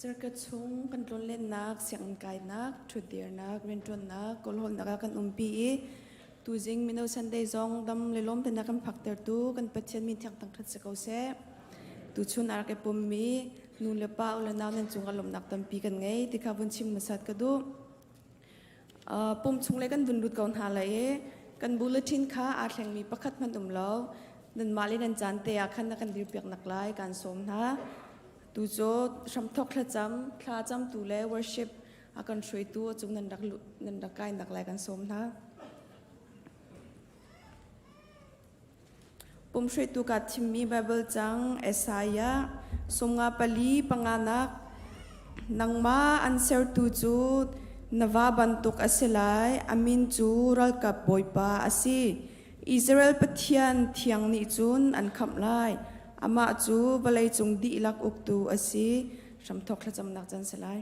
circuit chung kan tlon len nak siang kai nak thudir nak rentron nak kolhol nak kan umpi tu jing Mino Sunday zong dam lelom ten kan phakter tu kan pathian mi thak tang that sakau se tu chun ar ke pum mi nu le pa ul naw nen chung alom nak tam pi kan ngai ti kha bun chim masat ka du pum chung le kan bun lut kaun ha la e kan bulletin kha a thleng mi pakhat man lo nan mali nan chan te a khan na kan dir pek nak lai kan som na tu jo sam thok thla cham tu le worship akan throi tu chung nan dak kai nak lai kan som na pum throi tu ka thimmi bible chang esaya somnga pali panganak nangma answer tu chu nawa bantuk asilai amin chu ral ka boipa asi Israel pathian thiang ni chun an kham lai ama chu balai chung di lak uktu asi samthok thla cham nak chan selai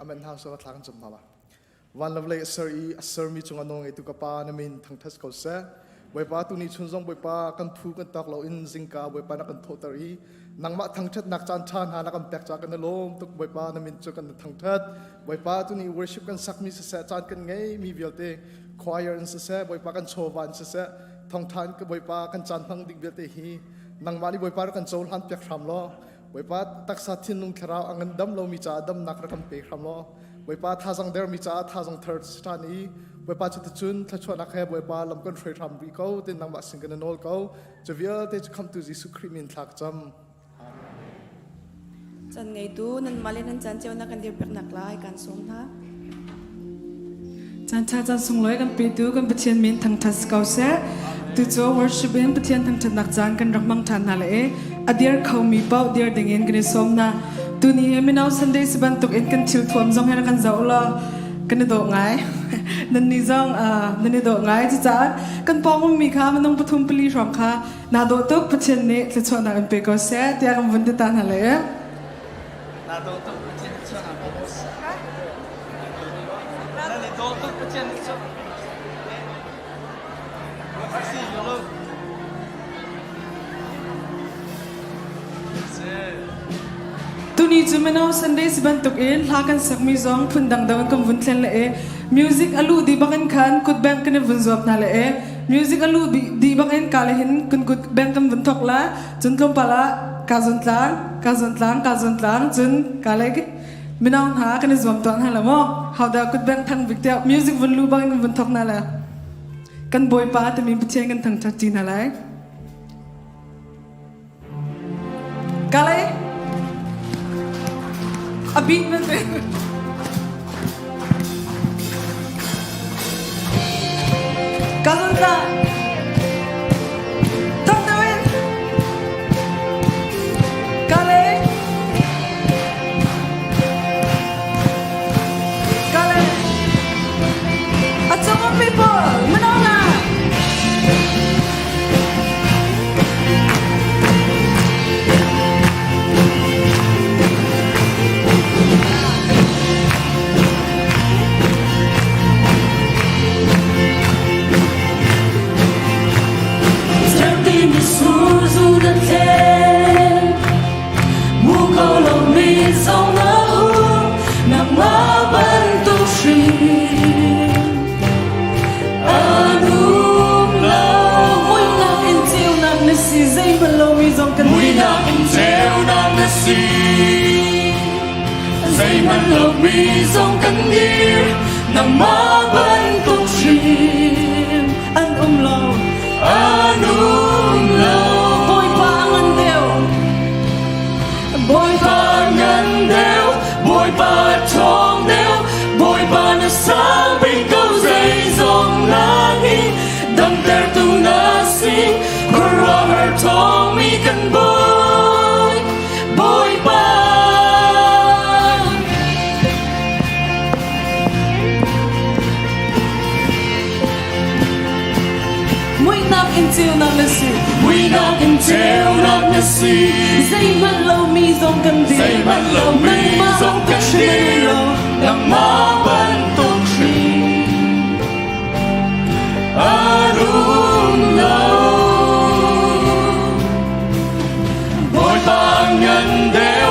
amen ha so thlang chum ma one lovely sir mi chung anong e tu ka pa na min thang thas ko se boi pa tu ni chun jong boi pa kan phu kan tak lo in jingka boi pa na kan thotari nangma thang that nak chan chan ha na kan pek cha kan lom tuk boi pa na min chu kan thang that boi pa tu ni worship kan sak mi se chan kan ngai mi vialte choir in se boi pa kan chowan se thong than ka boi pa kan chan phang dik vialte hi nangma ni boi pa kan chol han pek ram lo boi pa tak sa thin nung khara angan dam lo mi cha dam nak ra kan pe ram lo boi pa thajang der mi cha thajang third stani boi pa chu chun thla chona khe boi pa lam kan threi ram ri ko tin nang ma sing kan nol ko chavia te come to Jesus Christ min thak cham chan ngai tu nan mali nan chan cheu na kan dir pek nak lai kan som na chan cha sung loi kan pe tu kan pathian min thang thas kau se tu cho worship in pathian thang that nak chan kan rakmang than na le adir khau mi pau dir dingin kan som na tu ni Mino Sunday siban tuk in kan thil thuam jong hera kan zaula kan do ngai nan ni do ngai cha kan pong mi kha manong pathum pali ram kha na do tuk pathian ne tla chona kan pe ko se tia kan vun de tan ha le na do tuk pathian chona ko se na ni do tuk pathian chona asi yo Tuni Mino Sunday siban tuk in lakan sak mi zong phundang dawan kam vun thlen le music alu di bakan khan kut bank kan vun zop na le music alu di bakan kale hin kun kut bank kam vun thok la chun kom pala kazon tlang chun kale ki Mino ha kan zom ton ha la mo how da kut bank thang viktia music vun lu bakan vun thok na la kan boy pa te mi bcheng kan thang chat na lai kale a beat man Kazanta Tom Dawin Kale At some people Manona Dây man lộc mi dòng cắn đi nằm má bên tục chìm An lâu bôi ba ngân đều bôi ba tròn đều bôi ba nó sáng bên câu dây dòng lá đi đâm ter tu na si kora her tong mi kan bôi ba Until not the sea, we knock until not the sea. Dây man lâu mi dòng cần đi, dây man lâu mi dòng cần đi. Nằm má bên tục trì, đúng lâu. Bôi ba ngân đều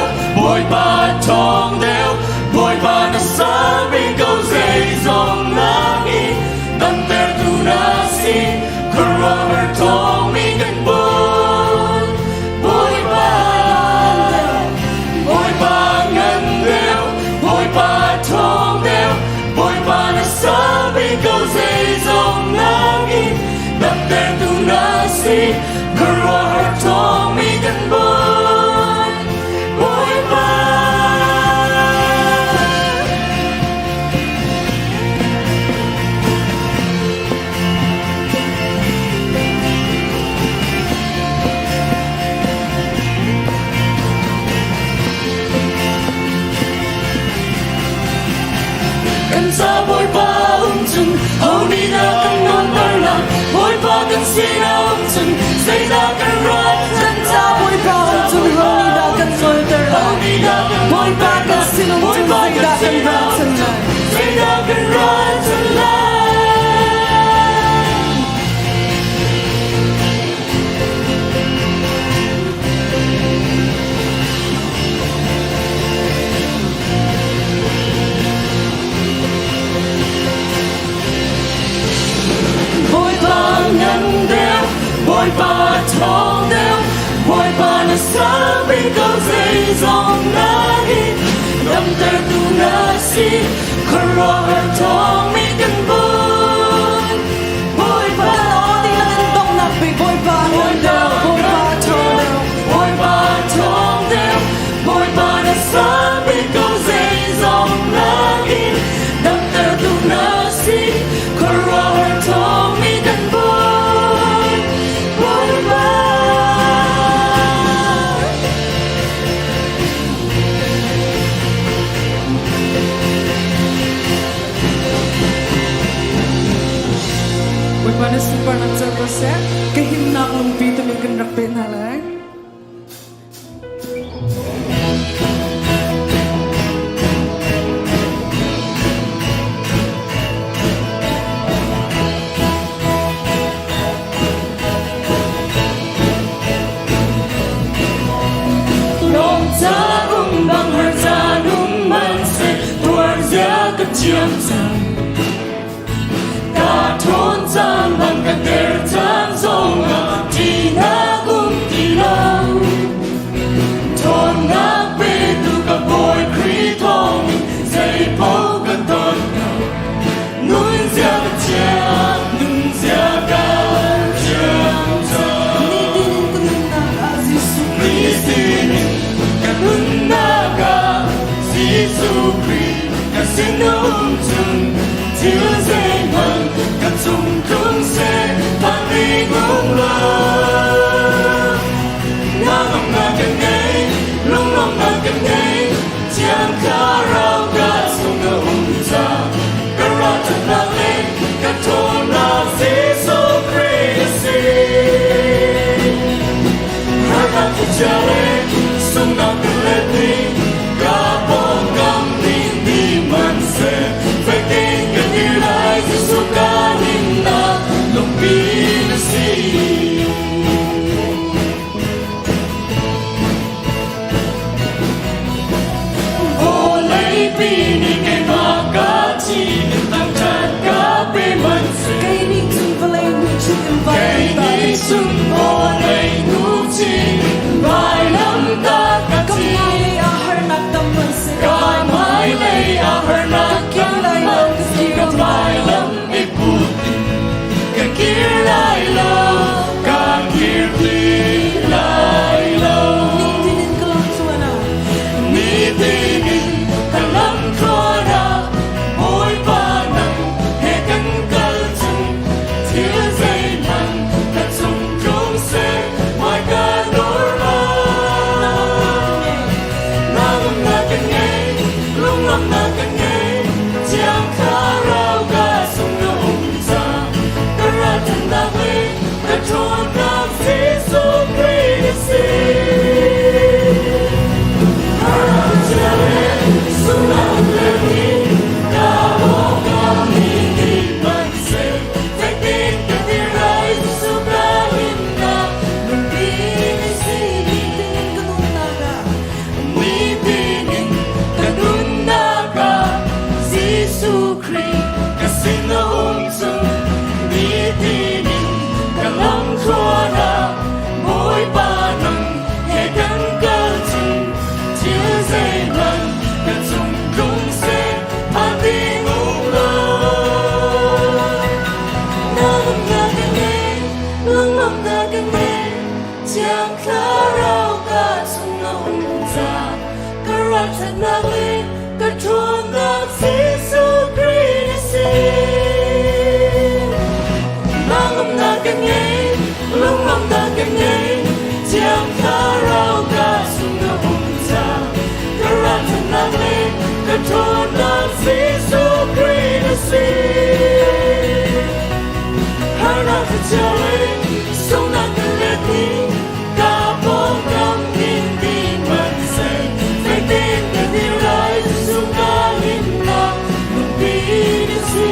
si Karwa har tong mi kan boy Boy ba Kan sa boy ba chung Hầu đi ra kan non tar la Boy ba kan si na chung Say da kan ra Kan sa boy ba chung Hầu đi ra kan non tar la Boy ba kan si na chung Say da kan ra chung Say da kan ra chung la Boy ba ngân đeo Boy ba thong đeo Boy ba na sabi câu dây dòng na hi Đâm ter tu na si Karwa har thong mi kan boy Boy ba Di na kan tong na big Boy ba ngân đeo Boy ba thong đeo Boy ba thong đeo Boy ba na sabi câu dây dòng na hi Đâm ter tu na si Karwa har thong mi kan boy Boy ba Boy ba na super nak sa ko sa Ke Hmannak lumpi tu mi kan rak pe na lai Nông cha bằng har cha man se Tuar zia ka chiam chan Ka thon chan bằng ka ter chan zong nga Ti na ti lao Thon na pe tu ka boy kri thong Say po ka ton ngao Nun zia ka chiam Nun zia ka chiam chan Christine Hmannak Giêsu Christ Cả xin ông chừng Thiếu dây mặn Cả chung không sẽ Bạn đi ngông lơ Nga ngông nga cần ngay Lúc ngông nga cần ngay Chẳng khá rao Cả sông nga cha Cả ra thật là lên Cả thôn là Giêsu Christ Hãy subscribe cho kênh Ghiền Mì Gõ Để không bỏ lỡ những video hấp dẫn Sung nào cần lên đi Cả bóng ngắm tin đi man sẽ Phải tin gần như lại Giêsu Hmannak Hmannak Giêsu Christ mang âm na kem nhảy lung âm na kem nhảy chiang khá rau ca sung na bung cha karat Hmannak Hmannak Giêsu Christ Hmannak Hmannak sung na kem ca bông cam tin tin vẫn say phải tin cái điều lại Giêsu ca hin na lung tin đi si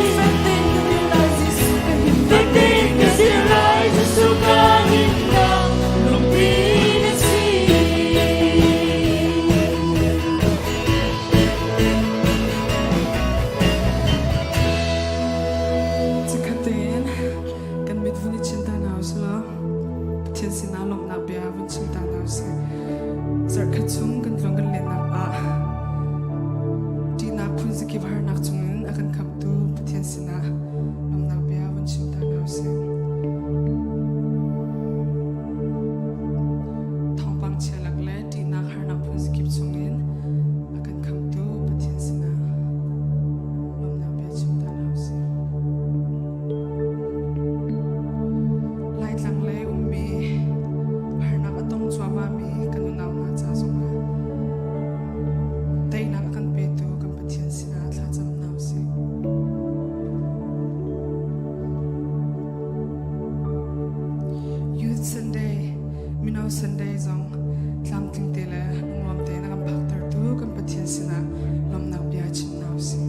phải tin cái điều lại Giêsu ca hin na lung tin đi siจะขัดเตือนกันมิดวันนี้ชินตาหนาวสิละเทียนสินาลมนักเบียวันชินตาหนาวสิจะขัดชุ่มกันตรงกันเล่นนักดีนักพุ่งสกิบหานักจงนั้นอากันคำตูเทียนสินาลมนักเบียวันชินตาหนาวสิทองปังเชียลักเล่ดีนักหานักพุ่งสกิบจงนั้นอากันคำตูเทียนสินาลมนักเบียชินตาหนาวสิ ไล่จังเลยมีหานักต้องจัวบามีกันนุ่นเอาหน้าจ้าสงมาแต่นักกันเปิดตัวกันปะเทียนสินาทลาจำนาวสิ Youth Sunday มินาว Sunday จงทำทิ้งเตะเลยนุ่งลมเตะนักกันพักตัวตัวกันปะเทียนสินาลมนักเบียชินนาวสิ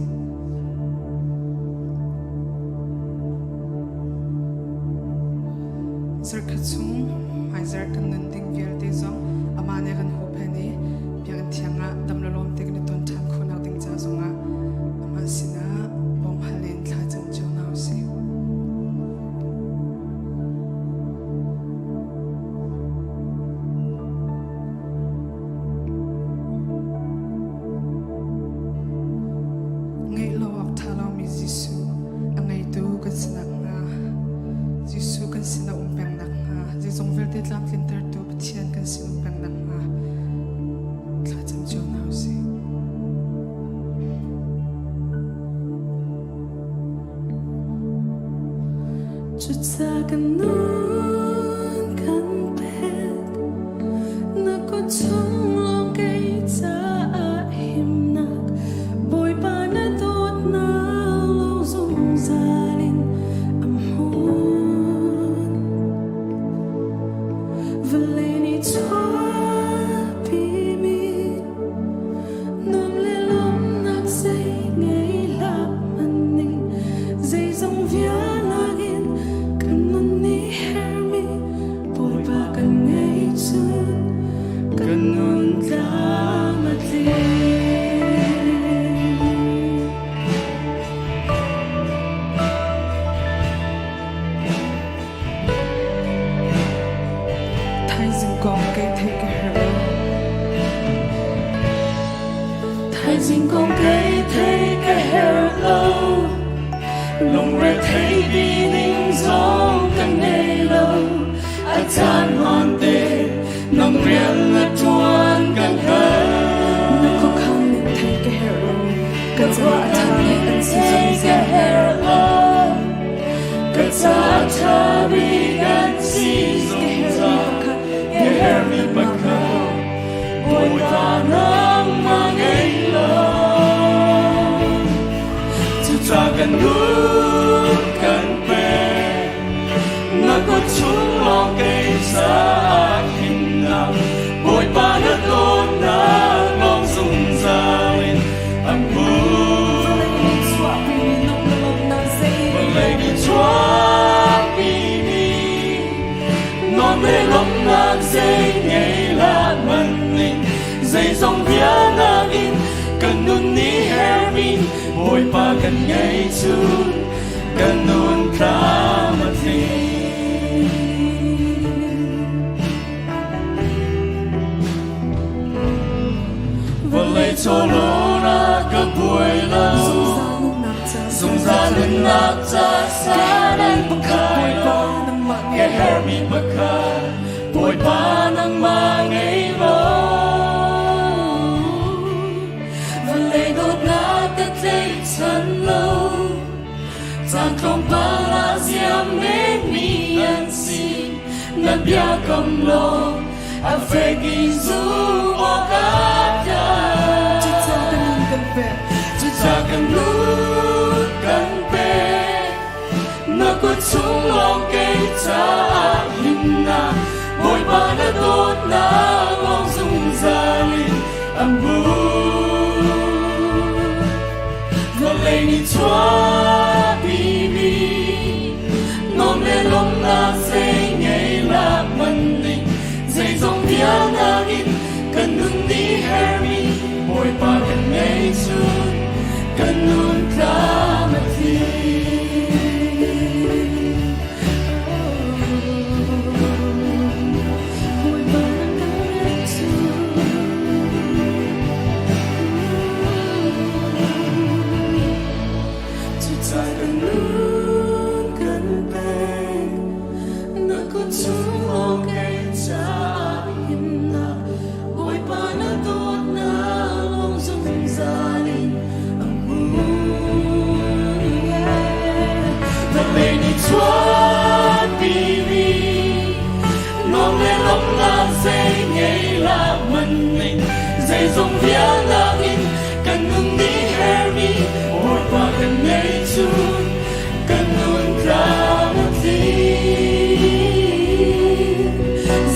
Zar katsung mai zar kan nun ding vial te zong amane kan ho phani pian thianga damlalom te kan ton than khona ding cha zonga ama sina bom halin thla cham chu naw si ngai lo ak thalo mi jisu angai tu kan sinak na Giêsu kan sin na umpeng nak ha zong vel te tlam tin ter tu pathian kan sin umpeng nak ha thla cham chu naw si chu cha kan nun kan pet na ko chung lo kai cha a himnak boy pa na tot na lo zong zalin am hun Valeni toa pi mi nom le lom nak say ngay lap man ni zay zong via lagin kan nun ni her mi boy ba kan ngay chun kan nun damati Thái dương con cây thế cái hero Thái dương con cây thấy cái hair lâu lùng rê thấy đi ninh gió càng ngày lâu a chan hòn tê nông riêng a chuan càng khơi nó có khăn nên thấy cái hero cần Cause what I can take a hair love Cause I try to see some Your hair me back home Boy ta nang mangai love Chu cha kan nun kan pe Na ko chung lo cây sa hin na Boy pa na ton na long sung sa win I'm Lady Chua Bibi Non lê lông nàng dây ngày là mân linh Dây dòng vía nàng in Cần nun ní hair min Môi pa cần ngay chun Cần nun khá mặt linh Và lấy cho lô na cơ buổi lâu Dùng ra lên nát cha xa đánh bậc khai lo Nghe hair mi bậc khai Bồi ba nang ma ngay lo make me unseen na bia cầm lo a fegi zu okata cha kan lu kan pe na ko chung long ke cha hin na boy ba na tot na long dung za li am bu no le ni chua bi bi non le long na se ngai la man ni dây dòng bia na in kan nun ni her mi boy ba kan nei chu kan nun ka ma thi dây dòng bia na in kan nun ni her mi boy pa kan nei chu kan nun ra ma thi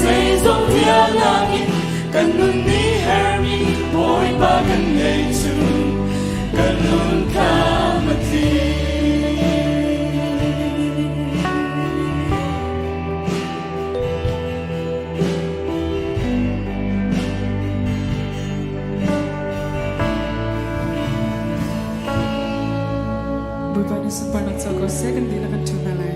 dây dòng bia na in kan nun ni her mi boy pa kan nei chu kan nun ka ma thi Bukan itu Hmannak Soko second di lakan tuna lai.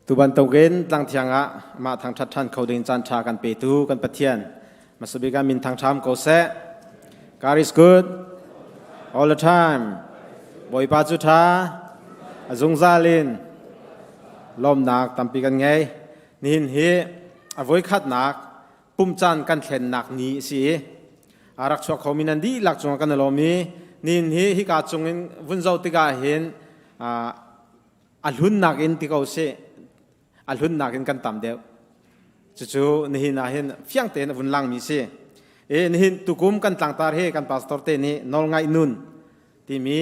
Tuban tonggen tang tianga ma thang that than khoding chan tha kan pe tu kan pathian masubiga min thang tham ko se God is good all the time boy pa chu tha azung zalin lom nak tampi kan ngai nin hi avoi khat nak pum chan kan thlen nak ni si arak chok khominan di lak chung kan lomi nin hi ka chungin vunzau tika hin alhun nak in tikau se alhun nak in kan tam deu chu ni na hin fiang te na vun lang mi se ni hin tukum kan tlang tar he kan pastor te ni nol ngai nun ti mi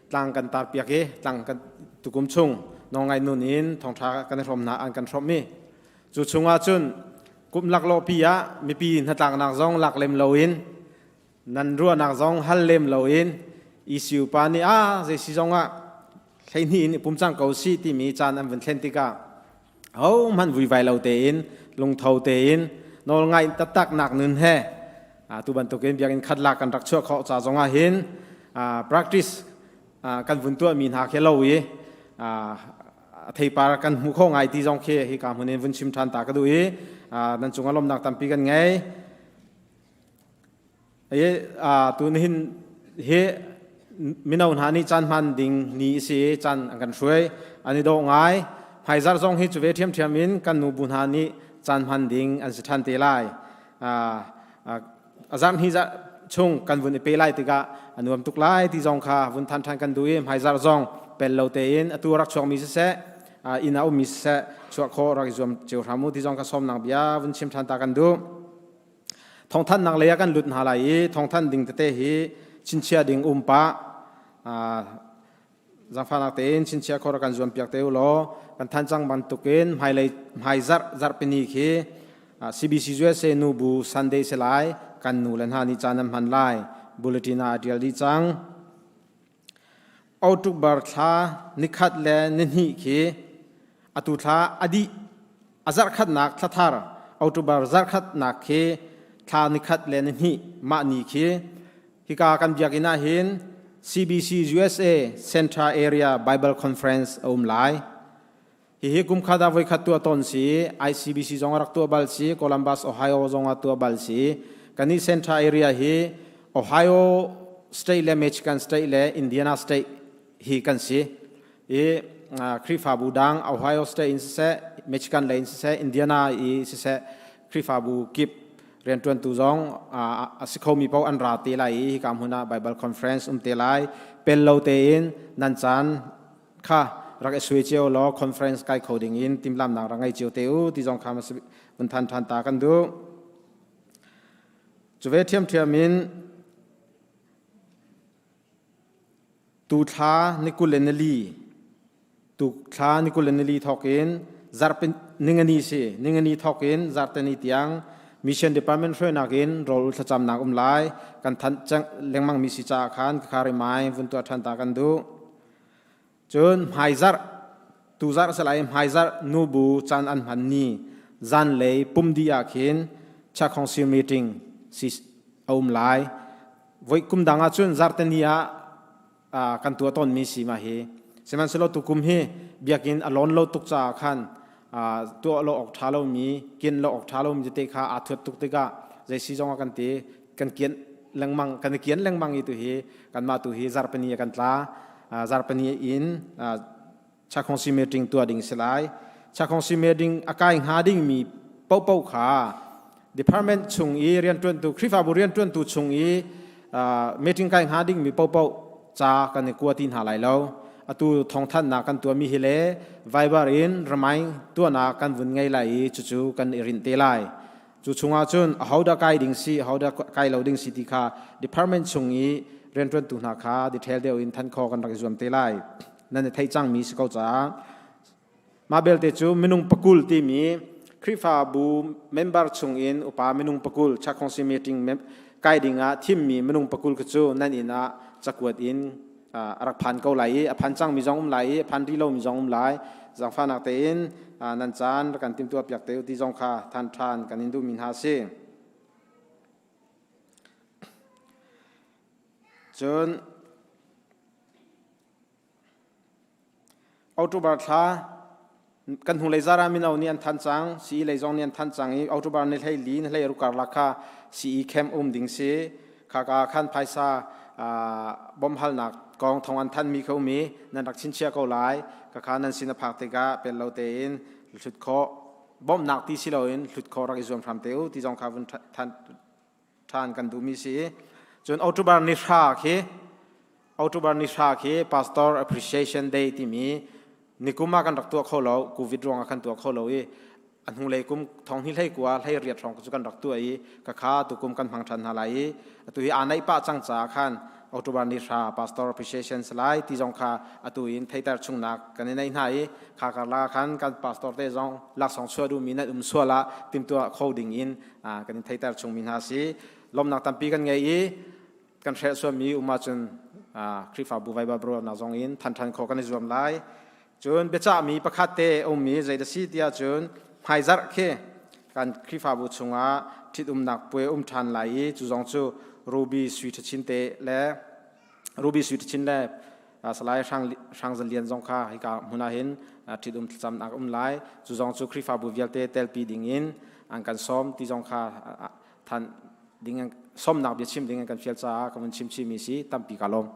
tlang kan tar piak he tlang kan tukum chung nol ngai nun in thong tha kan rom na an kan rom mi chu chunga chun kum lak lo pia mi pi na tlang nak zong lak lem lo in nan ru nak zong hal lem lo in isiu pa ni je si zong a thei ni ni pum chang ko si ti mi chan an ven thlen ti ka ho man vui vai lo te in lung thau te in nol ngai tak nak nun he tu ban to ken biang in khat la kan rak chho kho cha zonga hin practice kan vun tu min ha khelo wi thei par kan mu kho ngai ti jong khe hi ka munin vun chim than ta ka du i nan chunga lom nak tam pi kan ngai ye tu hin he Mino hani chan man ding ni si chan kan shuai ani do ngai phai zar jong hi chuwe thiam thiam in kan nu bun hani chan man ding an si than te lai azam hi za chung kan vun pe lai tika anuam tuk lai ti jong kha vun than than kan du im phai zar jong pel lo te in atu rak chong mi se ina u mi se chwa kho rak zom cheu ramu ti jong ka som nang bia vun chim than ta kan du thong than nang le kan lut na lai thong than ding te hi chin chia ding pa giang pha nak ten chin chia khor kan zom piak te lo kan than chang ban tukin mai zar pini khi CBC USA nu bu Sunday se lai kan nu len ha ni chanam han lai bulletin article di chang autuk bar tha nikhat le nin hi khi atu tha adi azar khat nak tha thar autuk bar zar khat nak khi tha nikhat le nin hi ma ni khi hika kan biakina hin CBC USA Central Area Bible Conference lai hi kum khada voi khat tu ton si ICBC jong rak tu bal si Columbus Ohio jong tu bal si kani Central Area hi Ohio State le Michigan State le Indiana State hi kan si คริฟาบูดังอไฮโอสเตอินเซเม็กซิกันเลนเซอินเดียนาเซคริฟาบูกิบเรียนตัวจงสิเขามีเป้าอันราตีไลกามหุนาไบเบิลคอนเฟรนซ์เตไลเป็นเราเตอินนันจันค่ะรักสวยเจียวล้อคอนเฟรนซ์ไกด์โคดิ้งอินทีมลำหนักรังไอเจียวเตอูที่จงคำมันทันตากันดูจุเวเทียมมินตูท้านิคุเลนลีตูท้านิคุเลนลีทอกินจาร์เป็นนิงนีทอกินจาร์เตนิตยังมิชชั่นดีพาร์ตเมนต์ช่วยนักอินโรลจะจำนักไลกันทันจังเลี้ยงมังมิสิจ่าขันคาริไมฟุนตัวทันตากันดูจนไฮซาร์ตูซาร์สลายไฮซาร์นูบูจันอันพันนีจันเลยปุ่มดีอาคินชักของซีมีติ้งสิเอาไลไว้กุมดังอาจุนจาร์เตนียกันตัวต้นมีสีมาเฮเสมันสโลตุกุมเฮเบียกินอลอนโลตุกจ่าขันตัวเราออกท้าเรามีกินเราออกท้าเรามีจะเตะขาอาทุตุกเตกะใจซีจงกันเตะกันเกียนแรงมังกันเกียนแรงมังอีตัวเฮกันมาตัวเฮจาร์ปนีกันตลาจาร์ปนีอินชักของซีเมติงตัวดิ่งสลายชักของซีเมติงอากาศหาดิ่งมีเป้าเป้าขา department ชงอีเรียนจวนตัวคริฟาบุเรียนจวนตัวชงอีเมติงกายหาดิ่งมีเป้าเป้าจ้ากันในกัวตินหาไหลเราตัวทองท่านนักกันตัวมีเฮเลไวบารินรำไมตัวนักกันวุ่นไงไหลจู่ๆกันรินเตลัยจู่ๆอาจุนเขาได้ไกดิ่งสีเขาได้ไกเราดิ่งสีที่ข้า department ชงอีเรียนจวนตัวนักข้าดีเทลเดียวอินทันคอกันรักจวมเตลัยนั่นในไทยจังมีสกาวจ้ามาเบลเตจูมินุงปกุลที่มีคริฟาบูเมมเบอร์ชงอินอุปามินุงปกุลชักของซีมีติ้งไกดิ่งอ่ะทีมมีมินุงปกุลก็จู่นั่นอินะจักวดอินรักพันเกาไหลพันจังมีจงไหลพันที่เรามีจงไหลจังฟ้านักเตนนันจานกันติมตัวเปียกเตวที่จงค่าทานกันอินดูมินฮาซีจนออโตบาร์ท่ากันหุ่นเลยจารามินเอาเนี่ยทันจังสีเลยจงเนี่ยทันจังออโตบาร์เนี่ยให้ลีนให้รุการลักข้าสีเข้มดิ่งสีข้ากาขันไพศาบอมฮัลนักกองทองอันทันมีเขามีนันรักชินเชียเขาหลายกะขานันสินภักติกาเป็นเราเตนหลุดคอบอมนักที่สิเราเองหลุดคอรักอิจวมพรำเตวที่จงข้าวันทานกันดูมีสิจนออโตบาร์นิชาเคพาสตอร์ appreciation day ที่มีนิคุมากันรักตัวเขาเรากูวิดรองกันตัวเขาเราอันหุ่นเลยกุมทองที่ให้กว่าให้เรียดรองกันรักตัวกะขาตุกุมกันพังทันหาไหลตัวอันไหนป้าจังจ่าขันออโตบาร์นิชา pastor appreciation สไลด์ที่จงข้าตัวอินไทยแต่ชุงนักกันในไหนข้ากลาขันกัน pastor เตจงลักสองชัวดูมีนัดชัวละติมตัวเขาดิ่งอินกันไทยแต่ชุงมินหาสีลมนักตั้มปีกันไงกันเชื่อส่วนมีมาจนคริฟาบูไวบาบรนาจงอินทันขอกันในส่วนไลจนเบจ่ามีประคัตเตอมีใจเดสิเดียจนไฮซาร์เคกันคริฟาบูชงที่นักป่วยทันไหลจู่จงจู่รูบี้สวีทชินเตและรูบี้สวีทชินและสลายช่างจะเลียนจงค่าให้กับมุนาหินที่จำนักไหลจู่จงจู่คริฟาบูเวลเตเตลปีดิ่งอินอันกันซ้อมที่จงค่าทันดิ่งซ้อมนักเบียชิมดิ่งกันเฟียลจ้ากับมันชิมมีสิตั้มปีกาลม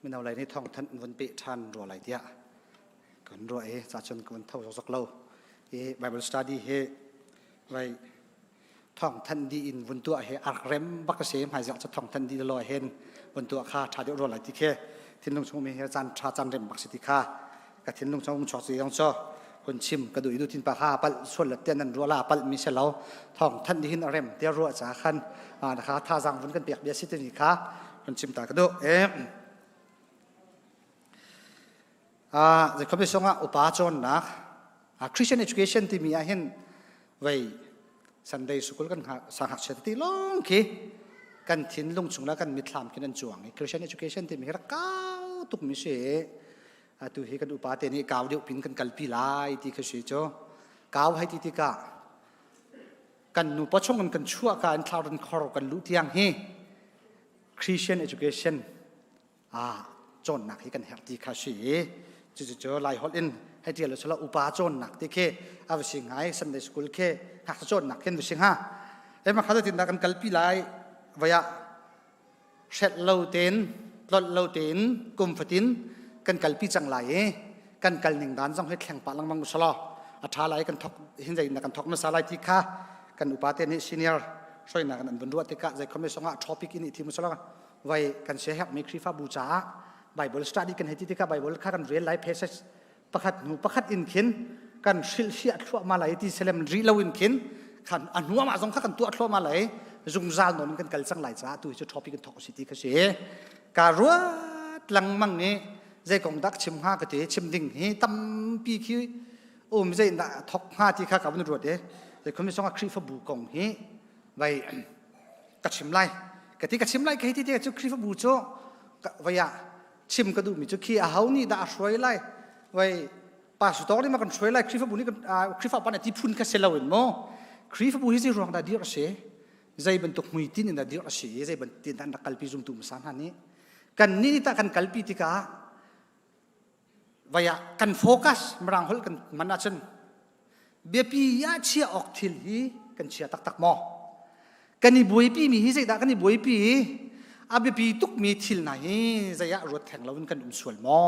มันเอาอะไรนี่ท่องท่านวันปีท่านรัวอะไรเดียกันรัวจะจนกันเท่าสักเล่าBible study ไว้ท่องท่านดีอินวันตัวอักเร็มบักเสมหายจะท่องท่านดีลอยเห็นวันตัวข้าชาเดียวรัวอะไรที่ทิ้งลงชงมีจันชาจันเร็มบักสิทธิข้ากับทิ้งลงชงชอสีของชอคนชิมกระดูดูทิ้งปลาข้าปัลส่วนละเตียนนั้นรัวลาปัลมีเสลาท่องท่านดีหินเร็มเดียวรัวจะขันนะคะท่าจังวันกันเปียกเบียสิทธิข้าคนชิมตากระดูจะเขาไปส่งอุปาจนนะChristian education ที่มีเห็นไว้ Sunday School กันสังหักเสตีลงคีกันทิ้งลงชุงแล้วกันมิตรลามกันนั่นจวง Christian education ที่มีรักเก้าตุกมิเส tu hi kan upa te ni kaw deuh pin kan kalpi lai ti kha si cho kaw hai ti ka kan nu pachong kan chua ka an thlar kan khor kan lu tiang hi Christian education chon nak hi kan her ti kha si chu lai hol in hai ti lo sala upa chon nak ti khe avsing ai Sunday school khe hak chon nak ken vising ha ema khada tin da kan kalpi lai vaya set lo ten lot lo ten kum fatin kan kalpi chang lai kan kal ning dan jong he thleng pa lang mang musala atha lai kan thok hin jai na kan thok na salai ti kha kan upa te ni senior soi na kan ban ruat te ka jai khome songa topic in thi musala vai kan se hak mi khrifa bu cha Bible study kan he ti ka Bible kha kan real life passage pakhat in khin kan sil sia thwa ma lai ti selem ri lo in khin kan anwa ma jong kha kan tu thwa ma lai zung zal non kan kal chang lai cha tu chu topic kan thok si ti kha se ka ruat lang mang ni zai kong dak chim ha ka te chim ding hi tam pi khi zai na thok ha ti kha ka ban ro de zai khom song a khri fa bu kong hi vai ka chim lai ka ti ka chim lai ka hi ti chu khri fa bu cho vai ya chim ka du mi chu khi a hau ni da shroi lai vai pastor ni ma kan shroi lai khri fa bu ni kan khri fa pa na ti phun ka se lawin mo khri fa bu hi ji rong da dir se zai ban tok mui tin na dir se zai ban tin dan kalpi zum tum san ha ni kan ni ta kan kalpi ti ka vaya kan focus marang hol kan manachan bepi ya chia ok thil hi kan chia tak mo kan ni boi pi mi hi zai da kan ni boi pi a bepi tuk mi thil na hi zaya rot thang lawin kan sual mo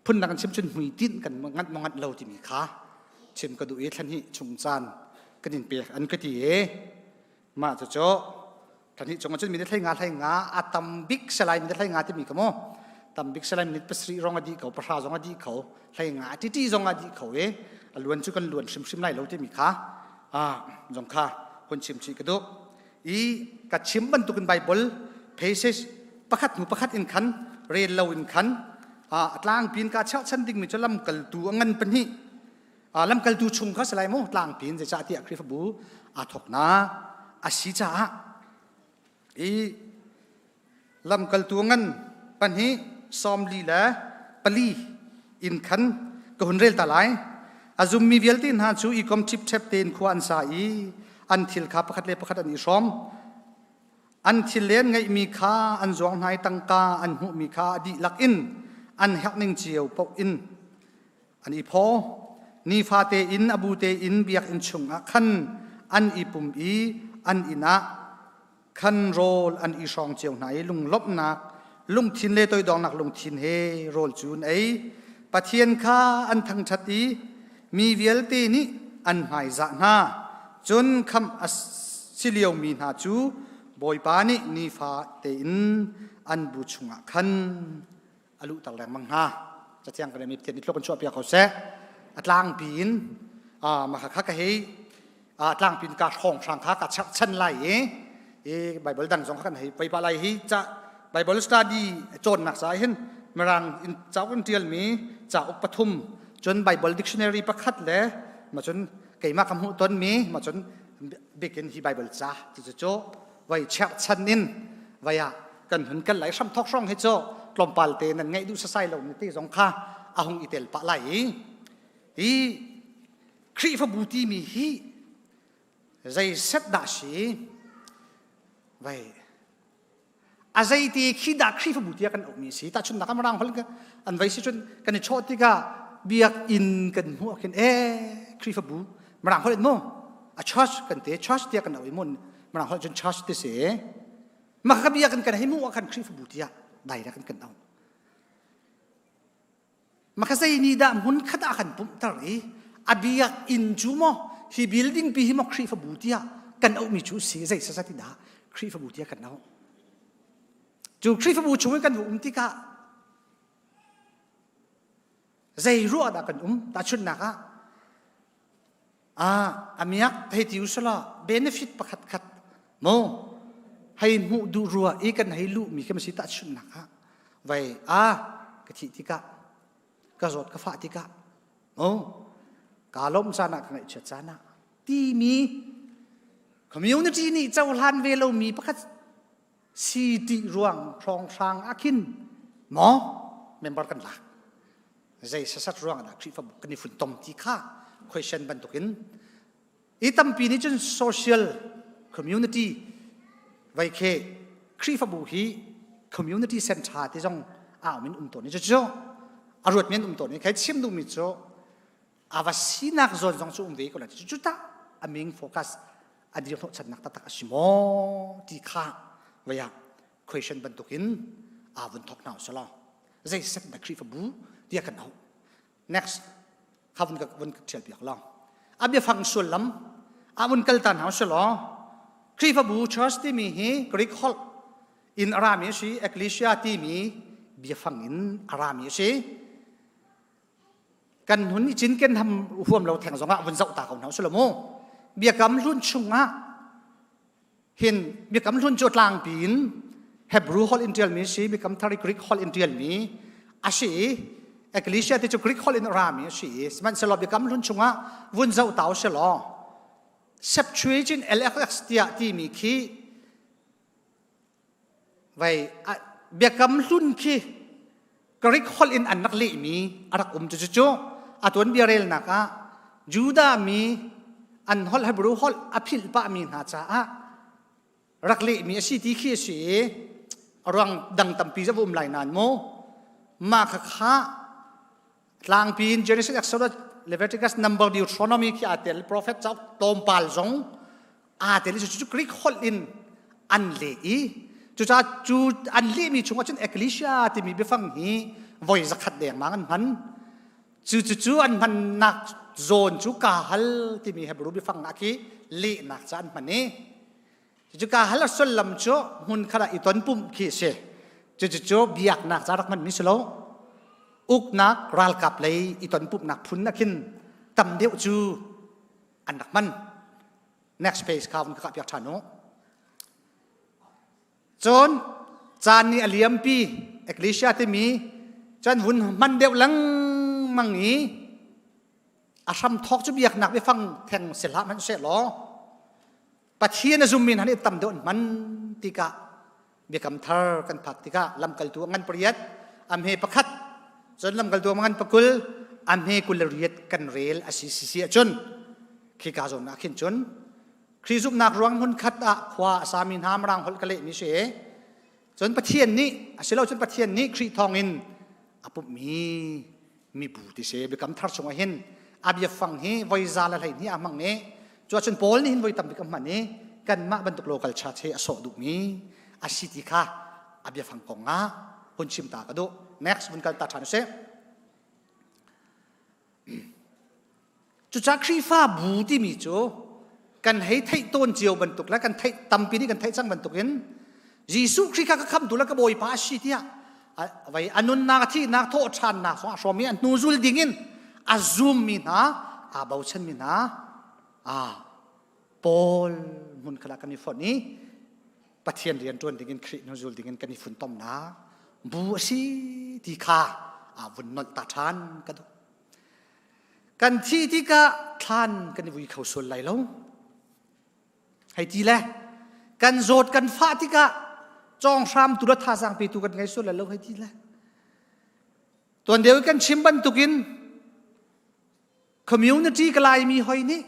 phun na kan chim chun hui tin kan mangat lo ti mi kha chim ka du e than hi chung chan kan in pe an ka ti e ma cho than hi chong chun mi thlai nga atam big salai mi thlai nga ti mi ka mo tam big salai mi pasri rong adi ko pra rong adi ko thlai nga ti rong adi ko e alwan chu kan luan sim lai lo ti mi kha jong kha kon chim chi ka du i ka chim ban tu kan Bible pages pakhat in khan re lo in khan atlang pin ka cha chan ding mi cholam kal tu angan pan hi lam kal tu chung kha salai mo tlang pin je cha ti akri fa bu thok na si cha lam kal tu angan pan hi som li la pali in khan ka hun rel ta lai azum mi vel tin ha chu i kom chip chep ten khu an sa an thil kha pakhat an i som an thil len ngai mi kha an zong nai tangka an hu mi kha di lak in an hak ning chiu pok in an i pho ni fa te in abu te in biak in chung a khan an i pum an ina khan rol an i song chiu nai lung lop nak lung thin le toi dong nak lung thin he rol chun ei pathian kha an thang thati mi vel te ni an mai za na chun kham asiliau mi na chu boy pa ni fa te in an bu chunga khan alu tal rang mang ha cha chiang kan mi tian ni tlok kan chu pia kho se atlang pin ma kha ka he atlang pin ka thong sang kha ka chak chan lai Bible dang jong kan he pai pa lai hi cha Bible study chon nak sa hin marang in chau kan tial mi cha ok pathum chon Bible dictionary pakhat le ma chon keima kam hu ton mi ma chon begin hi Bible cha chu cho vai chak chan in vaya kan hun kan lai sam thok song he cho klom pal te nan ngai du sa sai lo ni ti jong kha ahung itel pa lai hi khri fa buti mi hi zai set da shi vai azai ti khi da khri fa buti kan ok mi si ta chun nakam rang hol ka an vai si chun kan choti ka biak in kan hu ken khri fa bu marang hol mo a church kan te church ti kan oi mon marang hol chun church ti se ma ka biak kan hi mu kan khri fa buti dai ra kan au makasay ni da mun khada kan pum tar abiyak in jumo hi building pi hi mo khri fa butia kan au mi chu si zai sa sa ti da khri fa butia kan au chu khri fa bu chu kan ti ka zai ru da kan ta chun na ka amiyak thei tiu sala benefit pakhat khat mo hay mu du ruwa kan hay lu mi ka si ta chun na ka vai ka thi ti ka ka zot ka fa ti ka ka lom sana ka ngai chat sana ti mi community ni chau lan ve lo mi pakhat si ti ruang thong sang akin mo member kan la ใจสัตว์ร่วงนะคริฟับกันนี่ฝุ่นตมที่ข้า question บันทุกินอีตั้มปีนี้จน social community ไว้เคคริฟับฮี community center ที่จงมินตัวนี้จ้าอารมณ์มินตัวนี้ใครชิมดูมิจ้าอาวสินักจนจงสู้วิ่งก็เลยจุดตามิงโฟกัสอดีตของฉันนักตักสิโมที่ข้าไว้question บันทุกินวันทอกหนาวสลอใจสัตว์นักคริฟับเดียกันเอา next ข้าวันเชียร์เปียกลองอาเบียฟังส่วนลำวันกัลตันหาสลอคริฟับชอสที่มีฮีกริกฮอลอินอารามีสิเอกลิเชียที่มีเบียฟังอินอารามีสิกันหุ่นจินกันทำห่วมเราแทงสองวันเสาร์ตาของเขาสลโมเบียกำรุ่นชุงเห็นเบียกำรุ่นจุดลางปีนเฮบรูฮอลอินเดียมีสิเบียกำทาริกริกฮอลอินเดียมีอาชีเอกลิเชียที่จะกริกฮอลอินอารามีสิมันสลบเบียกำรุ่นชุงวันเสาร์ตาสลอเซปช่วยจินเอลเอ็กซ์เตียที่มีขี้ไว้เบียกำรุ่นขี้กริกฮอลอินอันนักเลี้ยมีอารักจู่ตัวนี้เบียเรลนักจูดามีอันฮอลเฮบรูฮอลอภิลปะมีนาจ้ารักเลี้ยมีสิที่ขี้สิรังดังตั้มปีจะวุ่นไหลนานโมมาข้าลางปีนเจเนซิสเอ็กซ์โซดเลเวติกัสนัมเบอร์ดิวทรอนอมีขี้อาเตลโปรเฟตเจ้าตอมปาลซงอาเตลจู่กริกฮอลอินอันเลี้ยจู่อันเลี้ยมีช่วงจนเอกลิเชียที่มีเบฟังฮีวอยสักขัดแดงมางันมันจู่อันมันนักโซนจู่กาฮัลที่มีเฮบรูเบฟังนักฮีเลี้ยนักจานมันนี่จู่กาฮัลสุลลัมจู่หุ่นขนาดอีตอนปุ่มขี้เสจู่เบียกนักจารักมันมิสโลอุกนักรัลกับเลยอีตอนปุ่มนักพุนนักขินตำเดียวจู่อันนักมัน next page ข้าวมันกับอยากทานโนจนจานนี้อเลียมปีเอกลิเชียที่มีจนหุ่นมันเดียวลังมังงี้อาชัมทอกจะเบียกหนักไปฟังแทงเสละมันเสร็จหรอปัจเจียนซุมมินฮันนี่ตำเดียวมันติกะเบียกำเธอกันผักติกะลำกัลตัวงันปริยัดอัมเฮประคัดจนลำกัลตัวงันประกุลอัมเฮกุลเรียดกันเรลอาศิสิจนขีกาจนนักขินจนคริสุบนักร้องหุ่นขัดขวาสามินหามรังหลกะเลมิเสจนประเทศนี้อาศัยเราจนประเทศนี้คริทองอินปุ๊บมีบูติเสบิกำทัดสงเห็นอาบีฟังเฮวอยซาลอะไรนี่อามังเนจวนจนโพลนี่เห็นวอยตั้มบิกำมันเนกันมาบรรทุกโลกาลชาติเฮอโศดุมีอาศิติค่ะอาบีฟังกงหุ่นชิมตากระดู next บุญกันตัดฐานเสจุดจากคริฟ้าบูติมีโจกันให้ไทยต้นเจียวบรรทุกและกันไทยตั้มปีนี้กันไทยจังบรรทุกเห็นยิสุคริกาคำตุลกบอยป้าสิที่ไว้อนุนนาที่นักโทษชันนะสมัยนูซุลดิ่งินอาซุมมินะบ่าวชันมินะปอลมุนขลักกันนี่ฝนนี้ปะเทียนเรียนจวนดิ่งินครินูซุลดิ่งินกันนี่ฝนต้มนะบัวสิที่ข้าวุ่นนนตาชันกันดูกันที่กะทันกันนี่วิ่งเข้าส่วนไหลลงให้ทีแรกกันโจดกันฟ้าที่กะจองชามตุลท่าสังปีตุกันไงส่วนแล้วให้ทีแรกตัวเดียวกันชิมบันตุกินคอมมูนิตี้กลายมีหอยนี้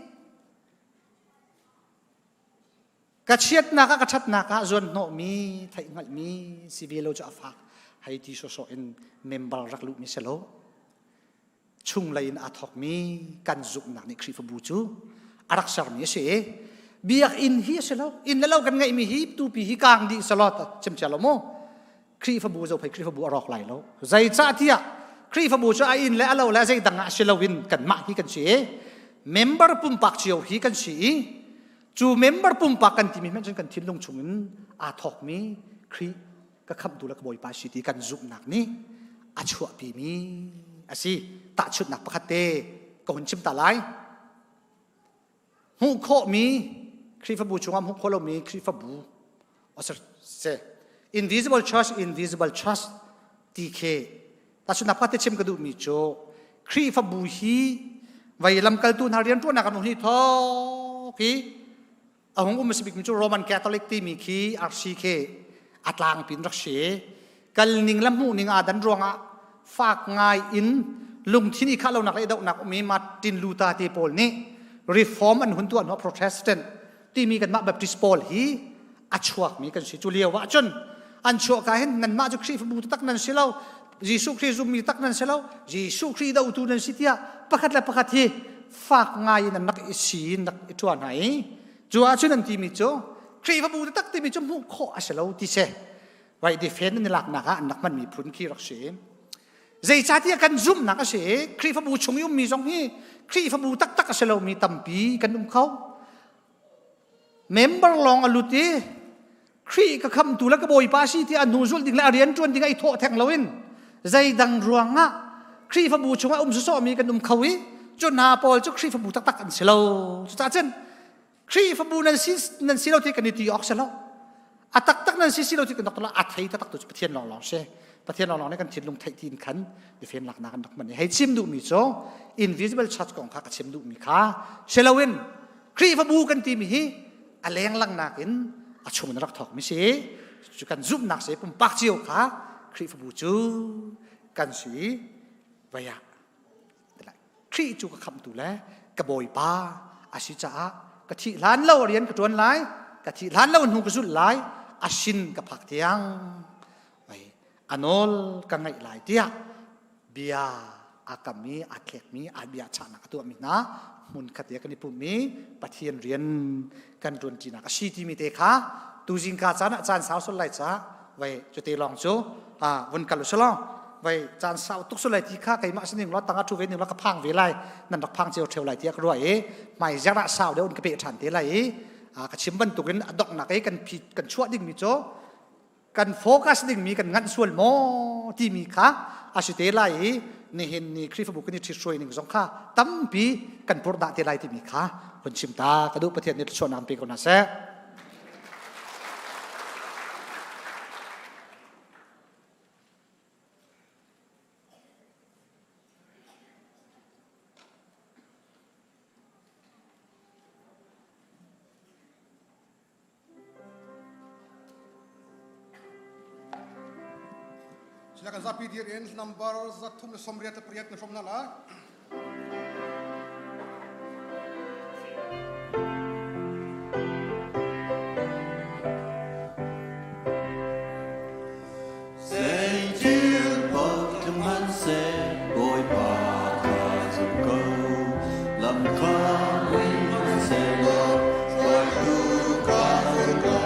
กระเชียดนักกระชัดนักส่วนโนมีไทยงัดมีซีวีโลจะฟ้าให้ที่โซโซอินเมมเบอร์รักลุมิเซโลชุ่งเลยอาทอกมีกันจุกนักในคริฟบูจูอารักษามีเสเบียกอินฮีเสลอินแล้วกันไงมีฮีตูปีฮีกางดีสลอตเชมเชลโมคริฟบูจะไปคริฟบูอรอกไหลแล้วใจจ้าที่อะคริฟบูจะอินแล้วใจดังเชลวินกันมาฮีกันเสเมมเบอร์ปุ่มปักเชียวฮีกันเสจูเมมเบอร์ปุ่มปักกันที่มีแม้จนกันทิ้งลงชงอาทอกมีคริก็คำดูแลกบอยปาชิตีกันจุกหนักนี่อาชัวปีมีอาสิตาชุดหนักประคัตเตก็หุ่นชิมตาไลหูโคมีคริฟบูชงามหุกโคลมีคริฟบูอสเซ invisible trust ทีเคแต่สุนัขพัฒน์เชื่อมกระดูกมีโจคริฟบูฮีไว้ลำกัลตูนหาเรียนตัวนักการเมืองที่ท้อคีเอาของอุมสบิกมีโจโรมันแคทอลิกที่มีคีอาร์ซีเคอัตลางปินรักเชกัลนิงลำหูนิงอาดันรวงฝากง่ายอิน ลุงที่นี่ข้าเราหนักเลยดอกหนักมีมาตินลูตาเตปอลนี่รีฟอร์มอันหุ่นตัวน้อโปรเตสแตนต์ที่มีกันมาแบบดิสปอลฮีอัชวกมีกันสิจุเลียวว่าจนอันชัวกาเห็นนันมาจุครีฟบูตักนันเสลายิสุครีซุมีตักนันเสลายิสุครีดาวตูนันสิทยาประคัดและประคัดที่ฝากง่ายนันนักอิสีนักอิจวนไหนจัวจุนันที่มีจ้ครีฟบูตักที่มีจ้มุขอเสลาที่เสไว้ดีเฟนในหลักนักนักมันมีพุนคีรักเสใจจ่าที่กันซุ่มนักเสครีฟบูชงยุมมีสองฮีครีฟบูตักเสลามีตัมปีกันนุ่มเขาเมมเบอร์ลองอลุตีครีก็คำตัวแล้วก็บอยป้าชีที่อนุจุลดิ่งและเรียนจวนดิ่งไอ้โถแทงเราอินใจดังรวงอ่ะครีฟบูชงว่าสุสมีกันนุ่มเขาวิจนนาปอลจุครีฟบูตักกันเสลาสุดท้ายเช่นครีฟบูนั่นสิเราที่กันที่ออกเสลาอัตักนั่นสิเราที่กันตกละอัดให้ตักตัวประเทศลองเช่ประเทศลองนี่กันทิ้งลงไทยทีนขันดิเฟนหลักนากันนักมันให้ชิมดูมีโซ invisible charge ของข้ากับชิมดูมีข้าเชลวินครีฟบูกันที่มีอะไรyang lang nakin achum na rakthok mi si chu kan zoom nak se pum pak chiu kha khri fu bu chu kan si vaya la khri chu ka kham tu le ka boi pa asi cha ka thi lan lo rian ka tuan lai ka thi lan lo nu ka zul lai asin ka phak tiang vai anol ka ngai lai tia bia akami atlek mi abia chana ka tu mi naมุนขัดเดียกันในปุ่มนี้ปะเทียนเรียนกันรวนจีนักชีที่มีเตค่ะตูจิงกาจานอาจารย์สาวสุดไล่จ้าไว้จะเตลองโจวันกันลุสลองไว้จานสาวตุกสุดไล่ที่ข้าไก่มาสิ่งหนึ่งล้อตั้งอัตุเวนึงล้อกระพังเวลัยนั่นดอกพังเจียวเทวไล่ที่กระรวยไม่ยักษ์สาวเดี๋ยวอุ่นกระเปะฉันเตไล่กระชิมบรรทุกนั้นดอกหนักกันผิดกันชั่วดิ่งมีโจกันโฟกัสดิ่งมีกันงันส่วนโมที่มีค่ะอาศิเตไล่นี่เห็นนี่คริฟบุกนี่ที่ช่วยหนึ่งสองข้าตั้มปีกันปรดาเทไลที่มีข้าคนชิมตากระดูกประเทศนี้ชวนนำปีคนนั้นเส Silakan zapi dia number zatum somriat priat na from nala. Say till bottom man say boy pa ka zum go lam ka win say boy tu ka go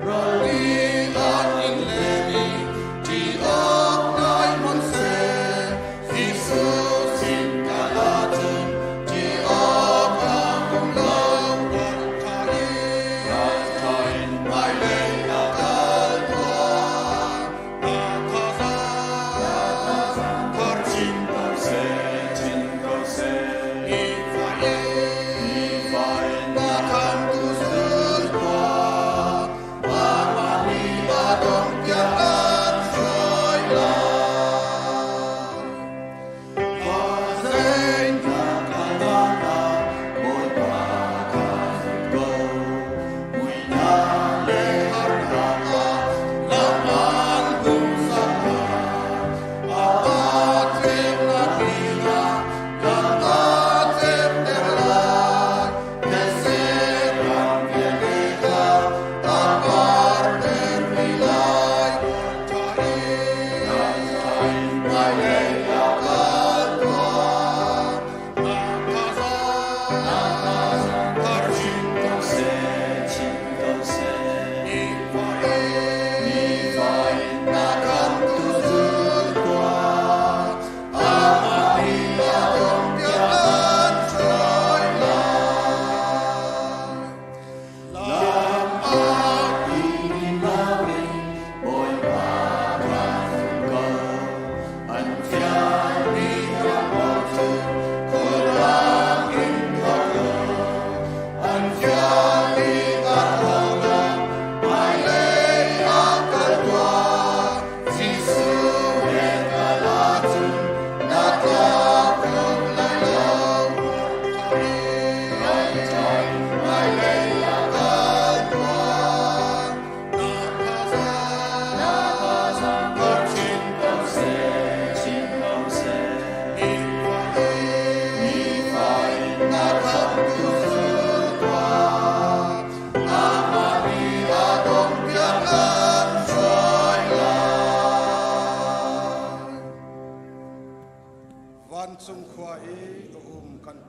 rolling on in levy ti op nai mon say Jesus in galatun ti op ka kum long rat kain my way If I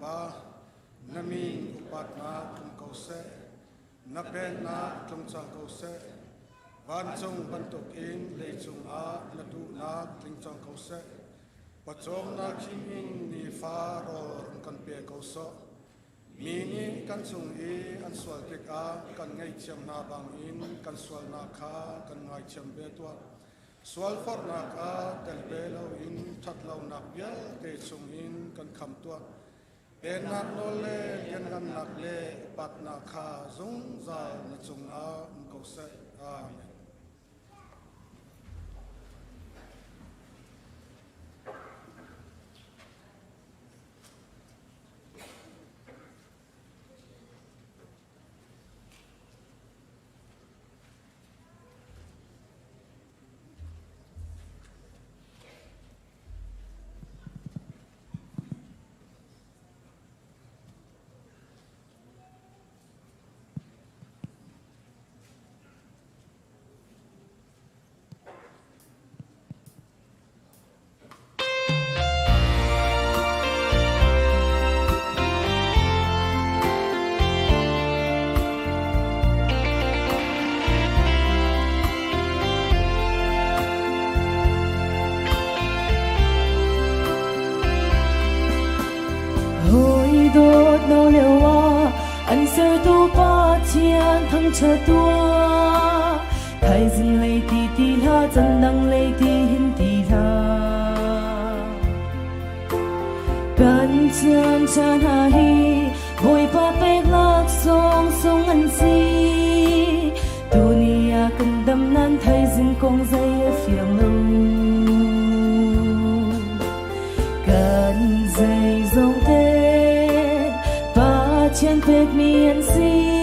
pa namin upat na kum kau se na pen na tlong chang kau se van chung bantuk in le chung a na tu na tling chang kau se pachom na khim in ni fa ro kan pe kau so mi ni kan chung i an swal pek a kan ngai chiam na bang in kan swal na kha kan ngai chiam be to swal for na ka tel be lo in that lo na bia te chung in kan kham to pen na no le ken gan nak le pat na kha zung za na chung a ko se amen. thăng chờ tua thay dừng lấy tì la chân đăng lấy tì hin tì la gần chân chân ha hi vội pa pe lạc song song ăn si dunia cần đâm nan thay dừng công dây phiền lâu gần dây dòng thế ba chân pe miên si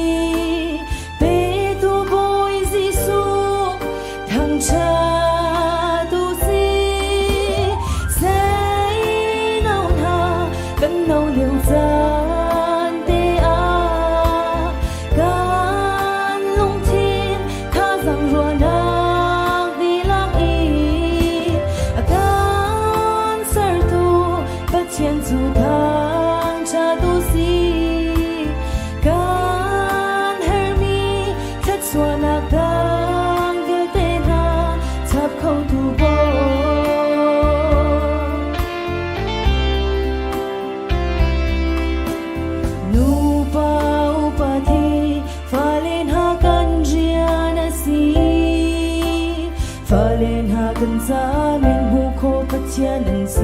gần xa miền hồ khô tất chia lần gì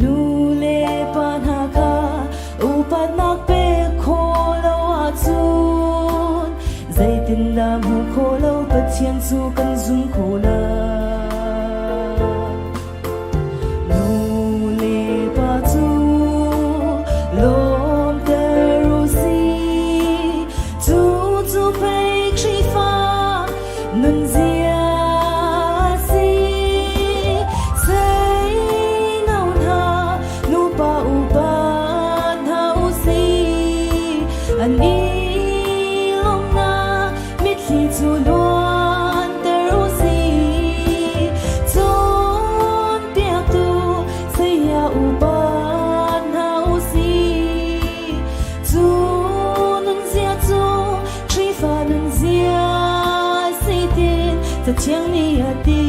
nu lê pan ha ka upat nak pe khô lâu a chun dây tin đam hồ khô lâu tất chia su cần dung khô la nu lê pa chu lom te ru si chu chu pe chi fa nun zia si say nau na nu pa u pa na u si an i long na mit li chu luan te ru si chon piak tu say ya u pa na u si chu nun zia chu chi fa nun zia ta chiang ni a ti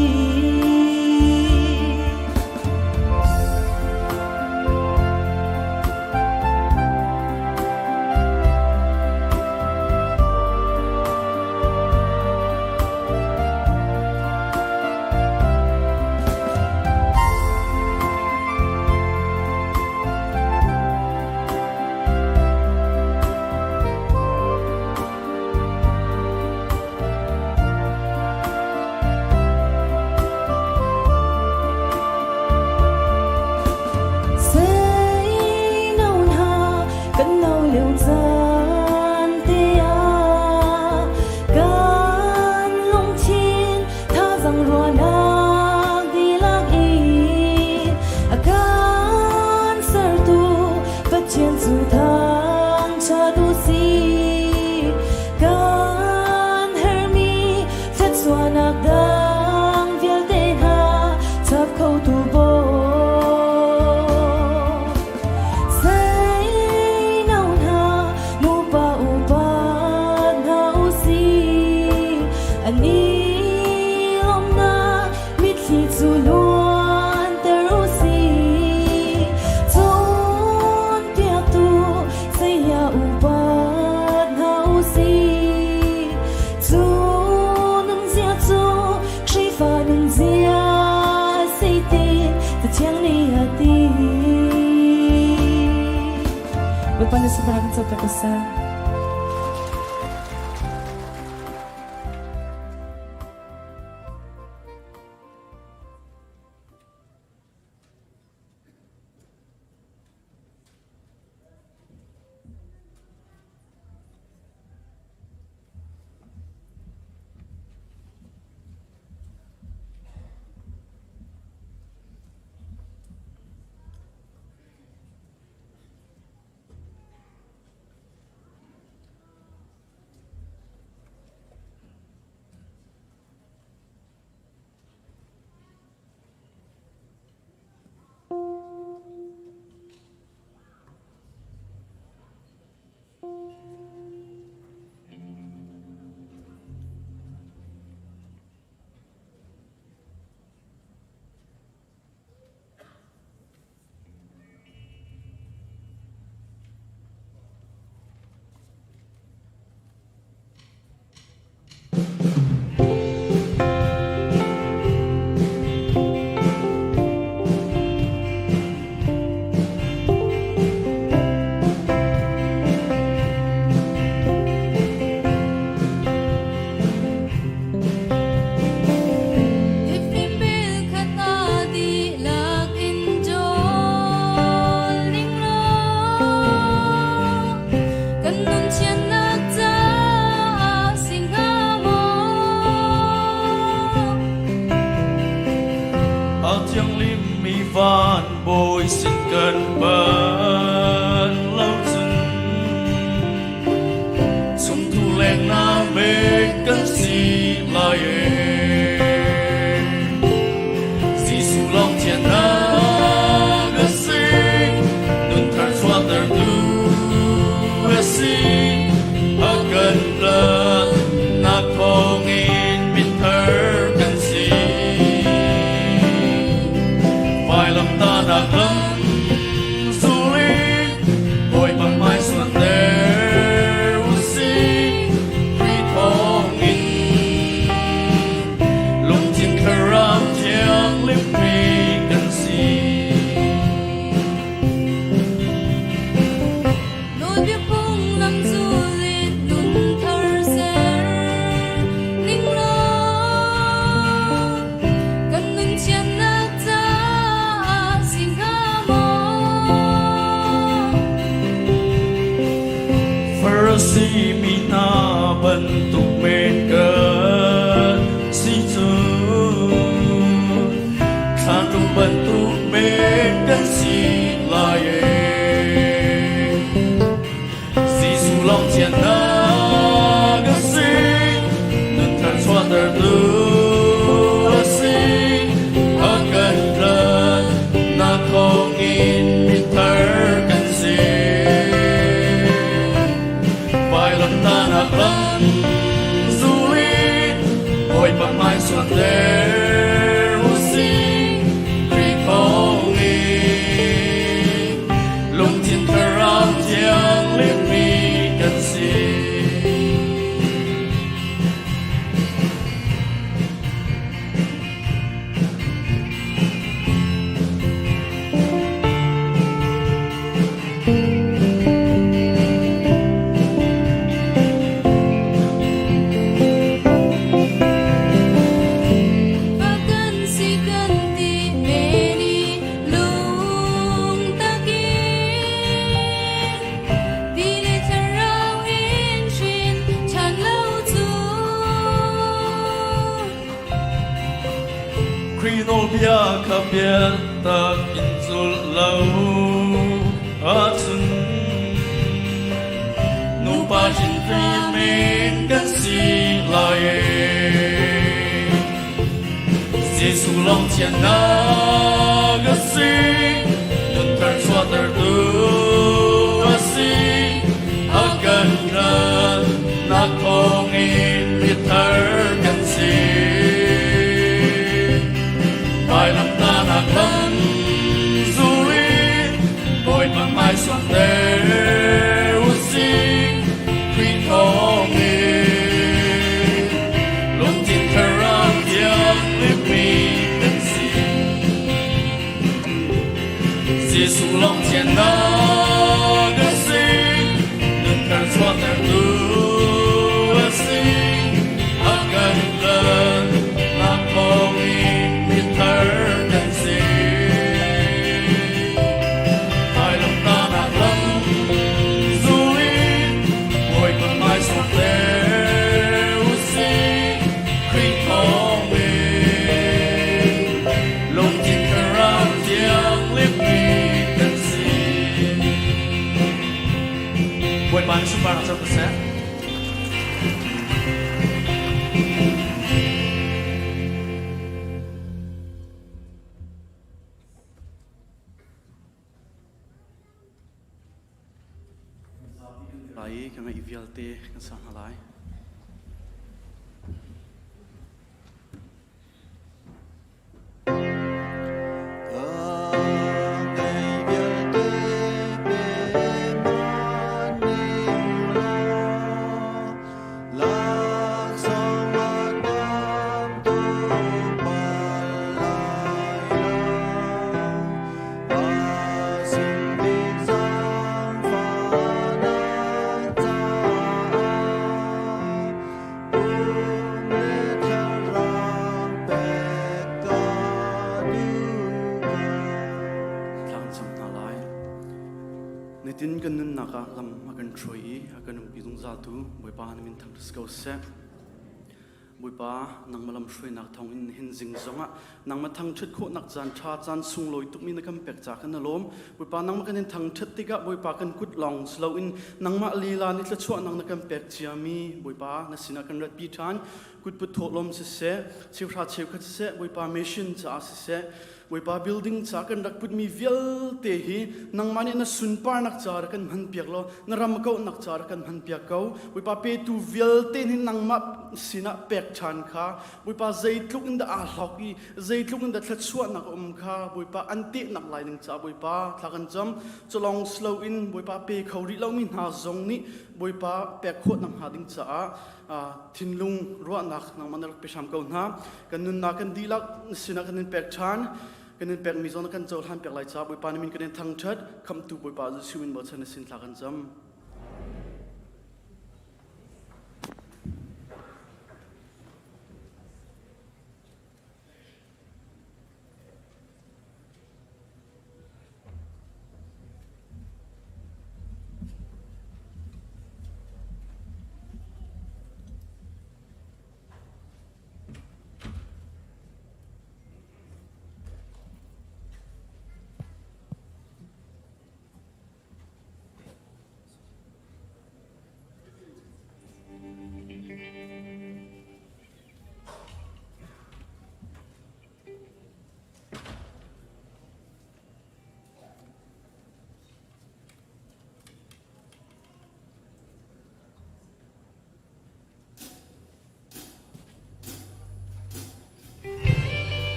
hati Berpanda sebarang sampai besar. Tiếng lim mi van bồi xin cần bận lâu dừng sung thu lên na bê cân si lại si su long thiên na gơ si nun thar xoa tờ tu si ở gần lơ na không in bin thơ cân si vài lòng ta đã lắm du lịch bồi bằng mai xuân đều si vì thong in lung thiên khờ ram thiêng liếp mi cần si nỗi biết không năm du lịch nun thơ sẽ linh lo cần nun chen na ta xin ca mô Farsi mina bentuk mega si tu satu bentuk mega si laye si sulong tian na ga si nun tan xóa tờ tu si akan lan na kong in bitar kan si vài lần ta nạc lắm du lịch hồi bằng mai xuân đều si vì không nghi lung thiên thơ ram thiêng liếp mi cần si và cần si cần đi mê đi lung ta kia vì lệ thơ rau in chuyên tràn lâu tu khi nô bia khắp bia ta in dul lâu a chân nô ba jin phi men gan si lai Giêsu long thiên na ga si nun thar xoa tờ tu a si a gần gần na không in biết thar gan si vài năm ta nạc lắm du lịch bồi bằng mai xuân đều si khi không nghi lung thiên khờ ram thiêng liếp mi cần si Giêsu lòng thiên na cái sinh đừng cần cho ta tu sinh akan lần là con in thở cần sinh ai lòng ta nặng lắm dù ít ngồi còn mãi sống theo sinh khi có mình lòng thiên karam tiếng liếp mi cần sinh buổi ban super nào trong sẽ lai ka ngai vial te kan sang halai tin kan nun naka lam akan troi akan bidung zatu boi pa min thang skau se boi pa nang malam shroi nak thong in hin jing zonga nang ma thang thut kho nak chan tha chan sung loi tuk min kam pek cha kan lom boi pa nang ma kan thang thut tika boi pa kan kut long slow in nang ma lila ni tla chua nang na kam pek chiami boi pa na sina kan rat pi than kut put tho lom se chiu ra chiu khat se boi pa machine cha se boi pa building cha kan rak put mi vial te hi nang mani na sun par nak char kan man piak lo na ram ko nak char kan man piak ko boi pa pe tu vial te ni nang ma sina pek chan kha boi pa zai tluk in da a hloki zai tluk in da thlat suat nak kha boi pa anti nak lai ning cha boi pa thlakan cham cholong slow in boi pa pe khori lo min ha zong ni boi pa pek khot nang ha ding cha thinlung ro nak nang manak pe sam ko na kan nun na kan dilak sina kan pek chan kan pek mi zon kan chol han pek lai cha boi pa min kan thang that kham tu boi pa zu simin bo chan sin thlakan cham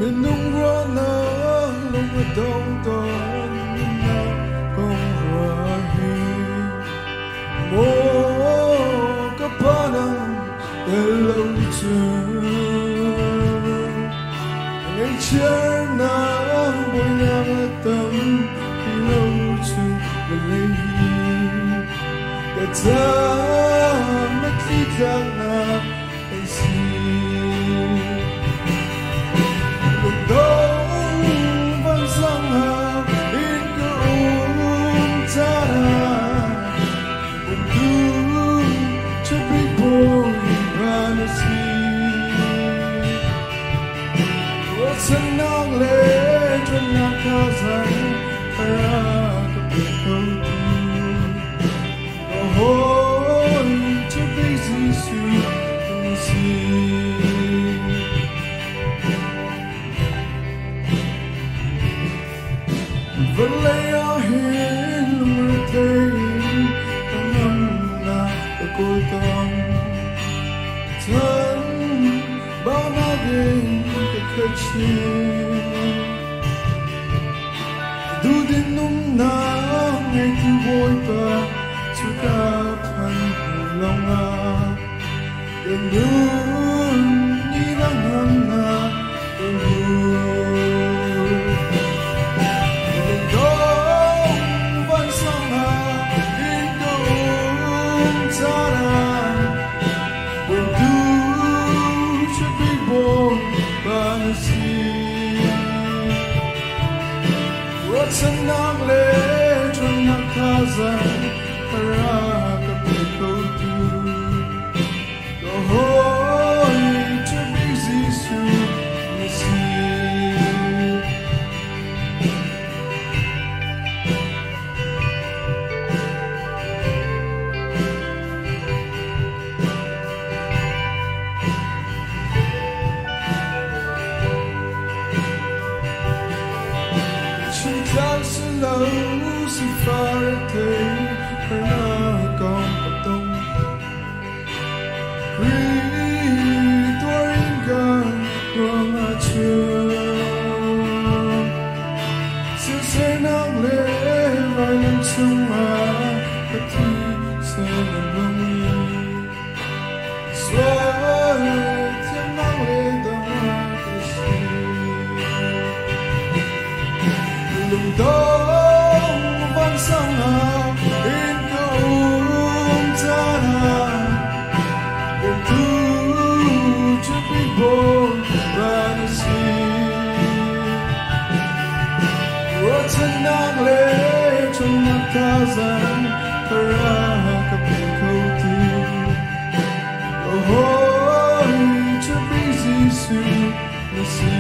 mình nung ro na lung ma dong ton na kong ra hi mo ka pa nang hello chu ngày chơi na boy na tâm hello chu le ka ta ma ki ta na si đông vẫn sang hàng in cứ ta cùng tu cho biết bồi và nó si ôi sân nang lên cho nang ca rằng ra cái biệt câu tu ôi cho biết gì suy nó si vẫn lấy áo hiên mưa thấy trong năm là cô tâm thân bao na đến cái khơi chiều du đến nung nắng Sifarte Karna Gom Patong Rituaringa Roma Chum Silsenang Le Vailam Suma Pati Senang Rungi Swatianang Le Damakasi Lungdong Vansanga In Kaum Tana Into Chipping Bone Vanity Rotanang Le Chumakazan Parakapikoti Oh, Chipping Zisu Nasi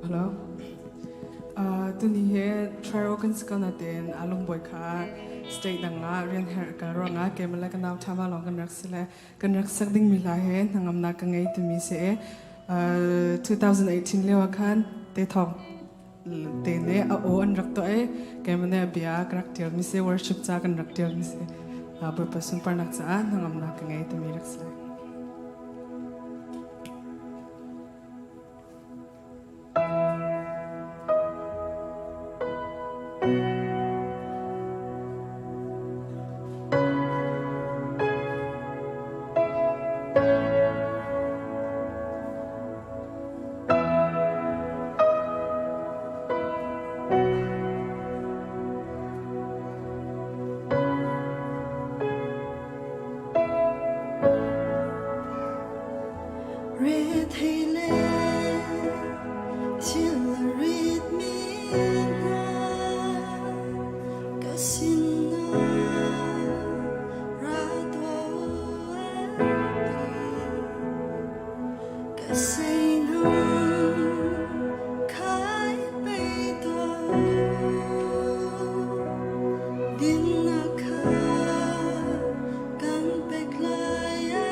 Hello. Tu ni he trial kan skana ten alung boy kha state dang nga rian her ka ro nga ke mala kan naw thama long kan raksile kan raksak ding mila he nangam na ka ngai tu mi se 2018 lewa khan te thong te ne a o an rak to e ke mane bia karakter mi se worship cha kan rakter mi se boy pasun parnak cha nangam na ka ngai tu mi raksile Read hele till read me na kasina radwa kasina kai peito dinaka kan peklaya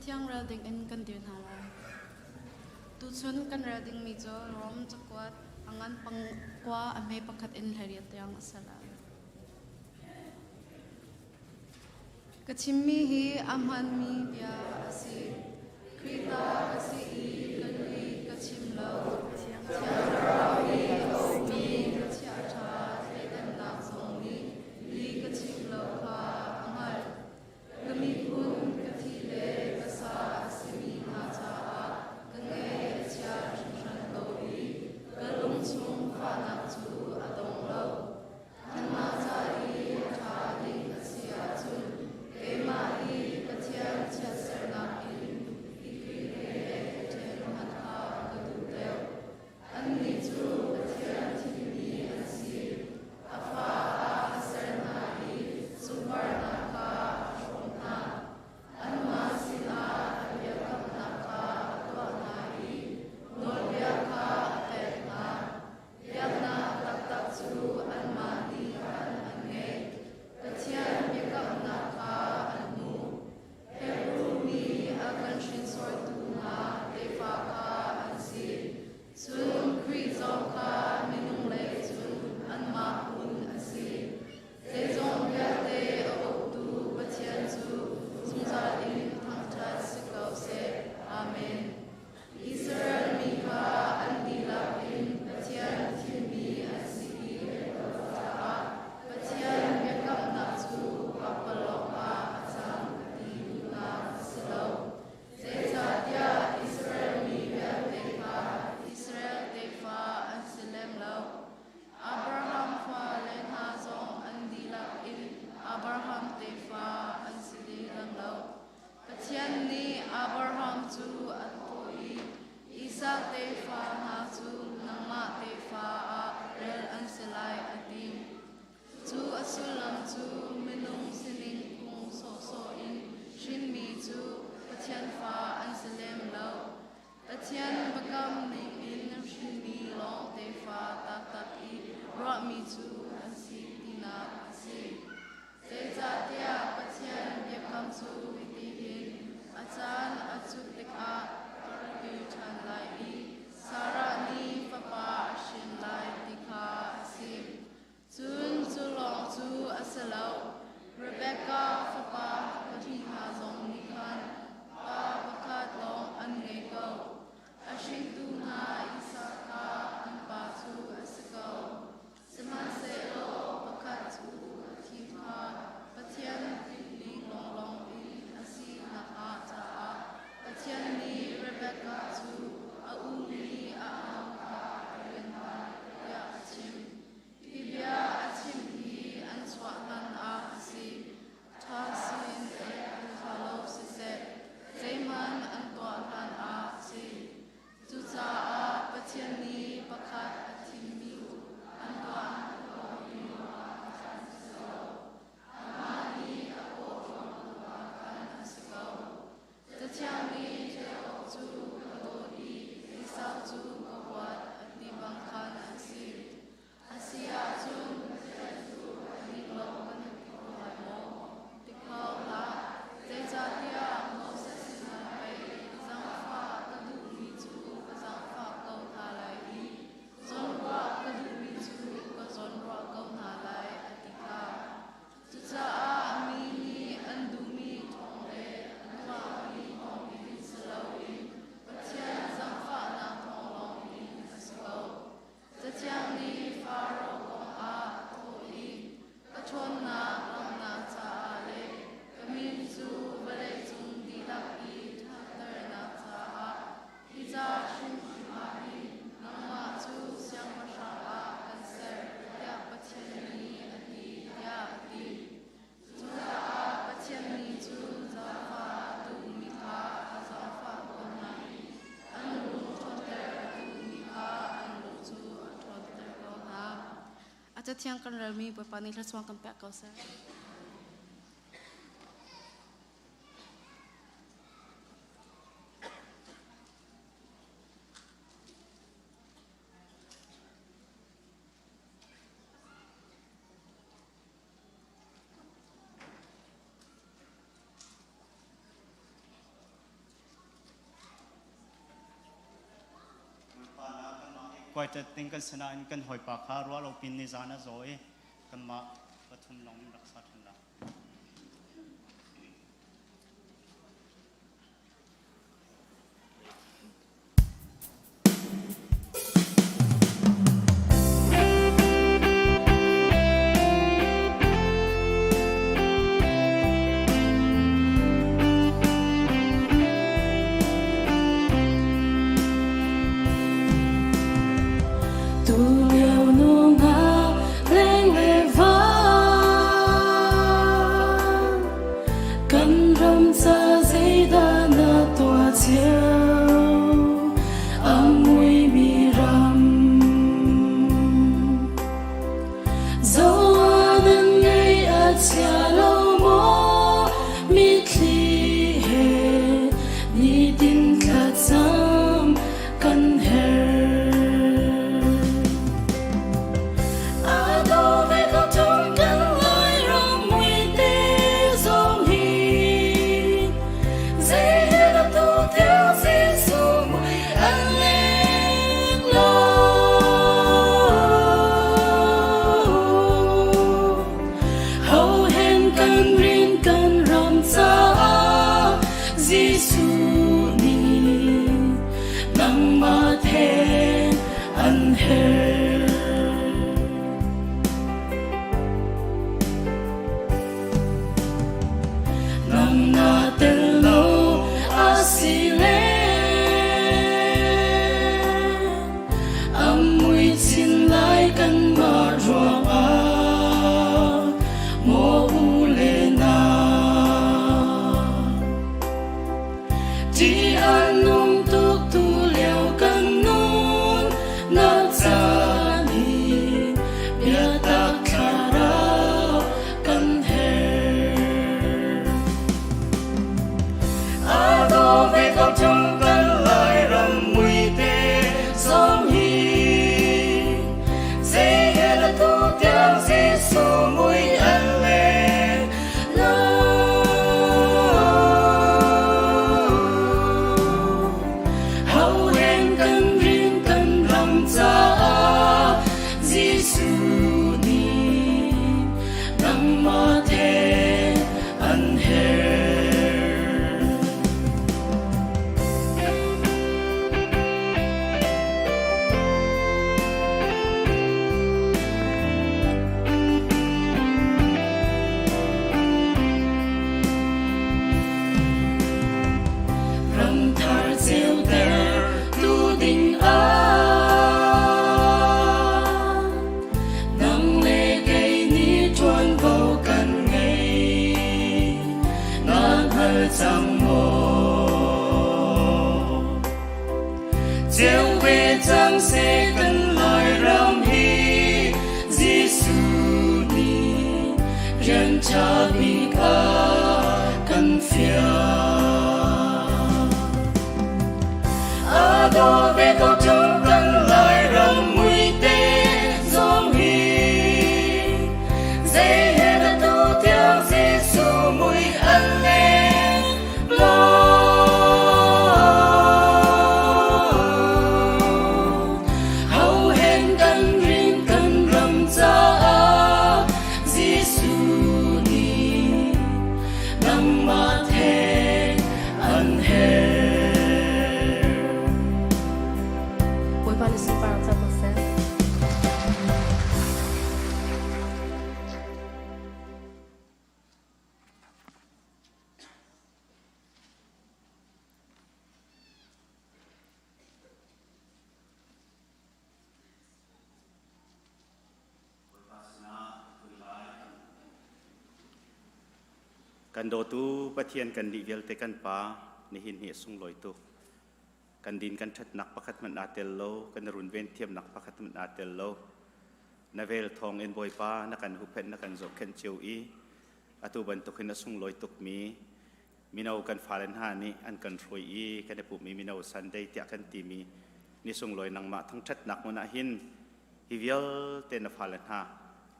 thiang ra ding in kan dir na la tu chun kan ra ding mi cho rom chakwat angan pang kwa amei pakhat in hariat yang asala kachimmi hi amhan mi bia asi krita kasi I kanri kachim lo thiang ra mi mi kachia tha ledan na song mi li kachim lo kha angal kami kun kathi le kasa asimi na cha kange chia shan lo I kalung chung pha na chu adong lo anma cha I tha ding asia chu ema I kathian chia ser na in ikri le chen man kha ka du teo anni chu kathian thimi asi afa asar na I super na kha shom na anma sina abya kam na kha atwa na I nol bya kha atet na yak na tak tak chu anma ni an ange kathian bya kam na kha anu hebru mi akan shin sor tu na te fa kha ansi sun kri zong kha minung le chun anma hun asi te zong bya te ok tu pathian chu sungza in thang that sikau se amen Israel mi kha andi la in pathian thimi asi pathian bya kam na chu papalok ka achang ti na silo te cha dia Israel mi bya te kha Israel te fa ansilem lo Abraham fa len ha zong andi la in Abraham te fa ansili lang lo pathian ni Abraham chu atoi Isaac te fa na chu nangma te fa a rel ansilai atim chu asulam chu minung sining kung so in shin mi chu pathian fa ansilem lo pathian bakam ning in shin mi long te fa tak tak I ro mi chu ansi tina asi te cha tia pathian bia kam chu ti hin achan achuk tek a pi chan lai I sara ni papa shin lai tikha asi chun chu long chu asalo Rebecca papa kathi ha zong ni khan pa pakhat long an nge ko ashin tu na Isaka an pa chu asako saman se lo pakhat chu thi kha pathian ling long long in asi na a cha a pathian ni Rebecca chu a u ni a am kha ren ha ya achim Bibia achim hi an swa han a asi tha sin an halo se se Zayman an to han a si chu cha a pathian ni pakhat athim mi an to an to mi ani a ko an asiko Tachang mi chu ko I isa chu ko wat ati bang khan asi Asia chun ni lo kan ko hai mo tikhaw la te cha tia mo se sin na pai zang fa ka du mi chu ka zang fa ko tha lai I zon wa ka du mi chu ka zon wa ko na lai atika chu cha a mi ni an du mi thong le an wa mi thong I salo I pathian zang fa na thong long I asko Tachang ni faro kong a thoi kachon na long na cha le kamin chu vale chung di lak I thaktar na cha a Iza shin ma I nangma chu siang ma sha a cancer ya pathian ni ati ya ati chu cha a pathian ni chu za fa tu mi kha za fa ko na an lu thon ter tu mi kha an lu chu thon ter ko na acha thiang kan rami pa pani la swang kan pa ko sa quay tới tiếng cần sanh anh cần hỏi bạc hà rồi lâu pin này ra nó rồi cần mà bắt thum lòng đặc sắc hơn làกันโดตูปะเทียนกันดีเวลเตกันปาในหินเหสุงลอยตุกันดินกันชัดนักประคัตมันอาเตลโลกันรุนเวนเทียมนักประคัตมันอาเตลโลนาเวลทองเอ็นบอยปานักกันหุบเพนนักกันจกเคนเชียวอีอตุบันตุกินสุงลอยตุกมีมินากันฟาเลนฮานี่อันกันรวยอีกันได้ปุ่มมีมินาซันเดย์เตียกันตีมีนี่สุงลอยนังมาทั้งชัดนักมันอาหินฮิวิลเตนฟาเลนฮา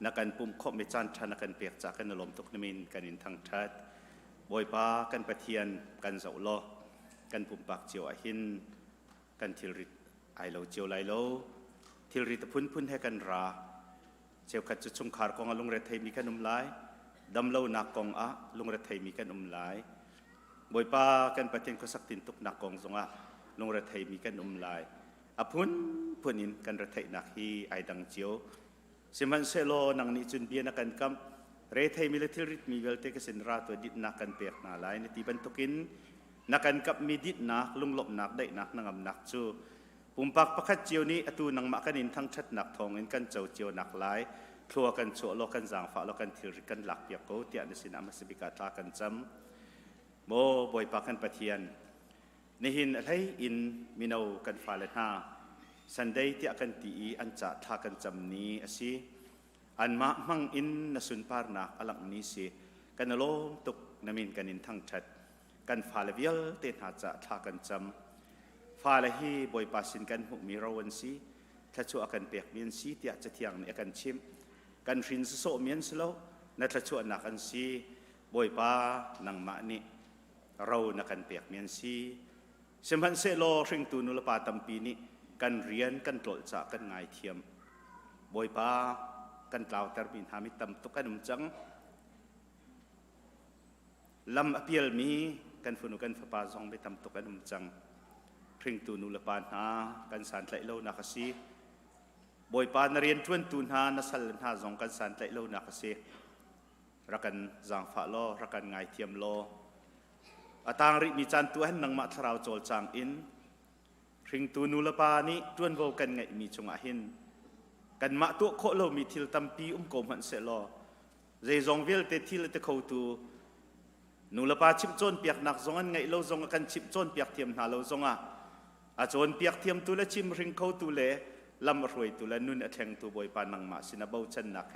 นักกันปุ่มคบไม่จันทร์นักกันเปียกจากกันลมตุกนมินกันอินทั้งชัดบอยปากันปะเทียนกันเสาโลกันปุ่มปากเจียวอาหินกันทิลริไอโลเจียวไลโล ทิลริตพุนให้กันราเจ้าขัดจุดชงขารกองลุงเรทไทยมีกันลายดำเล่านักกองลุงเรทไทยมีกันลายบอยป้ากันปะเทนก็สักตินตุกนักกองสงลุงเรทไทยมีกันลายพุนอินกันเรทไทยนักฮีไอดังเจียวสิมันเซโลนังนิจุนเบียนักกันกำเรทไทยมีเลทิลริตมีเวลเตกสินราตัวดิดนักกันเปียกนาลายในที่บรรทุกินนักกันกับมีดิดนักลุงหลบนักได้นักนางนักจูปุ่มปักประคัดเจียวนี้ตูนังมากันอินทั้งชัดหนักทองอินกันเจ้าเจียวหนักหลายครัวกันโฉโลกันจางฟ้าโลกันทิริกันหลักเปียกโกเตียนสินามาสบิกาตากันจำโมบอยปักกันปะเทียนในหินอะไรอินมินากันฟ้าเลน่าสันเดย์เตียกันตีอันจะทากันจำนี้สิอันมามั่งอินนสุนปาร์นักอลังนี้สิกันโลมตุกนามินกันอินทั้งชัดกันฟ้าเลเวียลเตนหาจะทากันจำฟ้าเลฮีบอยปัสินกันหุมีราวันสิถ้าชัวกันเปียกเมียนสิเตียจะเที่ยงเนี่ยกันชิมกันฟินโซเมียนสโลนัทชัวนักอันสิบอยป้านังมานี่เรานักกันเปียกเมียนสิสมัยเซโลริงตูนุลปาตัมปีนี้กันเรียนกันตรวจจับกันง่ายเทียมบอยป้ากันกล่าวตรบินหามิตัมตุกันจังลำอภิลมีกันฝนุกันฟ้าซองไปตัมตุกันจังริงตูนุลปาหากันสันไหลโลนักสิบอยป้านเรียนชวนตูนหานัสลันหาซองกันสันไหลโลนักสิรักกันจางฟ้าโลรักกันง่ายเทียมโลอาตางริมีจันตัวให้นังมาทราวโจลจางอินริงตูนุลปานี้จวนโวกันไงมีจงอาหินกันมาตัวโคโลมีทิลตัมปีกมหันเสลอเจจงเวลเตทิลเตเขาตูนุลปาชิมโจนเปียกหนักจงอันไงเราจงกันชิมโจนเปียกเทียมหาเราจงอาโจนเปียกเทียมตัวละชิมริงเขาตัวเล่ลำรวยตัวละนุ่นแทงตัวบอยปานังมาสินาบ่าวชันนักเฮ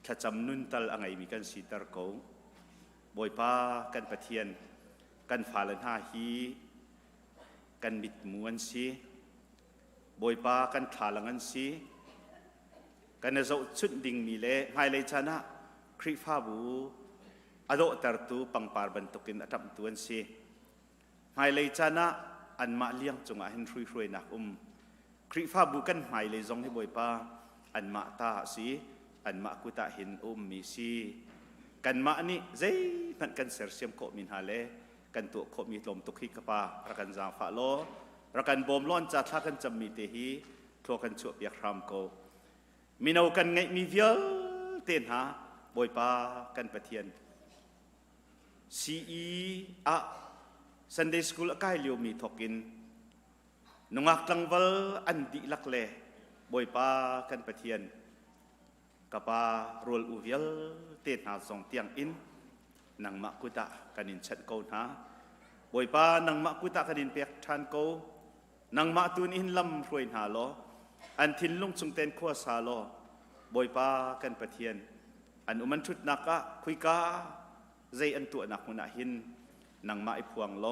ถ้าจำนุ่นตัลอังไงมีกันสีตรโกบอยปากันปะเทียนกันฟ้าลันหาฮีกันบิดมวนสิบอยปากันทาลังันสิกันเจ้าชุดดิ่งมีเล่ไงเลยชนะคริฟ้าบูอโดตรตูปังปาร์บันตุกินอัตมตัวนสิไงเลยชนะอันมาเลี้ยงจงอาหินรวยนักคริฟ้าบูกันไงเลยจงให้บอยปาอันมาตาสิอันมากุตาหินมีสิกันมานี่เจ้มันกันเสียเสียมโคมินฮาเล่กันตัวโคมีลมตุกฮิกปารักันจางฟ้าโลรักันบอมล้อนจัดทักกันจำมีเตหีทัวกันชั่วเปียกรำโกมีนเอากันไงมีเวียเต้นหาบอยปากันปะเทียนซีอะซันเดย์สคูลใกล้เลียวมีทอกินนงักลังวัลอันดีลักเล่บอยปากันปะเทียนกับปาโรลอูเวียเต้นหาสองเตียงอินนังมักกุตะกันอินชัดโกนะบอยปานังมักกุตะกันอินเปียกทันโกนังมักตุนอินลำรวยหาโลอันทินลุงสุงเตนขั้วซาโลบอยปากันปะเทียนอันอุมันชุดนักะคุยกาใจอันตัวนักมุนาหินนังมาไอพวงโล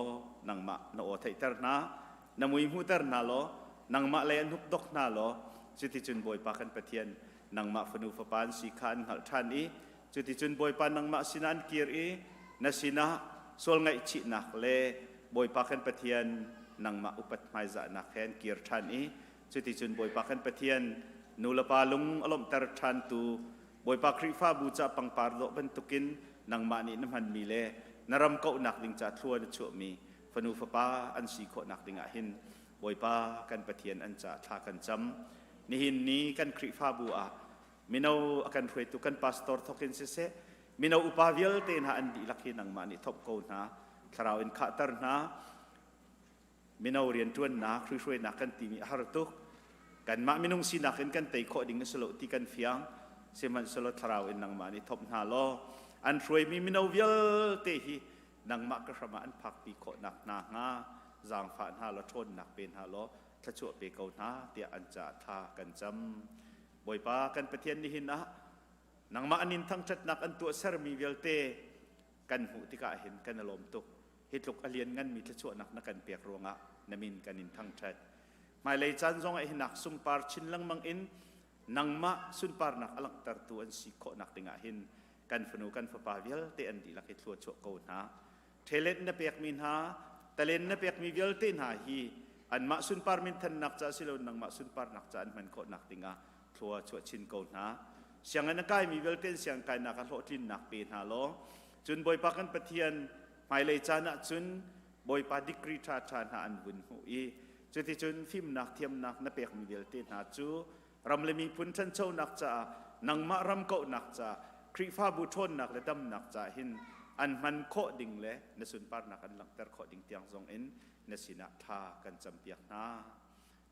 นังมาโนโอไทเตอร์นานามุยมูเตอร์นาโลนังมาเลนหุกดกนาโลจุดที่จุนบอยปากันปะเทียนนังมาฟนูฟปานสีขันหัลทันอีจุดที่จุนบอยปานังมาสินันเกียร์นาสินะโซลไงชินักเลบอยปากันปะเทียนนังมาอุปัตไมจะนักแทนเกียร์ทันอีจุดที่จุนบอยปากันปะเทียนนูลปาลุงอารมณ์ตรทันตูบอยปาคริฟ้าบูจาปังปาร์โลบันตุกินนังมานี่น้ำมันมีเลนารำเกาหนักดิงจัดทัวร์ชั่วมีฟนูฟปาอันสีโคหนักดิงอาหินบอยปากันปะเทียนอันจะทากันจำนี่หินนี้กันคริฟ้าบูอามินาakan roi tu kan pastor thokin sese mina upavial te na andi lakhi nang mani thop ko na tharau in khatar na mina rian tuan na roi na kan ti mi har tu kan ma minung sinakin kan tei kho ding selo ti kan fiang seman selo tharau in nang mani thop na lo an roi mi mina vial te hi nang ma ka rama an phak pi kho nak na nga jang fa na lo thon nak pen ha lo thachu pe ko na tia an cha tha kan jamบอยปากันปะเทียนนี่หินนะนังมาอันนินทั้งชัดนักอันตัวเสรมีเวลเตกันหูที่กะเห็นกันอารมณ์ตุกฮิตลุกอเลียนงั้นมีทชั่วนักนักกันเปียกรวงะนามินกันนินทั้งชัดมาเลยจันทร์จงไอหินักสุนปาร์ชินลังมังอินนังมาสุนปาร์นักอลังตัดตัวอันสีโคนักติงะหินกันฝนูกันฝปาเวลเตอันดีลักฮิตลัวชั่วโกนะเทเลนนเปียกมินหาตะเลนนเปียกมีเวลเตนหาฮี อันมาสุนปาร์มินทันนักจ่าสิโลนังมาสุนปาร์นักจ่าอันมันโคนักติงาทัวชัวชินโกนะเสียงอันนักไก่มีเวลเต้นเสียงไก่นักโลทินนักปีนฮาโลจุนบอยปากันปะเทียนหมายเลยจานะจุนบอยปาดิกรีชาชานหาอันบุญหูอีจุดที่จุนฟิมนักเทียมนักนับเปกมีเวลเต้นหาจูรำเลยมีพุนชันโชนักจ่านังมารำเกานักจ่าครีฟ้าบุทนนักและดำนักจ่าหินอันมันโคดิ่งเลยนสุนปาร์นักอันหลังแต่โคดิ่งเตียงทรงอินนสินาทากันจำเปียกนา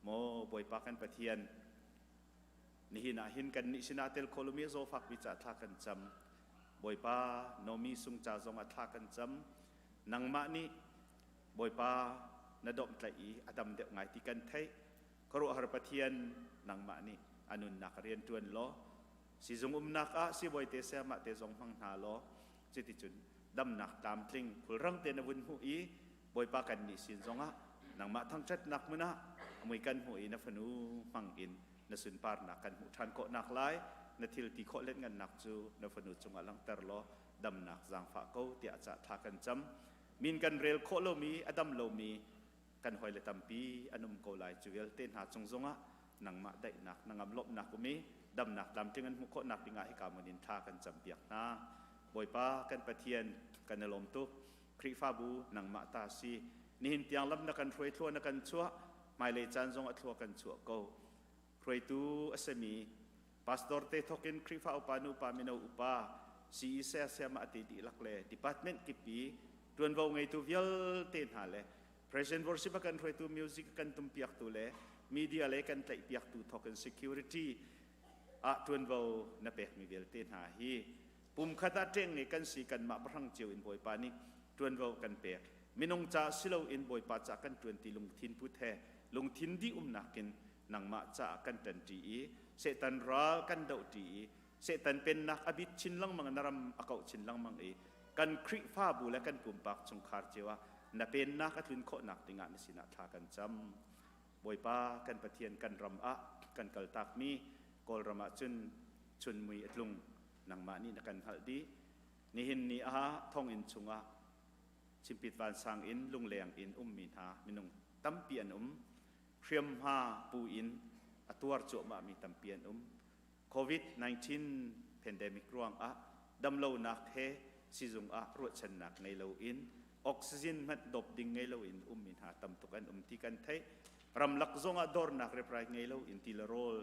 โมบอยปากันปะเทียนนี่หินาหินกันนิสินาเตลโคลมีโซฟักวิจารทากันจำบอยปาโนมีสุงจ่าทรงอัทากันจำนังมานี่บอยปานดมใจอีอดัมเดกไงที่กันไทยครุหรปะเทียนนังมานี่อนุนนักเรียนจวนล้อสิจงนักสิบอยเตเสมาเตจงพังนาล้อจิติจุนดำนักตามทลิงคุรังเตนวุนหูอีบอยปากันนิสินจงนังมาทั้งชัดนักมุนะมวยกันหูอีนฟนูฟังอินนสุนปาร์นักกันหูทันโคนักไลนทิลติโคเล่นกันนักจูนฟนูจงอลังเตอร์ล้อดำนักจางฝากเขาเตียจะทากันจำมินกันเรลโคโลมีอดัมโลมีกันหอยเลตัมปีอนุมโกไลจูเวลเต้นหาจงจงนังมาได้นักนังอำลบนักกุมีดำนักลำจึงกันหุโคนักดิงาให้กามันนินทากันจำเปียกนาบอยป้ากันปะเทียนกันนลมตุกครีฟ้าบูนังมาตาซีนิหินเตียงลำนักกันรวยทั่วนักกันชั่วไม่เลยจานจงอัทั่วกันชั่วก็รวยตูอสมีพาสตอร์เตทกินครีฟ้าอุปานุปามิโนอุปาซีเสียเสียมาติดีลักเลดีพาร์ตเมนต์กิปีตัวนวงไงตูวิลเต้นหาเลยPresent worship akan roi tu music akan tumpiak tu le media le kan tai piak tu token security a tuan vau na pek mi vel ten ha hi pum khata teng ni kan si kan ma prang chiu in boi pa ni tuan vau kan pek minong cha silo in boi pa cha kan tuan ti lung thin pu the lung thin di nakin nang ma cha kan tan ti i setan ra kan dau ti i setan pen nak abit chin lang mang naram akau chin lang mang e kan kri fa bu le kan pum pak chung khar chewaนับเป็นนักทุนโคนักติงานสินาทากันจำบอยป้ากันปะเทียนกันรำอะกันกัลตักมีกอลรำอะจุนมุยลุงนังมานี่นักกันฮัลดีนี่หินนี่อาทองอินชุงอะชิมปิดวันสางอินลุงแรงอินมีนามินุงตั้มเปียนเทียมฮาปูอินอตัวโจมามีตั้มเปียนโควิด-19 pandemic ร่วงอะดำเลวนักเฮซิจุงอะรวดชนักในเลวอินออกซิเจนมันดบดิ่งไงเราอินมินหาตำตุกันที่กันไทยรำลักซงอดอร์นักเรียบร้อยไงเราอินทีละโรล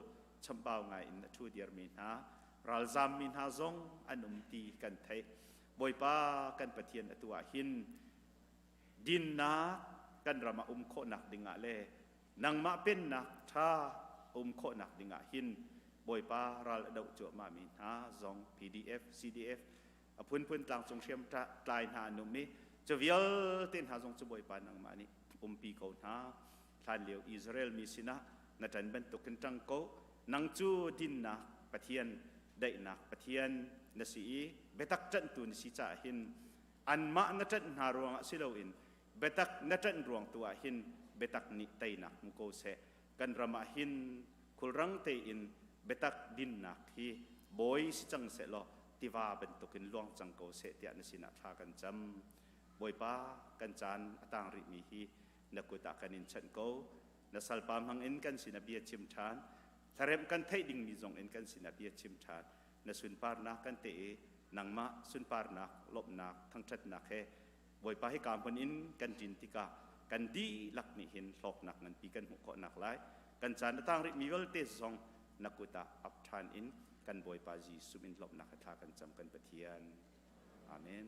ชัมเปาไงอินทูเดียร์มินหารัลซามมินหาซงอันที่กันไทยบอยป้ากันปะเทียนตัวหินดินนากันรำโคนักดิ่งอะไรนังมาเป็นนักท่าโคนักดิ่งหินบอยป้ารัลดาวจวมามินหาซง PDF CDF พุ่นต่างทรงเชื่อมตายหาหนุ่มนี้จะวิลเต้นหาทรงจุบอยปานังมานี่ปีเก่าหน้าทานเลียวอิสราเอลมีสินะนัดเป็นตุกันจังโกนังจูดินนักปะเทียนได้นักปะเทียนนสีเบตักจันตุนสีจ่าหินอันมานัดจันหารวงสิโลอินเบตักนัดจันรวงตัวหินเบตักนิไตนักมุโกเสกันรำหินคุรังเตอินเบตักดินนักที่บอยสิจังเสลอที่ว่าเป็นตุกันลวงจังโกเสเตียนสินะทากันจำบอยป้ากันจานต่างริมีฮีนักกุตากันอินชันโกนักสัลปามหังอินกันสินาเบียชิมชานทาเรมกันไทยดิ่งมีจงอินกันสินาเบียชิมชานนักสุนปาร์นักกันเตะนังมะสุนปาร์นักลบนักทั้งชัดนักเฮบอยป้าให้การคนอินกันจินติกากันดีลักนี่เห็นหลอกนักนันปีกันหุกนักไล่กันจานต่างริมีเวลเตซองนักกุตาอับทานอินกันบอยป้าจีสุมินลบนักทากันจำกันปะเทียนอาเมน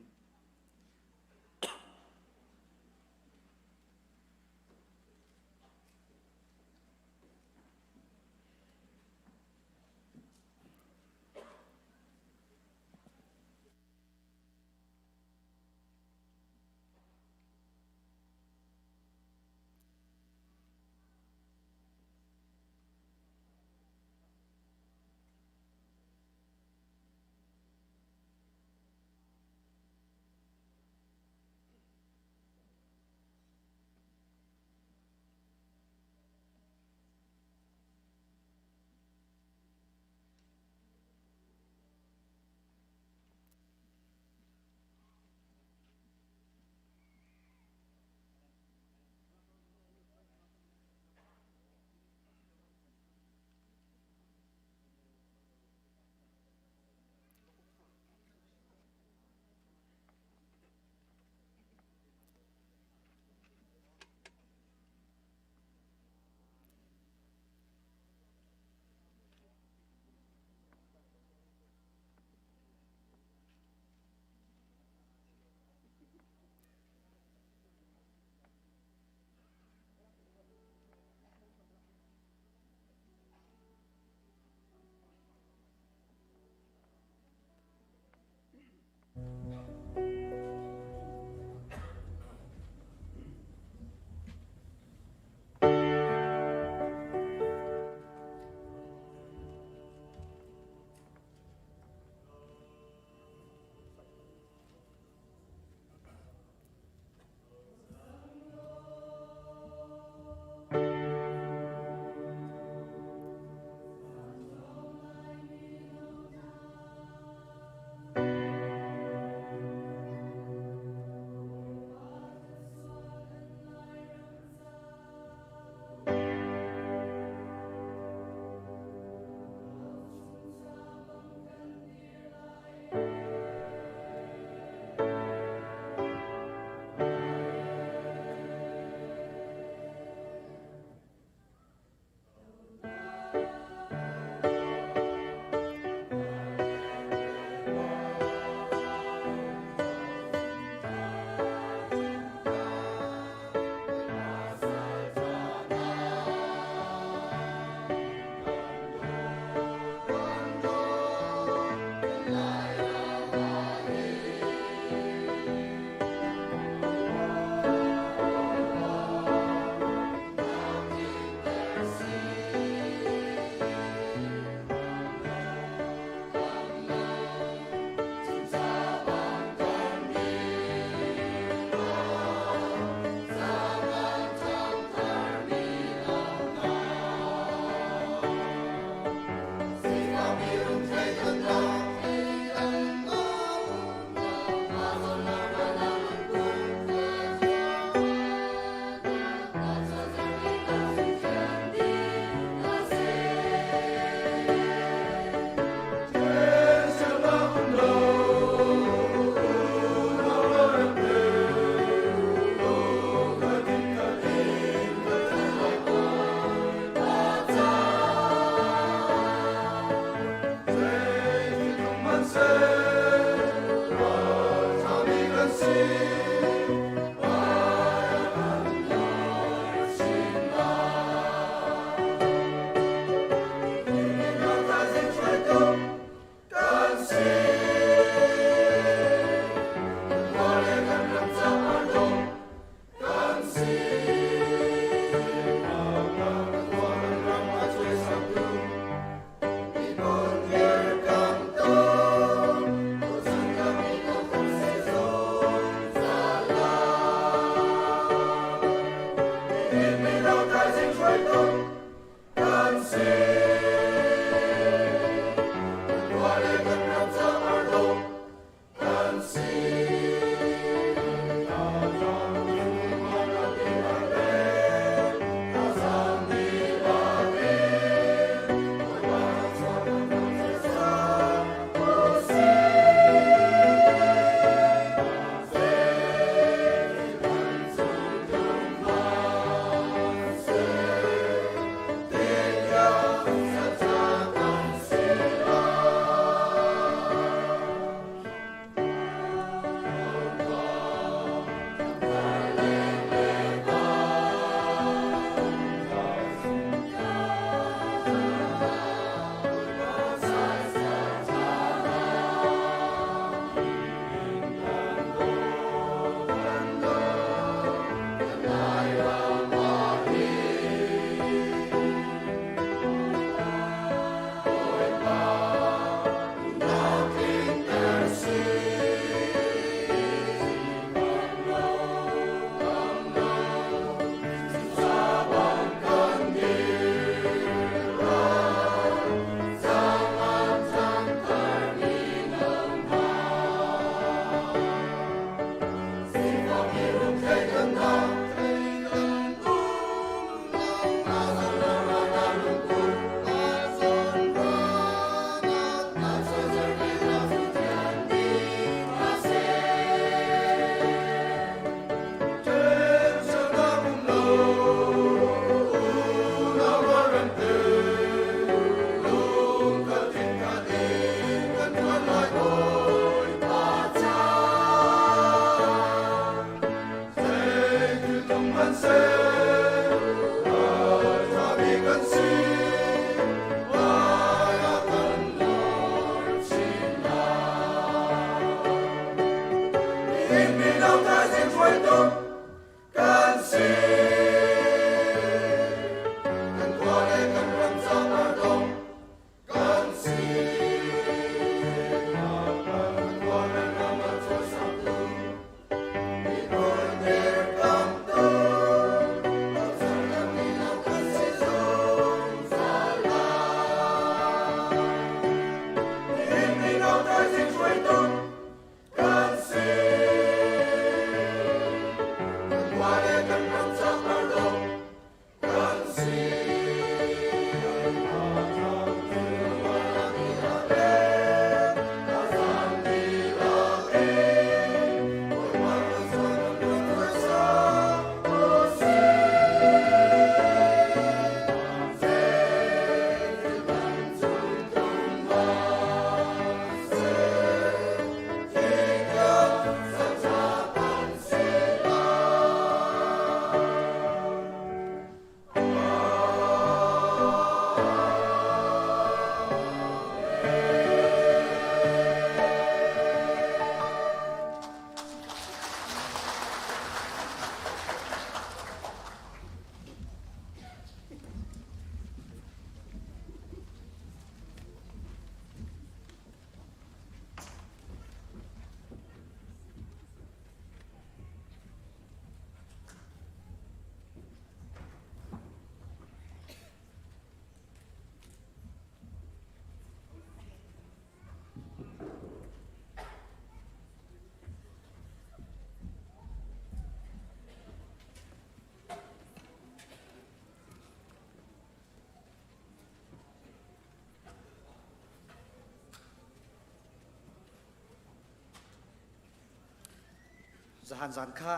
Zahan zan kha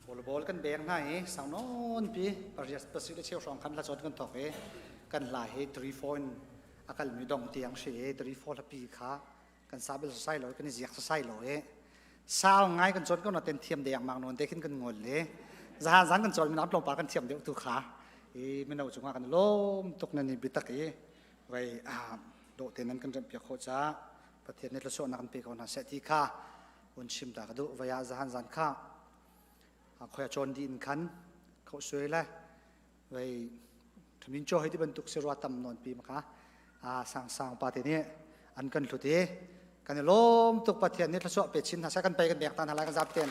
volleyball kan beng nai sang non pi parias pasile cheu song khan la chot kan thok e kan la he 3-4 akal mi dong tiang she 3-4 la pi kha kan sabel sai lo kan ziak sai lo e sao ngai kan chot kan na ten thiam deang mang non te khin kan ngol le zahan zan kan chol mi nap lo pa kan thiam de tu kha e mi no chunga kan lom tok na ni bitak e vai do tenan kan jam pia kho cha pathian net la so na kan pe ko na se ti kha un shim ta ka du vaya zahan zan kha khoya chon din khan kho suai la vai thumin cho hedi ban tuk se ro tam non pi ma kha sang sang pa te ni an kan thu te kan lom tuk pathian net la so pe chin ha sa kan pe kan bek tan hala kan zap ten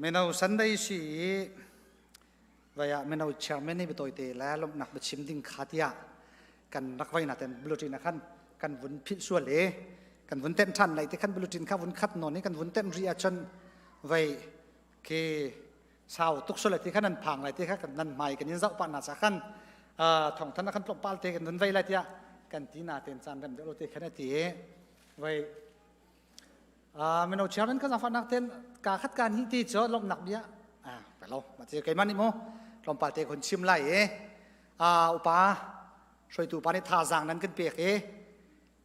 เมนูสันได้สิว่าเมนูเชื่อมนี่ไปตัวเตะแล้วลมหนักไปชิมดิ้งขาดยากันรักไว้นะแต่บลูจินนะขั้นกันวุ่นพิส่วนเลยกันวุ่นเต้นทันไหนที่ขั้นบลูจินข้าวุ่นคัดนอนนี่กันวุ่นเต้นรีแอคชั่นไว้คือสาวตุกส่วนที่ขั้นนั้นพังอะไรที่ขั้นนั้นใหม่กันยินเจ้าปานนาสักขั้นท่องท่านนักขั้นปลอมปาลเตกันวุ่นไว้อะไรที่กันที่นาเต้นจานเดิมเดี๋ยวเราเตะแค่นี้ที่ไว้เมนูเชื่อมนั้นก็จะฟังนักเต้นการคัดการที่ที่เจอลมหนักเบี้ยไปเรามาเจอกันมันนี่โมลมปาลเตคนชิมไล่อุปาช่วยตัวปานิท่าจางนั้นกันเปียก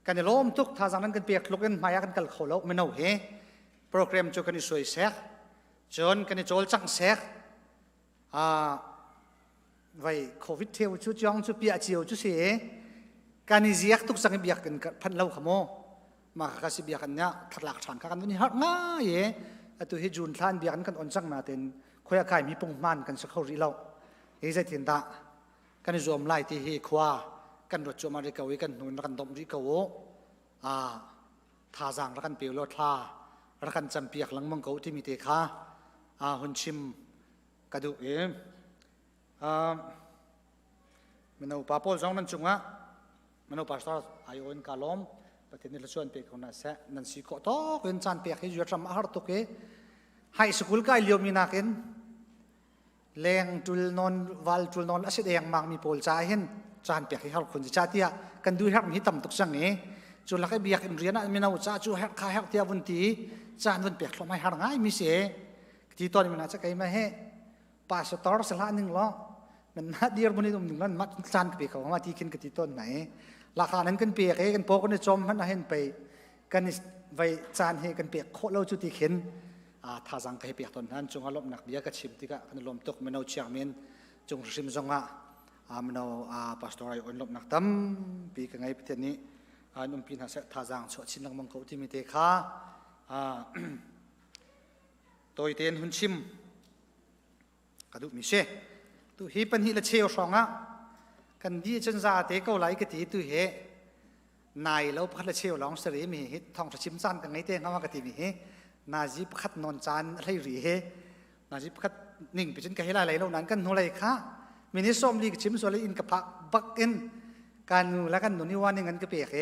กันในลมทุกท่าจางนั้นกันเปียกลุกกันมายากันกัลเขาแล้วไม่เอาโปรแกรมจกันในสวยเสกจนกันในโจลจังเสกไว้โควิดเที่ยวชุดยองชุดเปียเจียวชุดเสียกันในเสียกทุกสังเบียกันพันเล่าขโมมาคัสเบียกันเนี่ยขัดหลักฐานกันวันนี้ฮักง่ายตัวที่จูนท่านเบียกันกันอ่อนจังมาเต็นคุยกันมีปุ่งมันกันสักเขารีเราใจเทียนตากันในรวมไล่ที่ขวากันรถจมาริกาวิกันนุนกันดมริกาวท่าจางรักันเปียวรถท่ารักันจำเปียกหลังมังกรที่มีเตะขาหุ่นชิมกระดูกมันเอาปาโป้สองนั่นจุงมันเอาปาสตาร์อายุอินกาลอมประเทศนี้ละส่วนเปียกคนนั้นเสนั่นสิโคตอกเป็นจานเปียกที่อยู่ทำอาหารตุกไฮสคูลก็เลี้ยวมีนักแรงจุลนนวัลจุลนนอาศัยแรงมากมีโพลใจเห็นจานเปียกให้เขาคนจะชาติกันดูฮักมีต่ำตุกสังจุลลักเบียกเรียนมีนาจ้าจูฮักข้าฮักเทียวันตีจานวันเปียกลงไม่หาง่ายมีเสียที่ตอนนี้มันอาจจะไกลมาให้ปาสตอร์สละหนึ่งล้อมันน่าเดียร์บนนี้ตรงหนึ่งล้านมัดจานเปียกเขามาที่กินกันที่ต้นไหนราคานั้นกันเปียกกันโปกันในจมมันเห็นไปกันไว้จานให้กันเปียกโคเราจุดที่เข็นท่าสังเกตเปียกตอนนั้นจงอารมณ์หนักเบียกชิมที่ก็กันลมตกมันเอาเชียงเมียนจงชิมจงมันเอาปาสตอร์ไอออนลมหนักตั้มปีกันไงประเทศนี้นุ่มปีน่าเสท่าสังชดชินลังมังคุที่มีเตะขาตัวเตียนหุ่นชิมกระดูกมิเช่ตัวฮีปันฮีละเชียวสองกันดีจนซาเตะเกาไหลกะตีตัวเฮนายแล้วพัดละเชียวลองเสรีมีฮิตทองชิมจานกันไงเตะเขาว่ากะตีมีเฮนาจีพัดนอนจานอะไรหรือเฮนาจีพัดนิ่งไปจนกะเฮลายแล้วนั้นกันโนไรคะมินิส้มลีกชิมส่วนละอินกับพักบักอินการนูแล้วกันหนุนี่ว่านี่งั้นก็เปียก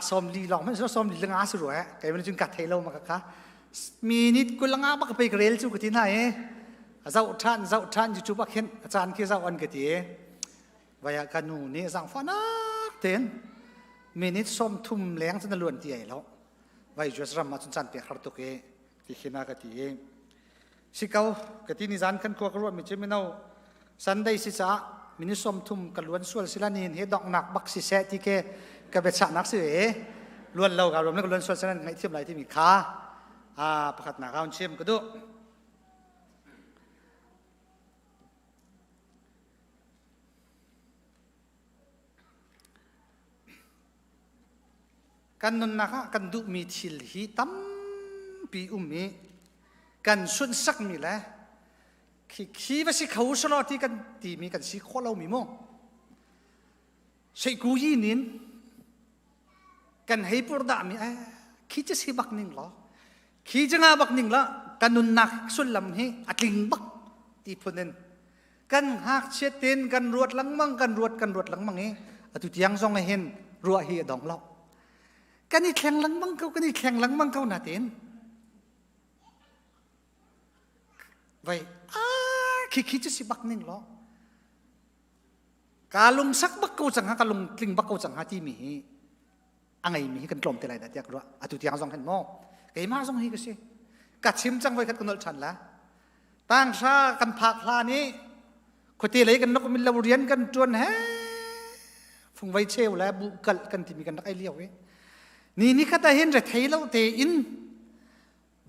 ส้มลีลองไม่ใช่ส้มลีละงาสุดเลยไก่มันจึงกัดเทโลมากะมีนิดกุลงาบักไปกระเรลจู่กที่ไหนเจ้าท่านจู่บักเห็นอาจารย์คือเจ้าอันกที่วายการนูนี่สั่งฟ้านักเต็นมีนิดส้มทุ่มแรงจนล้วนเตี่ยแล้ววายจุดรำมาจนจันเปียกขรตุกที่ขีนากที่สิเกากที่นิจานกันกลัวกลัวมิจฉาไม่เอาสันได้สิจ้ามินิส้มทุ่มกันล้วนส่วนสิลานีเฮดอกหนักบักสิเสที่เกกับเบ็ดฉะนักเสือล้วนเรากับรวมนั่นก็ล้วนส่วนสิลานีไงเทียมไรที่มีขาประคัดหนักเอาเชื่อมก็ดูกันนนนะคะกันดูมีทิลฮีตั้มปีมีกันส่วนสักมีแหละขี้ว่าสิเขาสลอที่กันตีมีกันสิข้อเรามีมั้งใช่กูยี่นินกันให้ปวดดามีขี้จะสิบักนิ่งหรอขี้จะงาบักนิ่งละกันนุนนักส่วนลำให้อัดลิงบักตีพนันกันหักเช็ดเต็นกันรวดหลังมั่งกันรวดหลังมั่งนี้ตุที่ยังส่งให้เห็นรัวเฮียดองเรากันนี่แข่งหลังมั่งเขากันนี่แข่งหลังมั่งเขาหน้าเต็นไว้ขี้จะสิบักนิ่งหรอกาลงสักบักกูจังหากาลงกลิ่งบักกูจังหาที่มีอะไรมีกันกลมแต่ไรแต่เดียกรัวตุที่ยังส่งเห็นมั้งไก่มาส่งให้ก็สิกัดชิมจังไว้กันกันนลชันละตั้งชากันผักลานี้คนที่เลยกันนกมิลลาเรียนกันจวนแฮฟงไว้เชลแล้วบุกกันที่มีกันนักไอเลี้ยวนี่ข้าแต่เห็นแต่ไทยแล้วเตอิน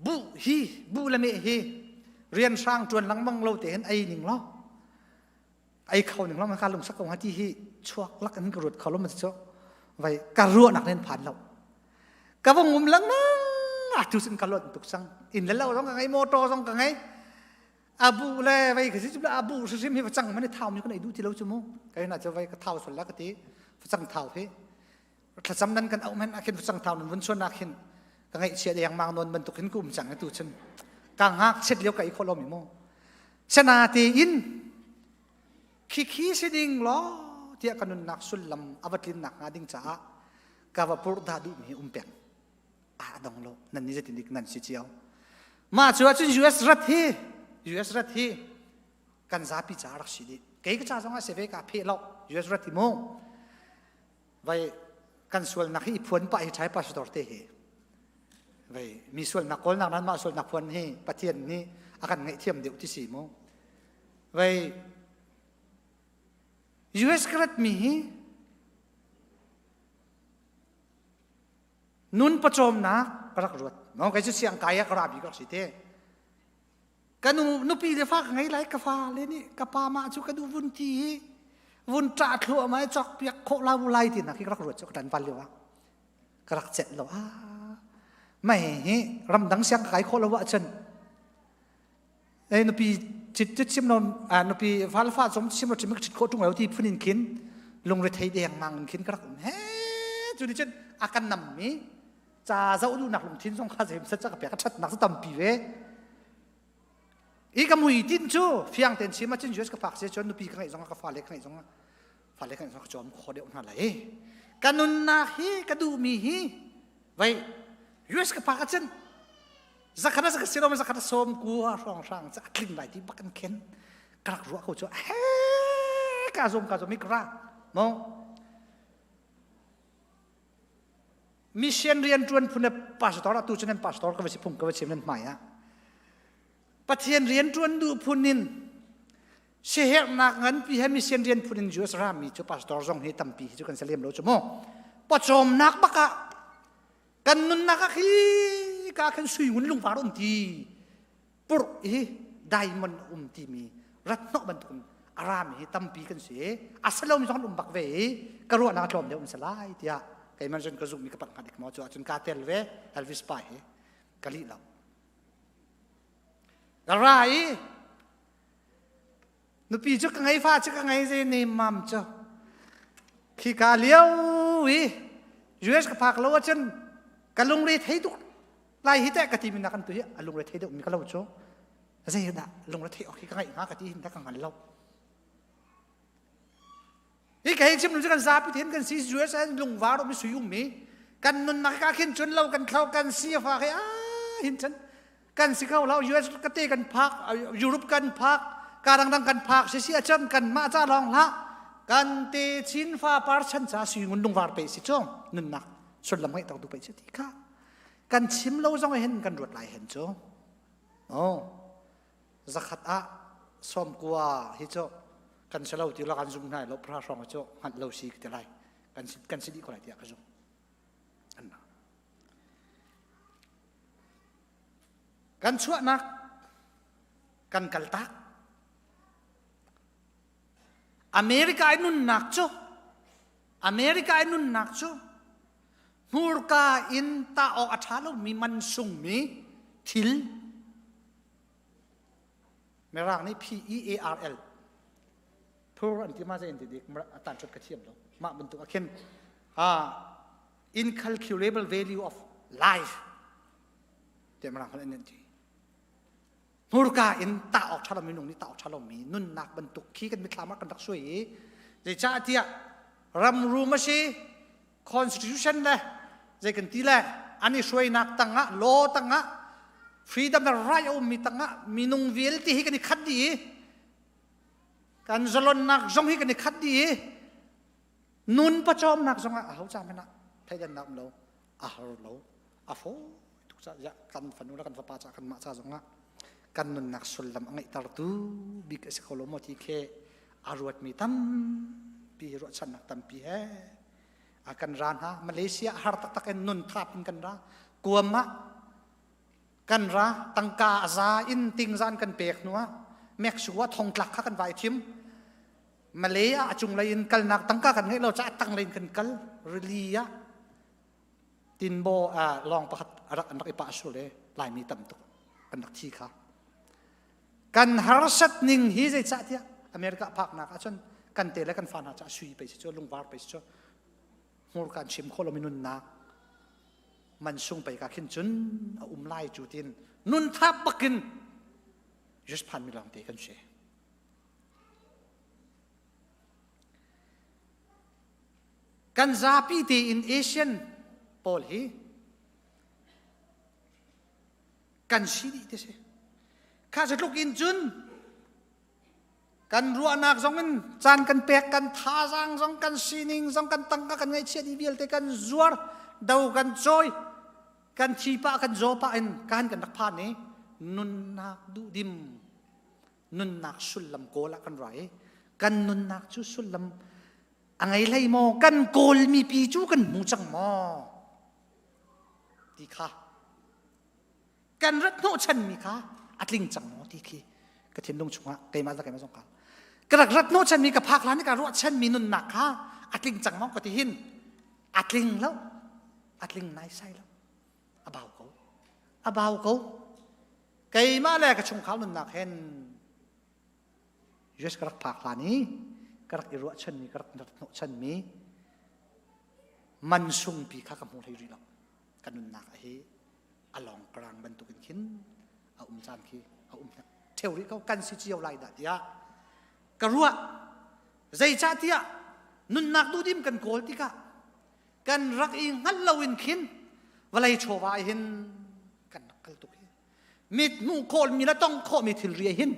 บุละเมฮีเรียนสร้างจวนหลังบังเราเตเห็นไอหนึ่งล้อไอเขาหนึ่งล้อมันการลงสักกงที่ฮีชวกลักกันกระโดดเขาล้มมันจะไว้การรัวหนักเล่นผ่านเรากระวงงุมหลังนั่งทุสินการลดตุกสังอินแล้วเราต้องกันไงโมโตต้องกันไงอาบูเลยไว้คือสิบละอาบูสิมีฟังมันได้เท่ามีคนไหนดูที่เราจะมุ่งก็น่าจะไว้ก็เท่าส่วนละก็ตีฟังเท่าพี่ถ้าจำนั้นกันเอามันอาคินฟังเท่านั้นวันชวนอาคินก็ไงเชียร์อย่างมากนนบรรทุกขึ้นกลุ่มจังไอ้ตัวฉัน กางหักเช็ดเลี้ยวกับอีกคนลมอีโมชนะตีอินขี้สิดิงล้อเที่ยกันนุนนักสุลลัมอวตินนักงาดิงจ้ากาวปุรดาดูมีเปียงดองโลนั่นนี่จะติดนั่นสิเจียวมาชัวร์จุน US รัฐที่กันซาปิจารักสิดิเกี่ยก็จะต้องเสวกาเพลเรา US รัฐที่โมไว้กันส่วนนักที่พวนไปใช้พาสปอร์ตเฮไว้มีส่วนนักคนนักนั้นมาส่วนนักพวนให้ประเทศนี้อาการไงเทียมเดียวที่สี่โมไว้ US กระดมีนุนประจมนะกระรวดน้องใครจะเสียงกายกระราบีกระสิเตกันนุปีเดฟ้าไงไรกาฟ้าเลยนี่กาปามาจุกันดูวุ่นทีวุ่นจ่าทัวมาจอกเปียกโคลาบุไลตินะที่กระรวดจะกันฟันเลยวะกระเจ็ดเลยวะไม่รำดังเสียงกายโคลาวะฉันนุปีจิตชิมนนนุปีฟ้าสมชิมนนจิมจิตโคตุงแล้วที่พื้นขินลงเรทัยแดงมังขินกระเฮ้จุดนี้ฉันอาการนำมีจ่าเจ้าดูหนักลงทิ้งส่งข้าเสียมสัจจะกับเปียกชัดหนักสตัมปีเวอีกมุยตินจูเฟียงเต็นชิมาจินยูเอสกับปากเสียจนนุปีข้างไหนส่งกับฟ้าเล็กข้างไหนส่งฟ้าเล็กข้างไหนส่งจอมขอเดียวนั่นแหละกันนุนนาฮีกันดูมีฮีไว้ยูเอสกับปากฉันสักขณะสักเสียเราไม่สักขณะสมกูร่องช่างจะกลิ่นไหลที่บักกันเข็นกระรัวเขาจะเฮ้กาซมไม่กระมองมิเชนเรียนจวนพูนพาสตอร์ตูชนันพาสตอร์ก็ไม่ใช่พุ่งก็ไม่ใช่นั่นหมายอะปะเทียนเรียนจวนดูพูนินเชี่ยนักเงินพี่ให้มิเชนเรียนพูนินจูสรามีจูพาสตอร์จงให้ตั้มปีจูกันเสลียมโลจโมปะชมนักบักะกันนุนนักขี้กาขันสุยหุ่นลุงฟารุมทีปุรไดมันทีมีรัตนบันทุนอารามให้ตั้มปีกันเสียอัศลมจงลุมบักเวกระรวนาจอมเดียวมันสลายที่อะไอ้มันจนกระซุกมีกระปังขัดอีกมอจจนกาเตลเวเอลวิสไปกะลิเราอะไรนุปีจุกไงฟ้าจุกไงเจนี่มัมจ้ะขี้กาเลี้ยวยูเอสกับพักเราจนกะลงเรทให้ดุไล่ฮิตกะทีมินักกันตัวลงเรทให้ดุมีกะเราจ้ะเสียดะลงเรทให้ออกขี้กาไงหากะทีนักกันเราอีกแค่ชิมนุ่งกันซาพิเทนกันซีจูเอสลุงวาร์ไม่สุยุ่งมีกันนุนนักการขึ้นจนเรากันเข้ากันเสียฟ้าให้หินฉันกันสิเข้าเรายูเอสก็เตะกันพักยุโรปกันพักการดังกันพักเสียจันกันมาจ้าลองละกันเตะชินฟ้าปาร์ชันจ้าสุยุ่งลุงวาร์ไปสิจ้องนุนนักส่วนลำไม่ต้องดูไปสิที่ข้ากันชิมเราจ้องเห็นกันรวดลายเห็นจ้องโอ้สักขัดสมกว่าฮิจ้องกันเสลาที่เรากันจุ่มให้เราพระสงฆ์เจ้าหันเราสีกันไรกันสิดีกว่าที่อาจุ่มอันนั้นกันชั่วนักกันกัลตักอเมริกาอินุนนักจ้ะอเมริกาอินุนนักจ้ะมูร์กาอินตาออกอัฐาเรามีมันสุ่มมีทิลเมื่อไรนี่ PEARLพูดอันที่มาจากอินเดียมาตัดจุดกระเทียมแล้วมาบรรทุกเช่นincalculable value of life เดี๋ยวมาคนนั้นทีมูร์กาอินตาออกชาลมีนุ่งนี่ตาออกชาลมีนุ่นนักบรรทุกขี้กันมีคลามักกันตักช่วยเจ้าที่รำรูมาชี constitution เลยเจ้ากันที่เลยอันนี้ช่วยนักตั้งโลตั้งfreedom ในไรเอามีตั้งมีนุ่งเวลที่ให้กันขัดดีกันจลนนักจงให้กันในคัดดีนุนประจอมนักจงเขาจำไม่นะไทยเดินนักเราเราโฟทุกจะกันฝันนู้นกันฝันป้าจะกันมาจะจงกันนุนนักสุลลัมอังไงตาร์ตูบิกสิโคลโมทีเคอารวดมีตั้มปีรวดฉันนักตั้มปีอากันรานฮะมาเลเซียฮาร์ตักตักนุนทับกันระกัวมะกันระตังกาซาอินติงซานกันเปียกนัวแม็กชัวทองกลักกันไว้ทิมมาเลยจุงเลยอินกัลนักตั้งกันให้เราจะตั้งเลยกันกัลริลียะตินโบลองประคัดรักอันรักอิปะสุเลยลายมีตั้มตุกันนักที่ค่ะกันฮาร์ชัดนิ่งฮีเจจ่าที่อเมริกาพักนักจนกันเตะและกันฟันหาจะสุยไปสิจ้าลุงวาร์ไปสิจ้ามูร์กันชิมโคลมินุนนักมันส่งไปกับขึ้นจนไล่จูติน นุนทับบักินยุสพันมิลองเตกันเชกันซาปีตีอินเอเชียนปอลฮีกันชีดีเตเชข้าจะลุกอินจุนกันรัวนักสองกันจานกันเปียกกันท่าจางสองกันซีนิงสองกันตั้งกันไงเชียดีเบียลเตกันจวดดาวกันจอยกันชีปะกันโจปะอินกันนักพานนี้นุนนักดูดิมนุนนักสุลลัมโกละกันไรกันนุนนักจุสุลลัมอังไงไลโมกันโกลมีปีจูกันมูจังมอดีค่ะกันรัตโนชันมีค่ะอัดลิงจังมอดีคีกระเทียนลงชุงะเกยมาสักเกยมาสงการกระรัตโนชันมีกับภาคล้านในการรู้ชันมีนุนนักค่ะอัดลิงจังมอกระทินอัดลิงแล้วอัดลิงนายใช่แล้วอาบ่าวเขาเกยมาแลกระชงเขานุนนักเห็นยูสกระภาคล้านนี้กระอิรัวชันมีกระรัตโนชันมีมันซุงปีข้ากำมูลให้รีแล้วกันนุนนักเฮอลองกลางบรรทุกขินเอาจานคีเอาเทวริเขากันสิเจียวไล่ดัดยากระรัวใจชาติยานุนนักดูดิมกันโกลติกะกันรักอิงฮัลโลวินขินวลัยโชวาหินกันนักตุกมิดมูโคลมีละต้องโคมิทิลเรียหิน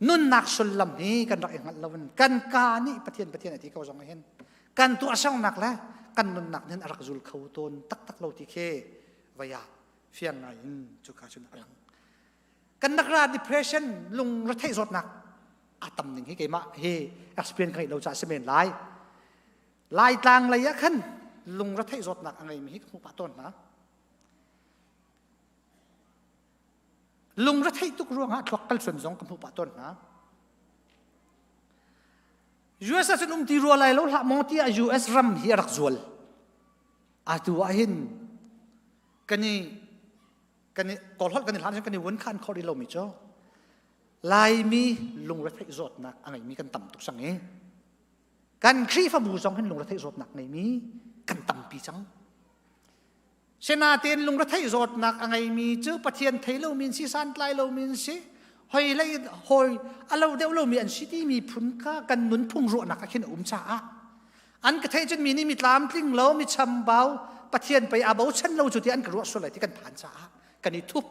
นุนนักสุลลัมนี้กันรักอิงฮัลโลวินกันกานี่ประเทศไอ้ที่เขาส่งให้เห็นกันตัวช่างนักแล้วกันนุนนักนั้นรักจุลเขาตนตักโลติเควายาเฟียงไงจุกาชุนอลังกันนักรา depression ลุงรัฐให้สดนักอาตมหนึ่งให้เกมาเฮ experience ใครเราจะเสมนลายต่างระยะขั้นลุงรัฐให้สดนักอะไรมีให้ผู้ปะต้นนะลุงรัฐให้ทุกเรื่องฮะทวักกันส่วนสองกับผู้ปะต้นนะ US จะนุ่มตีรัวอะไรแล้วละมองที่ US รัมเฮียรักจวลอาตัวหินกันนี่ก่อนทอดกันนี่หลานฉันกันนี่วันขันเขาดีเราไม่เจ้าลายมีลุงรัฐให้สดนักอะไรมีกันต่ำตุกสังเองกันครีฟบูจงเห็นลุงรัฐให้สดนักในมีกันต่ำปีจังเสนาเตียนลุงรัฐให้สดนักอะไรมีเจ้าประเทียนไทยเรามีสิสันไกลเรามีสิหอยเลยหอยเราเดี๋ยวเรามีอันสิที่มีพุนก้ากันนุนพุ่งรัวนักขึ้นจ้าอันกระเทยจนมีนี่มีตามกลิ้งเรามีชำเบาประเทียนไปอาเบาฉันเราจุดที่อันกระรัวส่วนไหนที่กันผ่านจ้ากันนี่ทุบ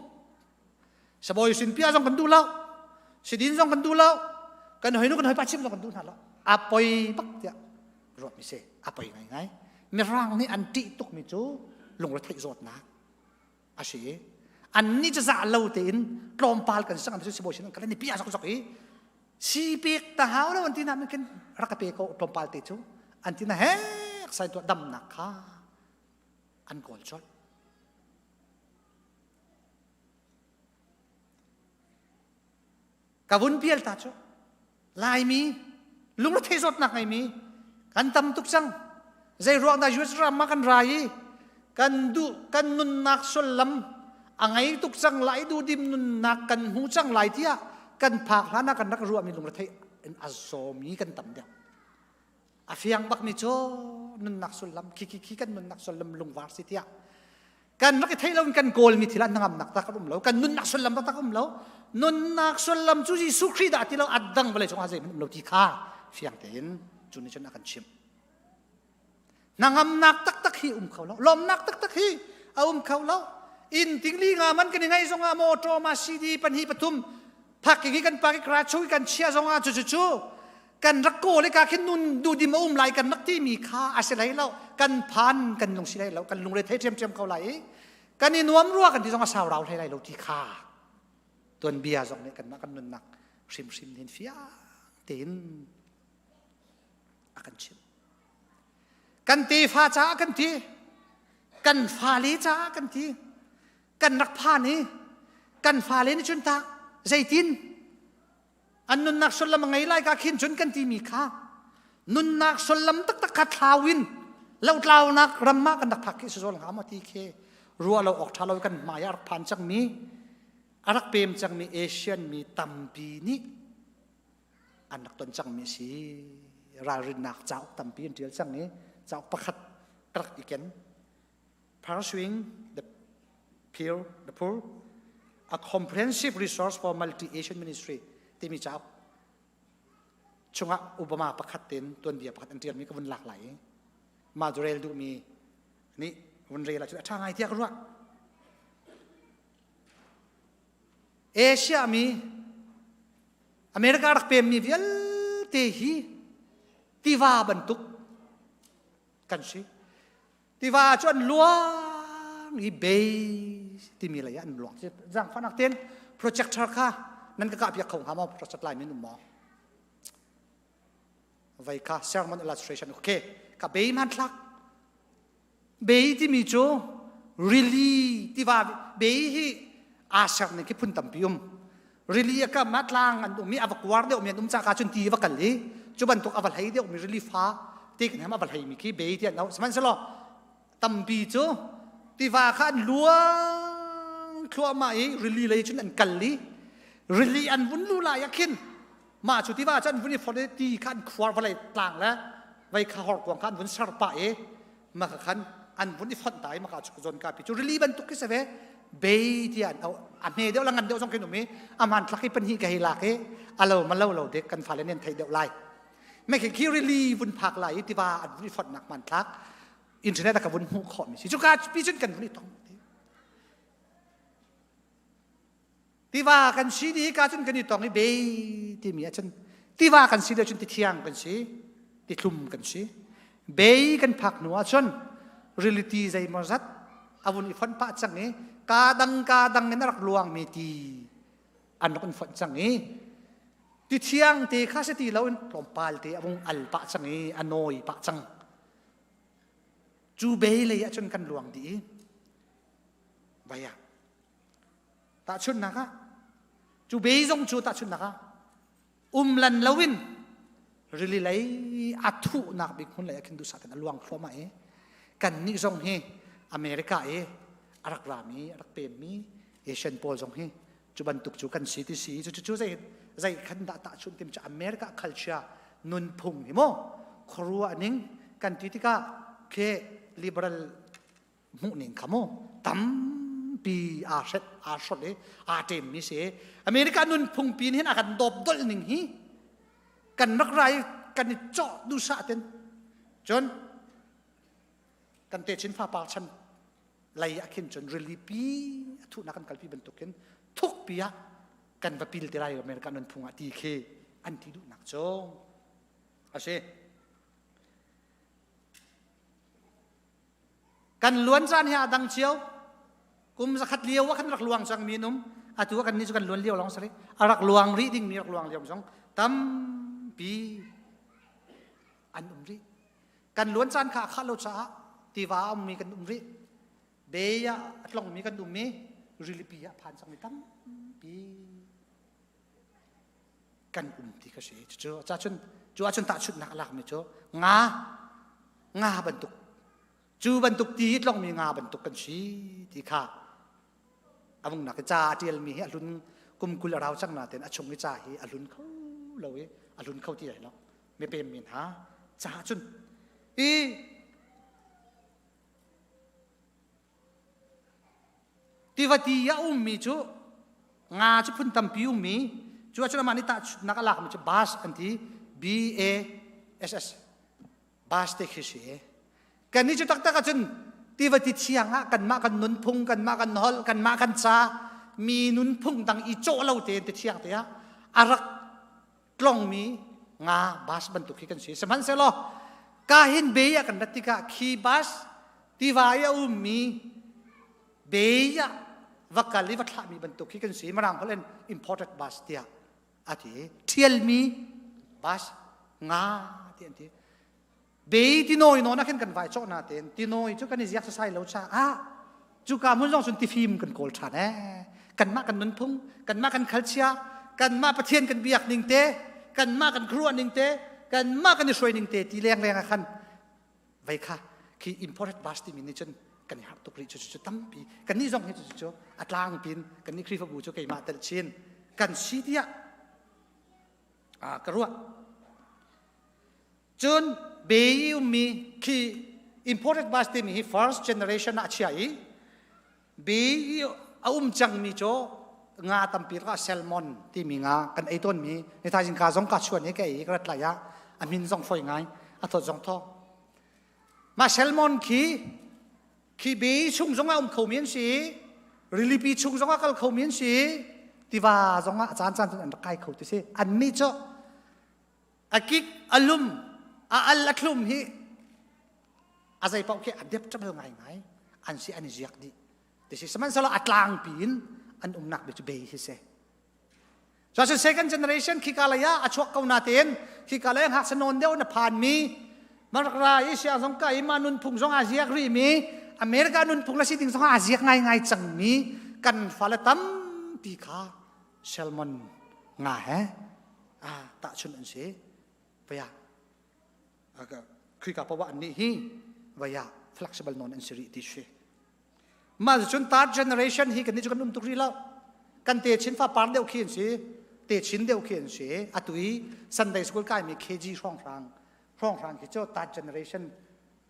สบายสินเปียจงกันดูแล้วสิดินจงกันดูแล้วกันหอยนุกันหอยปลาชิมจงกันดูนั่นแล้วอาปอยปักเดียรวมมิเสอาปอยไงมีร่างนี่อันติตุกมิจูลงรัฐให้สดนักอาชีอันนี้จะจ่าเราเต็นกลอมปาลกันสักอันที่สบายสินกันนี่เปียสักอีชีเปียกตาหาวแล้วอันที่นั่นมันกันรักเปียกกลอมปาลติจูอันที่นั่นเฮ้ใส่ตัวดำหนักค่ะอันโกลชดกวุ่นเปียลตาจูลายมีลุงรัฐให้สดนักไงมีกันตำตุกจังใจรัวนายุสรามากันไรกันดูกันนุนนักสุลลัมอังไงตุกจังไหลดูดิมนุนนักกันหูจังไหลเที่ยกันผากล้านักกันนักรัวมีลุงรัฐให้อันอัศมีกันตำเดียวอาฟียงบักมิโจนุนนักสุลลัมคิกันนุนนักสุลลัมลุงวาร์สิเที่ยกันนักไทยเรากันโกลมีทีละนังนักตะกุมเรากันนุนนักสุลลัมตะกุมเรานุนนักสุลลัมจูจีสุครีดาที่เราอัดดังไปเลยจงอาเซมันเราที่ข้าเฟียงเต็นจุนนี่ฉันนักกันชิมนางนักตักฮีเขาแล้วลมนักตักฮีเอาเขาแล้วอินติงลีงามันกันยังไงจงอาโมโตมาซีดีปันฮีปทุมพักอย่างนี้กันปากกระช่วยกันเชียจงอาจู่กันรักโกเลยการขึ้นนุนดูดิมาไหลกันนักที่มีค่าอาศัยแล้วกันพันกันลงสิไรแล้วกันลงเลยเทียมเขาไหลกันนี่นวมรัวกันที่จงอาสาวเราให้ไรเราที่ค่าตัวเบียร์จงเนี่ยกันนักกันนุนนักชิมเห็นฟิอาเต็นอากันชิมกันตีฟ้าจ้ากันทีกันฟ้าลีจ้ากันทีกันนักผ้านี้กันฟ้าลีนี่จุนตาใจตินอันนุนนักสุลลัมไงไล่กาขินจนกันทีมีค่านุนนักสุลลัมตักขัดทาวินแล้วเรานักรำมากันนักผักที่สุลหามาทีเครัวเราออกทาเรากันมายารักพันจังมีอารักเปรมจังมีเอเชียนมีตัมปีนี้อันนักตนจังมีสีรารินักเจ้าตัมปีนเดียวจังนี้เจ้าประคัดกระอีกกัน pursuing the poor a comprehensive resource for multi-Asian ministry ที่มีเจ้าช่วงอุปมาประคัดเต็นตัวเดียประคัดอันเดียมีก็วันหลากหลายมาดูเรลดูมีนี่วันเรลอะไรทางไอเดียก็รู้เอเชียมีอเมริการักเป็นมีวิลเตฮีที่ว่าบรรทุกกันสิที่ว่าจนล้วงอีเบย์ที่มีอะไรอันหลวงที่ร่างฟันนักเต้นโปรเจกต์ราคานั่นก็กลับอยากของหามอโปรเจกต์ไลน์ไม่นุ่มหมอไว้ค่ะ sermon illustration โอเคกับเบย์มันทักเบย์ที่มีโจ really ที่ว่าเบย์อาศัยในที่พุ่นตัมพิมรีลีก็มัดลางอันมีอวกวาร์เดียวมีนุ่มจากการจุนตีวกันเลยจุบันตุกอวลายเดียวมีรีลีฟ้าที่กันทำอวลายมีกี่เบย์ที่เราสมัยสลอตัมปีจูที่ว่าขันล้วงครัวมารีลีเลยจุนอันกันเลยรีลีอันวุ่นลู่ลายขึ้นมาจุดที่ว่าจันวุ่นฟอร์ตีขันควาร์อะไรต่างแล้วไว้ข้าหอกวางขันวุ่นสารปะมาขันอันวุ่นฟอนตายมาขัดจนกาปิจูรีลีบันตุกที่เสวเบย์ที่อันเอาอันเมเดียวลังอันเดียวส่งขึ้นตรงนี้อามันทักให้เป็นฮีกับฮีลากเอาเรามาเล่าเราเด็กกันฟ้าเล่นไทยเดียวไล่ไม่แค่คิริลีวุ่นผักไหลที่ว่าอันวุ่นฟอนหนักมันทักอินเทอร์เน็ตกับวุ่นหูขอมีสิจุกาพิจารณากันวุ่นต้องที่ว่ากันสิดีการจนกันอยู่ตรงนี้เบย์ที่มีอาจารย์ที่ว่ากันสิเดียวจนติดเที่ยงกันสิติดลุ่มกันสิเบย์กันผักหนัวจนเรียลิตี้ใจมันรัดอาวุธฟันปะจังนี้กาดังนี่นักลวงมีตีอันนั้นฟันจังนี้ที่เที่ยงที่ข้าศึกที่เราเป็นลมปาลที่อาวุธอัลปะจังนี้อันโนยปะจังจูเบย์เลยจนกันลวงดีไปอ่ะตาชุนนะคะจูเบย์จงจูตาชุนนะคะลันลวินรีลีเลยอัตุนักบิคุนเลยคินดูสัตว์นัลวงฟ้ามากันนี่จงเฮอเมริกาอารักรามีอารักเปรมีเอเชียนโพลจงเฮจุบันตุกจูกันสีที่สีจูใจขันดาตาชุนเต็มจากอเมริกาคัลเชียนุนพุงหิโมครัวนิ่งกันที่กาเคลิเบอรัลมุนิ่งขโมตั้มปีอาเซตอาสดเลยอาเต็มมิเสอเมริกานุนพุงปีนี้อากันดบดลนิ่งฮีกันรักไรกันเจาะดูสะเต็นจนกันเตชินฟ้าปาชันไล่อาคินจนรีลีปีทุกนักกันกัลปีบรรทุกกันทุกปีกันว่าปีลที่ไรอเมริกันนั้นพุงตีเคอันที่ดูนักจงอาเช่กันล้วนจานเฮียดังเชียวกุมสักขัดเลี้ยวว่ากันรักลวงจังมีนุ่มอาตัวกันนี่จะกันล้วนเลี้ยวลองสิรักลวงรีดิ้งมีรักลวงเลี้ยวจังตั้มปีอันรีกันล้วนจานขาข้าโลชาตีว่ามีกันริเบียอัตลงมีกันมีริลิปีผ่านสังมิตัมปีกันที่กษัตริย์จ้าชนตาชุดนักลักไม่จ้างาบรรทุกจูบรรทุกตีลงมีงาบรรทุกกันชีที่ข้าอาวุธนักจ่าที่มีอรุณกุมกุลเราจังนาเต็นอชงวิจ่าฮีอรุณเขาเราอรุณเขาที่ไหนเนาะไม่เป็นมีหาจ่าชนที่ว่าที่ยามีจูงาจูพุ่นตัมพิวมีจูว่าจูนามานิตานักลักมีจูบาสอันที่ BASS บาสเทคิชีกันนี่จูตักกันจนที่ว่าที่เชียงกันมากันนุนพุงกันมากันฮอลกันมากันซามีนุนพุงดังอีโจเราเตนที่เชียงเตียอารักกล้องมีงาบาสบรรทุกกันสิสมันเสลอกาหินเบียกันนัตติกาขีบาสที่ว่ายามีเบียวักกะลิวัตถามีบรรทุกกันสิมารังเขาเล่น imported bus เตียอาทิเทียลมีบัสงาเตียนที่เบย์ที่น้อยนักเห็นกันไว้โจนาเตียนที่น้อยจุกันนี่ยักษ์ใส่แล้วชาจุกามุ่งลงสุนทิฟิมกันโกลชาแน่กันมากันนุนพุ่งกันมากันคัลเชียกันมาประเทียนกันเบียกนิ่งเตกันมากันครัวนิ่งเตกันมากันช่วยนิ่งเตที่แรงกันไว้ค่ะคือ imported bus ที่มีในจนกันนี่หักตุกรีจุดตั้มปีกันนี่ส่งให้จุดอัตลางปีนกันนี่ครีฟบูจุกไอมาเตลชินกันซีเดียกระรัวจนเบย์มีคือ imported bus ที่มี first generation อาชีพเบย์จังมีโจ งาตัมปีก็แซลมอนที่มีงากันไอต้นมีในทางจิงกาสงกัดชวนนี้แกอีกระดับยะอามินสงฝอยไงอัตจงทอมาแซลมอนขีบีชุ่งสงอาเขาเมียนสีริลิปีชุ่งสงอาเขาเมียนสีที่ว่าสงอาจานอันตะไคร้เขาที่สิอันนี้เจ้าอากิกอลุมอัลลักลุมฮีอาศัยเป่าแค่อันเดียบจะเป็นไงอันสิอันนี้เรียกดีแต่สิสมัยสละอัตลางปีนอันนักเบจเบย์ฮิเซ่จน second generation ขี้กาลายะอชวกเกานาเตนขี้กาลายะหักสนนเดียวน่ะผ่านมีมารรายเสียสงกายมานุนพุงสงอาเซียกรีมีอเมริกานุนพุงละสิติงสงอาเซียกง่ายจังมีกันฟัลตัมปีขาเซลมอนง่ายตะชุนอันเซ่ไปอ่ะก็คุยกับว่าอันนี้ฮีว่า flexible non อันสิริดิเช่มาจนตัด generation ฮีกันนี่จุกันตุกรีแล้วกันเตชินฟ้าปาร์เดียวเขียนสิเตชินเดียวเขียนสิอัตุย Sunday School ก็มี KG ช่องทางที่เจ้าตัด generation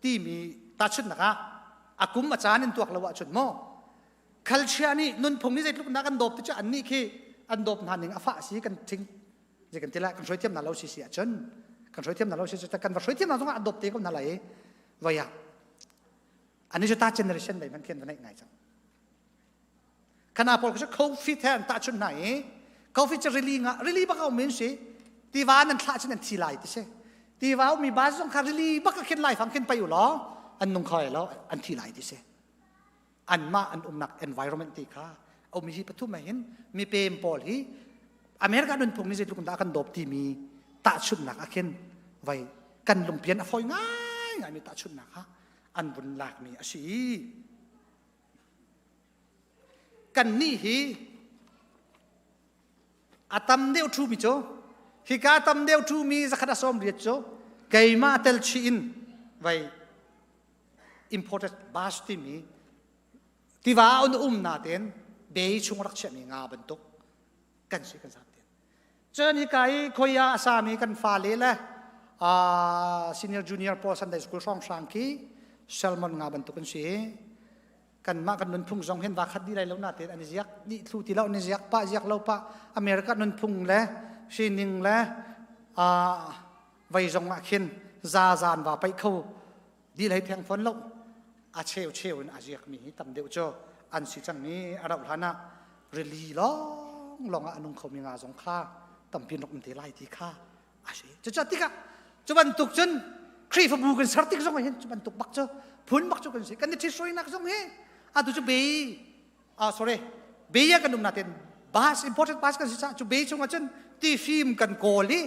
ที่มีตัดชุดนะคะอากุมอาจารย์นี่ตัวเราว่าชุดโม่ culture นี่นุ่นพงนี่ใจลูกนักกันดบที่จะอันนี้คืออันดบหันหนึ่งอาฟ้าสีกันทิ้งจะกันทีละกันช่วยเทียมนั่นเราเสียจนกันช่วยเทียมนั่นเราเสียจนกันว่าช่วยเทียมนั่นต้องอันดบตีก็นั่นแหละว่าอย่างอันนี้จะตัด generation ไปมันเขียนตัวไหนไงจังขณะพอเขาฟิตแทนตัดชุดไหนเขาฟิตจะรีลีบ้าเขาเหมือนสิที่ว่านั้นคลาดฉันนั่นทีไรที่เช่ที่ว่ามีบาสต้องคารีลีบ้าก็เขียนไล่ฟังเขียนไปอยู่หรออันนุ่งคอยแล้วอันทีไรที่เช่อันมาอันหนัก environment ที่ข้าเอามีปฐุมมาเห็นมีเปรมปอลีอเมริกาโดนพงนี่จะลูกตากันดบที่มีตัดชุดหนักเขียนไว้กันลงเพียนฟอยง่ายมีตัดชุดหนักฮะอันบนหลักมีอาชีกันนี่ฮีอาตัมเดียวทูมิโจฮิกาตัมเดียวทูมีสักการะสมเรียโจไกมาเตลชีนไว้ imported บาสที่มีที่ว่าอุนาเตนเบย์ชงรักเชมีงาบรรทุกกันสิกันสักเตนเจอนี่ไกคอยาสามีกันฟาเลละsenior junior พอ Sunday School ช่องสังคีเซลมอนงาบรรทุกกันสิกันมากันนุนพุงสองเห็นว่าคัดดีไรแล้วนาเตนอันนี้ยักนี่ทูที่เราอันนี้ยักป้ายักเราป้าอเมริกานุนพุงและชินิงและไว้จงอาคินซาซานว่าไปเขาดีไรแทงฝนเราอาเชลอาเจียกมีตำเดียวโจอันสิจังนี้เราหานะเรลีลองอันนุ่งเขามีงาสงข้าตำพินนกมันเทไลที่ข้าอาเชจะจัดที่กะจะบรรทุกจนครีฟบูกันสารติกสงเห็นจะบรรทุกบักเจอพุนบักเจอกันสิกันที่สวยนักสงเห็นตุจะเบย์sorry เบย์กันนุ่มนาเต็นบาส important บาสกันสิจ้าจะเบย์ชงกันจนที่ฟิล์มกันโกลี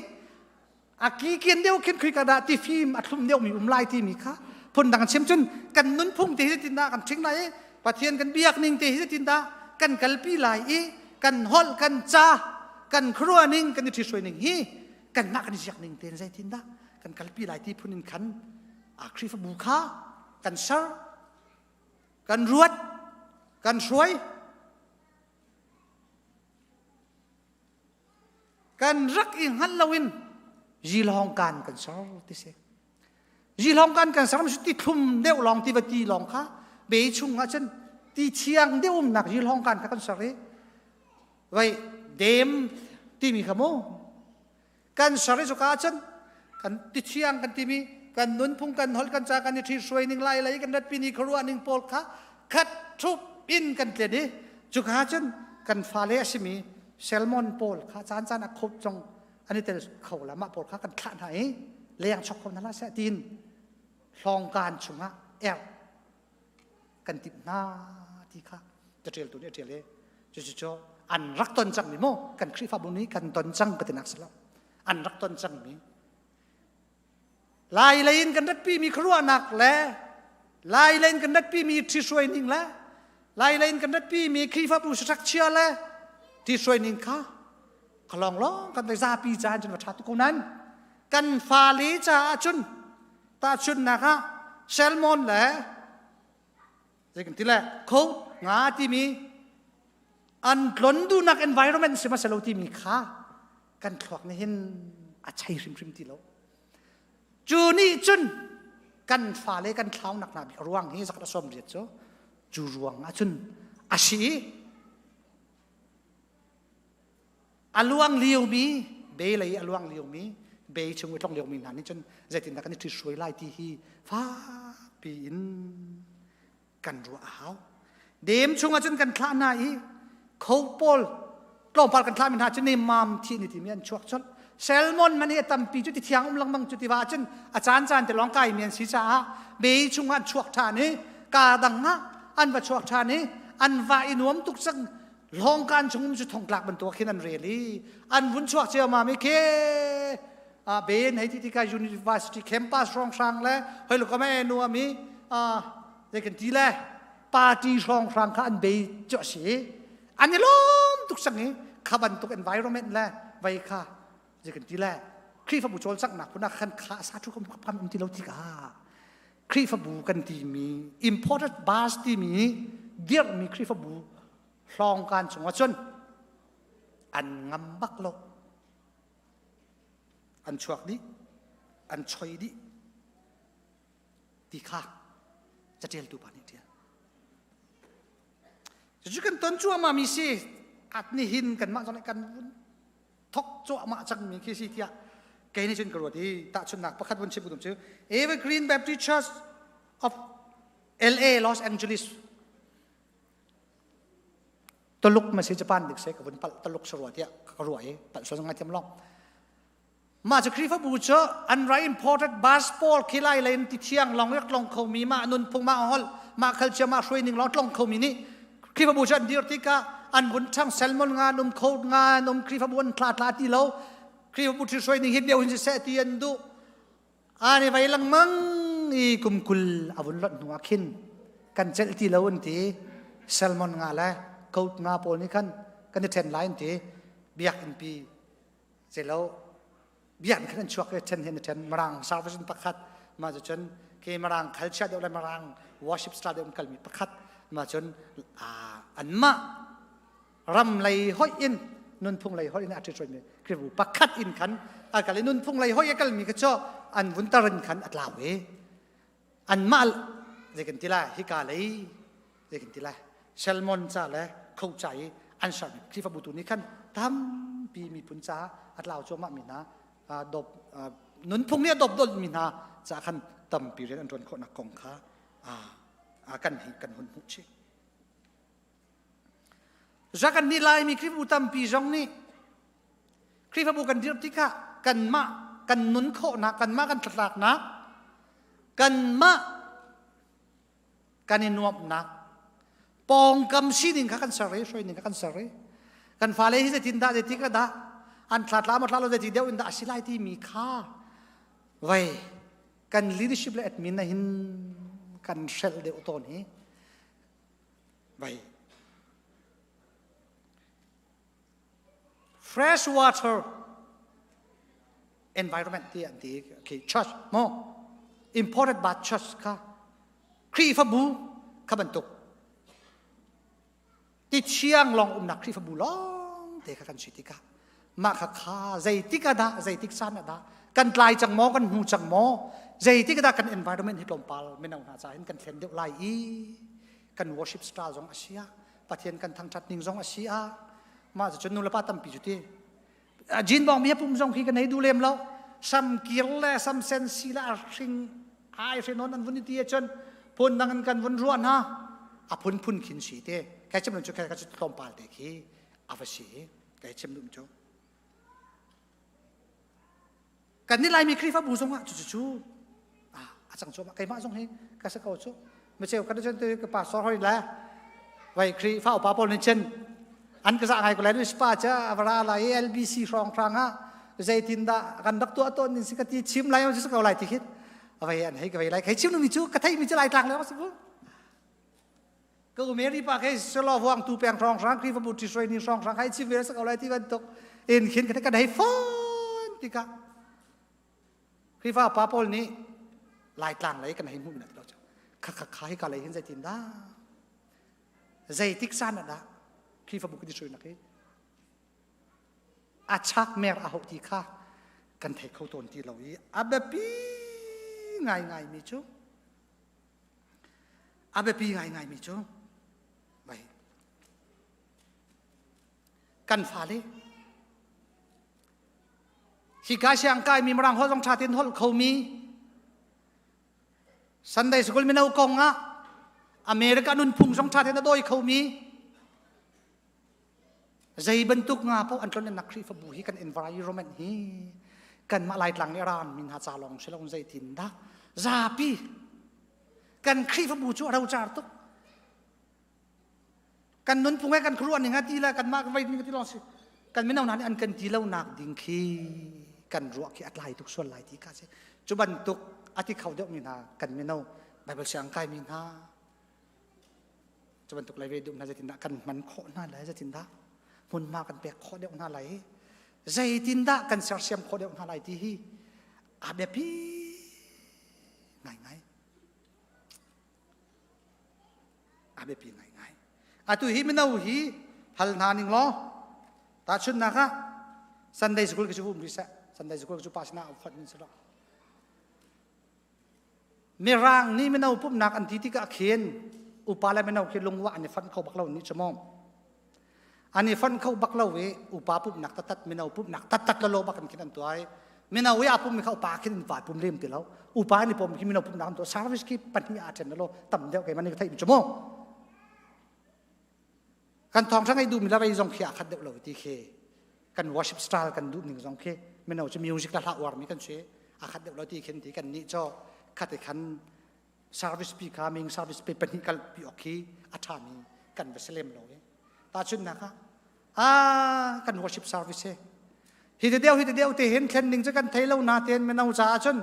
อากีเกียนเดียวเขียนคุยกันได้ที่ฟิล์มอัดลุ่มเดียวมีไล่ที่มีค่ะพนดังเชื่อมจนกันนุนพุ่งที่จะตินดากันทิ้งไรปะเทียนกันเบียกนิ่งที่จะตินดากันกัลปีไหลกันฮอลกันจ้ากันครัวนิ่งกันที่สวยนิ่งฮีกันนักกันอยากนิ่งเตียนใจตินดากันกัลปีไหลที่พุนินขันครีฟบูคากันเซอร์กันรวดกันสวยกันรักอิงฮันลาวินยีลองกันกันเซอร์ที่เสกยีลองกันสารมันสุดที่ทุ่มเดียวลองที่วัดที่ลองค่ะเบยชุงอ่ะฉันที่เชียงเดียวหนักยีลองกันกันสารไว้เดมที่มีขโมกันสารสุขาฉันกันที่เชียงกันที่มีกันนุนพุ่งกันฮอลกันจากกันที่สวยนิ่งไล่กันดัดปีนี้ครัวนิ่งโปลค่ะคัดทุบอินกันเจดีจุกหาฉันกันฟาเลสมีเซลมอนโปลค่ะจานคบจงอันนี้แต่เขาละมาโปลค่ะกันขันไหนเลี้ยงช็อกคนนั้นละเสียดินลองการชุงะกันติดหน้าที่ข้าจะเรียนตัวนี้เรียนเลยจะอันรักตนจังมีโมกันครีฟาบุนี้กันตนจังก็ตินักสลับอันรักตนจังมีลายเลนกันนัดปีมีครัวหนักและลายเลนกันนัดปีมีที่สวยนิ่งและลายเลนกันนัดปีมีครีฟาบุสตรักเชียและที่สวยนิ่งข้าขลองล้อกันไปซาปีจานจนวัชทุกคนนั้นกันฟาลีจ่าจุนตาชุนนะคะเซลมอนแหละจะกันที่แรกเขางาที่มีอันหลนดูนัก environment สิมาเซลที่มีค่ากันคลอกในเห็นอาชัยริมที่เราจูนี่จุนกันฟ้าเลยกันเท้าหนักหนาบิรวงนี่สักระสมเรียดโจจูรวงอาจุนอาชี อลวงเลียวมีเบย์เลยอลวงเลียวมีเบย์ชงไว้ต้องเลียวมีนั่นนี่จนใจตินนักนี่ที่ช่วยไล่ที่ฮีฟ้าปีนกันรัวเอาเดมชงอาจนกันคลาหน้าอีเขาปอลกลอมปาลกันคลามินหาจนในมามที่นี่ที่เมียนชวกชนเซลมอนมันเนี่ยตั้มปีจุดที่เทียงลังมังจุดที่ว่าจนอาจารย์แต่ร้องไก่เมียนศีรษะเบย์ชงอันชวกท่านี้กาดังนะอันว่าชวกท่านี้อันว่าอินวมตุกสังลองการชงมุจุทองกลักบรรตัวขึ้นอันเรลีอันวุ่นชวกเจ้ามาไม่เคเบนให้ที่การ University Campus รองช่างแล้วเฮ้ยลูกก็ไม่นัวมีเด็กกันทีแรกปาร์ตี้รองช่างข้าอันเบย์เจาะสีอันนี้ล้มทุกสังนี้ข้าบรรทุก environment แล้วไว้ค่ะเด็กกันทีแรกครีฟบุโจลสักหนักพุ่นขันขาสาธุคำพันอันที่เราที่กาครีฟบุกันที่มี imported bus ที่มีเดียร์มีครีฟบุรองการสงวนชนอันงำบักโลอันชวกนี้อันช่วยนี้ที่ข้าจะเจลดูปานิเดียจะจุกันต้นจั่วมามีสิอัดนี่หินกันมาจนกันวุ่นทกจั่วมาจังมีคิดสิที่แกนี่จนกระโดดที่ตาชนหนักประคัดวันชิบุตรชื่อ Evergreen Baptist Church of LA Los Angeles ตลุกมาสิจะปานเด็กเสกวันตลุกสรวจที่กระรวยปัดส่วนงานเทียมล่องมาจากคริฟบูเชออันไรอินพอร์ตบาสบอลคิไลเลนติเทียงลองเรียกลองเขามีมานุนพงมาฮอลมาเคลเชียมาช่วยหนึ่งลองลองเขามีนี่คริฟบูเชอเดียร์ติกาอันบุญช่างเซลมอนงานนมโคดงานนมคริฟบูนคลาดลาที่เราคริฟบูเชอช่วยหนึ่งฮิตเดียวหินเสตียนดูอันนี้ไว้ลังมังอีกุมกุลอาวุธรถหัวขินกันเจลที่เราอันที่เซลมอนงานแล้วโคดงานโพนี่ขันกันจะเทนไลน์ที่เบียกอันปีเสร็จแล้วเบียนขันชวกเช่นเห็นเช่นมรังซาฟซินประคัดมาจนเคมรังคัลเชอร์เดียวเลยมรังวอชิปสตาร์เดียวกันมีประคัดมาจนอันมารำเลยห้อยอินนุนพุ่งเลยห้อยอินอาจจะช่วยมีคือประคัดอินขันอาการเลยนุนพุ่งเลยห้อยกันมีกระเจาะอันวุ้นตรินขันอัดลาวเออันมาเด็กันทีละฮิกาเลยเด็กันทีละเชลมอนจ้าเลยเข้าใจอันสันที่ฟังบุตุนี้ขันทำปีมีพุนจ้าอัดลาวโจมามีนะดบนุนพงเนี้ยดบดนมีนาจะขันตั้มปีเรียนอันรวนคนนักกองค้ากันหิกันหุ่นหุ่นชิจากกันนี่ลายมีคลิปบุตั้มปีจงนี่คลิปบุกันเดียวที่ค่ะกันมากันนุนโคนะกันมากันตลาดนะกันมากันอินวบนะปองกำชีนิงกันสระช่วยนิงกันสระกันฟ้าเลยที่จะทินดาจะที่กระดาอันตลาดละมาตลาดเราจะทีเดียวอินดาสิไลที่มีค่าไว้กัน leadership และ admin นะหินกันเซลเดียวตัวนี้ไว้ fresh water environment ที่อันที่ church โม imported by church ค่ะครีฟบูขบันตุกติดเชียงลองนักครีฟบูลองเด็กกันสิติกามาข้าใจติกาดาใจติกซานดากันไกลจังมอกันหูจังมอใจติกาดากัน environment ที่ลมปาลไม่น่าหน้าใจกันเขียนเดียวไล่อีกัน worship style จงอาเซียปะเทียนกันทางจัดนิ่งจงอาเซียมาจะจนนุลปาตั้มปีจุดที่จินบอกมีปุ่มจงขี้กันให้ดูเล่มแล้วซัมกิลและซัมเซนซีละสิงไอเฟนอนอันวันนี้ที่จนพูนดังกันวันร้อนฮะพูนขินสีเต้แค่จำนวนจุดแค่จะลมปาลเด็กขี้อาวสีแค่จำนวนจุดกันนี่ลายมีครีฟ้าบูซงอ่ะจู่อาจารย์ชมใครมาซงให้ก็สักเอาจู่ไม่ใช่กันจนตัวกับป่าซอร์ให้แล้วไว้ครีฟ้าอุปปนเช่นอันก็จะไงก็เลยด้วยสปาจ้าเวลาอะไร LBC รองครั้งอ่ะใจตินดากันดักตัวต้นนี่สิกติชิมไรมันจะสักเอาไรที่คิดเอาไว้อันให้ก็ไว้ไรใครชิมนึงมีจู่กระไทยมีจะไรต่างแล้วสิบุก็อุเมรีปากให้สโลวางตูแปลงรองครั้งครีฟ้าบูที่ช่วยนี่รองครั้งให้ชิมเวลาสักเอาไรที่วันตกเอ็นขินกันให้ฟอนติกาคริฟ้าป้าปอลนี้ลายกลางเลยกันให้มุ่งนะเราจะข้าให้กันเลยเห็นใจตินได้ใจติกซานนะคริฟ้าบุกที่ช่วยนักอาชักเมรอาหุติข้ากันเทเขาตนที่เราอีอาเบปีง่ายมีจูอาเบปีง่ายมีจูไปกันฟ้าเลย ที่กาเสียงกายมีมรังหัวจงชาตินหัวเขามีสันได้สกุลมินเอากงอ่ะอเมริกานุนพุ่งจงชาตินโดยเขามีใจบรรทุกงาเพราะอันตรายนักครีฟบุฮีกัน environment ฮีกันมาลายหลังอิหร่านมินหาจาลองเชลองใจทินดาซาปีกันครีฟบุจูเราจาร์ตุกันนุนพุ่งให้กันครัวหนึ่งทีละกันมากไว้หนึ่งทีลองสิกันไม่เอาหนาอันกันทีเล่าหนักดิ่งขี้กันรัวขี้อัดไหลทุกส่วนไหลที่กันสิจุบันตุกอาทิเขาเดียวมินหากันไม่เอาไบเบิลเสียงกายมินหาจุบันตุกไหลเวดุมน่าจะทินดากันมันโคหน้าไหลจะทินดามุนมากันเปียกข้อเดียวหน้าไหลใจทินดากันเสียเสียมข้อเดียวหน้าไหลที่ฮีอาเบปีง่ายอาเบปีง่ายอาตุฮีไม่เอาฮีฮัลนานิงล้อตาชุนนะคะสันเดย์สกุลก็จะพูดมิเสสันเดย์สกุลก็จะพาชนะเอาฟัดมิสระมีร่างนี้ไม่เอาปุ๊บนักอันที่ก็เขียนอุปาเลยไม่เอาเขียนลงว่าอันนี้ฟันเขาบักเล่านี่จะมองอันนี้ฟันเขาบักเล่าเวอุปาปุ๊บนักตัดไม่เอาปุ๊บนักตัดละโลบักกันเขียนตัวไอ้ไม่เอาเวอาปุ๊บมีเขาปาเขียนฝ่ายปุ๊บเล่มติแล้วอุปานี่ผมคิดไม่เอาปุ๊บนักตัวสารวิสกี้ปัญญาเจนละโลต่ำเดียวกันมันนี่ก็ไทยจะมองกันทองทั้งไอ้ดูมีแล้วไปจงเขียขัดเดียวเราที่เคกัน worship style กันดูหนึ่งจงเคไม่เอาจะ music ละละวาร์มีกันเชื่อขัดเดียวเราที่เขียนที่กันนี่จ่อขัดแต่ขัน service ปีกามิง service ปีเป็นกันปีออกขี้อัฐามีกันเวสเลมเราตาชุนนะคะกัน worship service ฮิตเดียวที่เห็นแค่หนึ่งจะกันเทเลานาเตียนไม่เอาจ่าชุน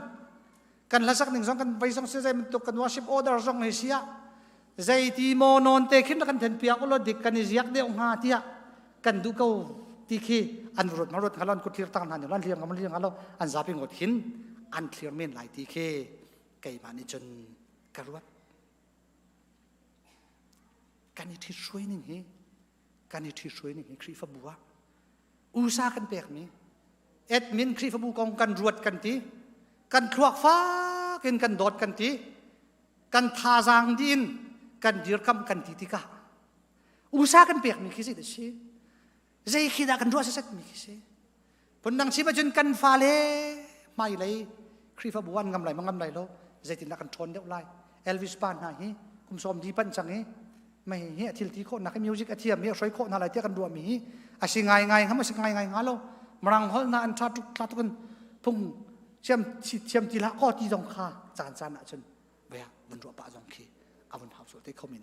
กันละสักหนึ่งสองกันไปสองเสียใจมันตกกัน worship order สองเฮียใจที่โมนอนเตะขึ้นกันเห็นเปียกก็ดิกันนิยักเดียวหาที่กันดูเขาที่ขี้อันรถฮัลโหลกุฏิตั้งนานอยู่ร้านเลี้ยงกันมันเลี้ยงฮัลโหลอันซาพิงอดหินอันเคลียร์เมนหลายที่ขี้ไก่มานี่จนกระวัดกันนี่ที่ช่วยหนึ่งฮีกันนี่ที่ช่วยหนึ่งฮีครีฟบัวอุตสากันเปียกมีเอ็ดมินครีฟบัวกองกันรวดกันทีกันคลวกฟ้ากันโดดกันทีกันทาจางดินกันยืดคำกันทีที่กะอุตสากันเปียกมีคิดสิเดชีใจคิดกันรัวสักมีคิดสิผลดังชีพจนกันฟ้าเล่ไม่เลยครีฟบัวงำไหลมันงำไหลแล้วใจตินักกันชนเดียวไล่เอลวิสปานหาฮีคุมสมดีปัญจังฮีไม่เหี้ยทิลที่โคนักมิวสิกเทียมเหี้ยช่วยโคนาอะไรเทียกันรัวมีอาศัยง่ายครับไม่ใช่ง่ายแล้วมรังหอลนาอันชาตุกันพุ่งเชื่อมทีละข้อที่จงคาจานอ่ะจนเบียบรรลุปะจงคีอาวันหาสุดที่เขามี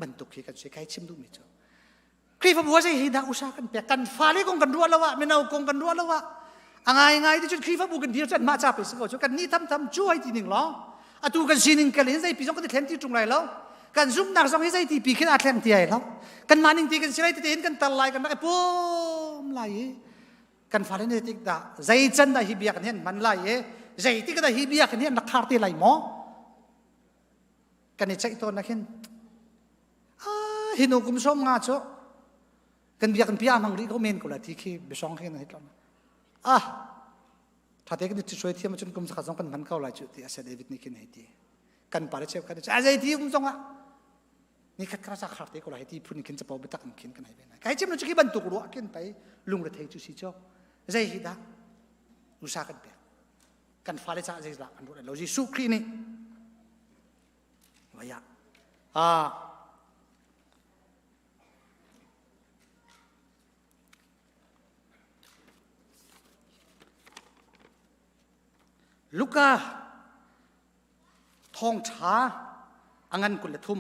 บรรทุกขี้กันใช้ใครชิมดูมิจ้าครีฟบัวใช่หินอุตสาหกันเปียกันฟ้าเล็กกงกันรัวแล้ววะไม่เอากงกันรัวแล้ววะง่ายที่จุดครีฟบัวกันเดียวจะมาจับไปสักวันกันนี่ทำช่วยทีหนึ่งล้ออะตูกันซีนิงกันเลยใจปีจงกันที่เห็นที่ตรงไหนแล้วกันซุ่มนักสองให้ใจที่ปีขึ้นอาแทงที่ไหนแล้วกันมาหนึ่งทีกันเชื่อที่เห็นกันตะไลกันได้ปุ๊มไหลกันฟ้าเล็กนี่ติดด่าใจจันได้ฮิบียกันเห็นมันไหลใจที่ก็ได้ฮิบียกันเห็นนักคาร์ตีไหลหมอกันในใจตัวนักเห็นหินุกุมส้มงาโจกันเบียกันพิยามังรีเขาเมนกุลาที่ขี้เบสองเห็นอะไรกันถ้าเด็กนี่ช่วยเทียมจนกุมสักสองกันมันเข้าหลายจุดที่อาเซเดวิดนี่กินให้ดีกันปาร์เชฟกันจะอะไรที่กุมส่งนี่คัดกระซักขาดเด็กกุลาที่พูดนี่กินจะพอไปตักกินกันให้เป็นไงใครเชื่อมันจะกี่บรรทุกรัวกินไปลุงระเทยจุสิโจใจฮิดาอุตสาหกันเปียกันฟ้าเลจ่าใจละกันรู้เลยเราจีสุครีนี่วายลูกาทองช้าอังันกุลทุ่ม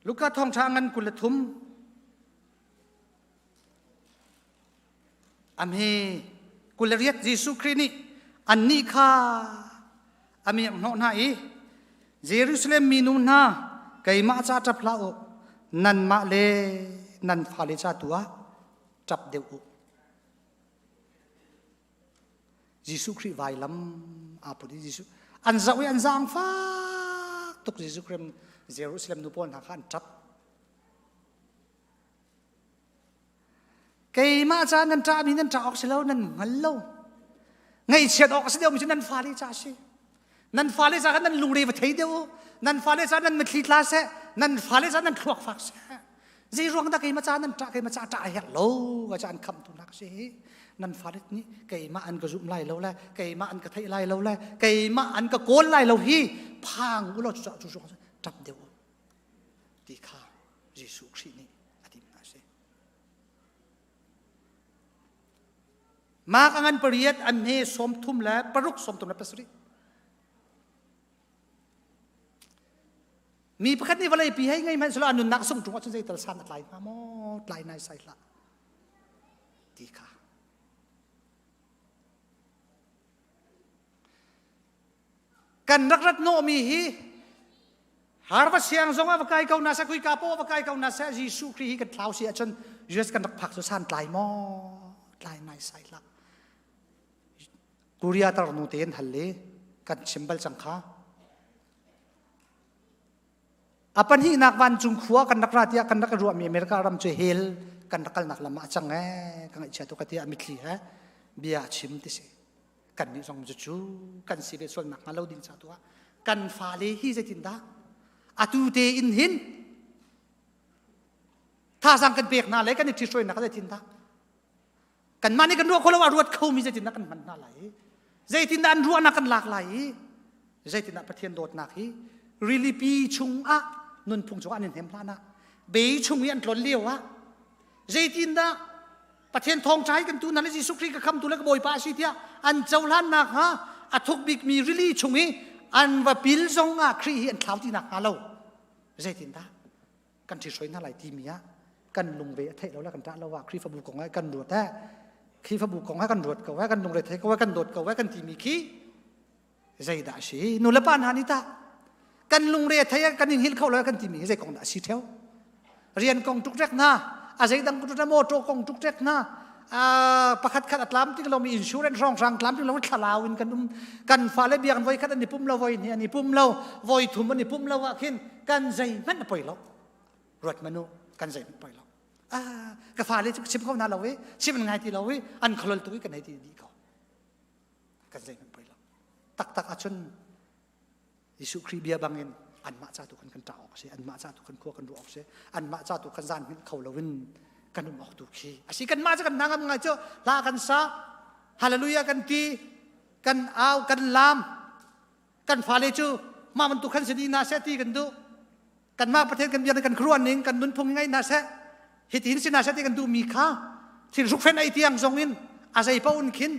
ลูกาทองช้าอังันกุลทุ่มอเมกุลเรียกเยซูคริสต์นี่อันนี้ค่ะอเมโนนาอีเยรูซาเล็มมีนูนาไก่มาจ้าจับลาวนันมาเลนันฟาเลจ้าตัวจับเดียวยิสุคริไวลัมอาปุดิยิสุอันจะวิอันจางฟ้าตุกยิสุคริมเยรูซาเล็มนุปนทางขันจับไก่มาจ้านันจ้ามีนันจ้าออกเสียแล้วนันงั้นแล้วไงเฉียดออกเสียเดียวมีนันฟาเลจ้าสิ นั่นฟ้าเลซ่านั่นลุงเรียบเทียเดียวนั่นฟ้าเลซ่านั่นมันทีลาเสนั่นฟ้าเลซ่านั่นครัวฟักเสจีรวงตะกี้มาจ้านั่นจ้าเกมาจ้าจ่ายโลก็จะอันคำตุนักเสนั่นฟ้าเลนี่เกมาอันก็จุ่มไล่เราแหละเกมาอันก็ไทยไล่เราแหละเกมาอันก็โกนไล่เราฮีพังอุลจุจุจุจับเดียวดีข้าเยซูคริสต์นี่อธิมาเสมากังเปรียดอันนี้สมทุมแล้วปรุกสมทุมแล้วเปสรีมีประคัตนี่วันไหนปีให้ไงมันสละอนุนักส่งตรงว่าฉันจะตระสานอะไรมาหมดลายนายใส่ละดีค่ะกันรักโนมีฮีหาว่าเสียงทรงว่าใครเขาหน้าสักคุยกาโป้ว่าใครเขาหน้าสักยิสุคริสต์กันเท้าเสียจนยูสกันรักผักสุสานลายหมดลายนายใส่ละกุริยาตระนูเตียนฮัลเลกันชิมเบลสังขาapa ni nak van chung khua kan nak ratia kan nak ru mi America ram che hel kan nakal nak lama chang kan icha to katia mitli ha bia chim ti se kan ni song chu kan si be sol nak malo ding cha to kan fa le hi je tin da atu te in hin tha sang kan pek na le kan ti soi nak je tin da kan mani kan ru ko lo wa ruat khau mi je tin da kan man na lai je tin da an ru na kan lak lai je tin da pathian dot nak hi really pi chung a nun phung chung anin hem plana be chung yan tlon liwa zaitin da pathian thong chai kan tu nan Jesu Christ ka kham tu la ka boi pa si tia an chaulan nak ha athuk bik mi really chungi an wa pil zong a khri hi an thlau ti nak alo zaitin da kan thi soi na lai ti mia kan lung ve thai lo la kan ta lo wa khri fa bu kong ai kan ruat ta khri fa bu kong ai kan ruat ka wa kan lung le thai ka wa kan dot ka wa kan ti mi khi zai da si nu la pan ha ni taกันลุงเรียทายกันยิงหิลเข้าเลยกันที่มีใจกองด่าสีเทวเรียนกองทุกเร็กนะอาศัยดังกุตระโมโจกองทุกเร็กนะประคัดขัดอัตลามที่เรามีอินชูเรนซ์รองรังอัตลามที่เราขลาวินกันฟ้าเลเบียกันไว้ขัดอันนี้ปุ่มเราไว้นี่อันนี้ปุ่มเราไว้ถุมอันนี้ปุ่มเราว่าขึ้นกันใจมันปล่อยเรารถมนุกันใจมันปล่อยเรากับฟ้าเลชิมเข้าหน้าเราเว้ชิมมันไงที่เราเว้อันขลุ่ยตัวกันไหนที่ดีเขากันใจมันปล่อยเราตักอาชนยิสุครีเบียบังเงินอันมาจ้าตุกันกันตาออกเสียอันมาจ้าตุกันขั้วกันดูออกเสียอันมาจ้าตุกันจานเขาเราวินกันนุ่มออกตุขีอาศัยกันมาจ้ากันนางงาเจ้าลากันซาฮาเลลูยากันตีกันเอากันลามกันฟาเลจูมามันตุกันเสดีนาเสตีกันดูกันมาประเทศกันเบียนกันครัวหนึ่งกันนุนพงไงนาเสหิตินสินาเสตีกันดูมีค่าที่รุกเฟนไอเทียงทรงอินอาศัยป้าอุ่นขิน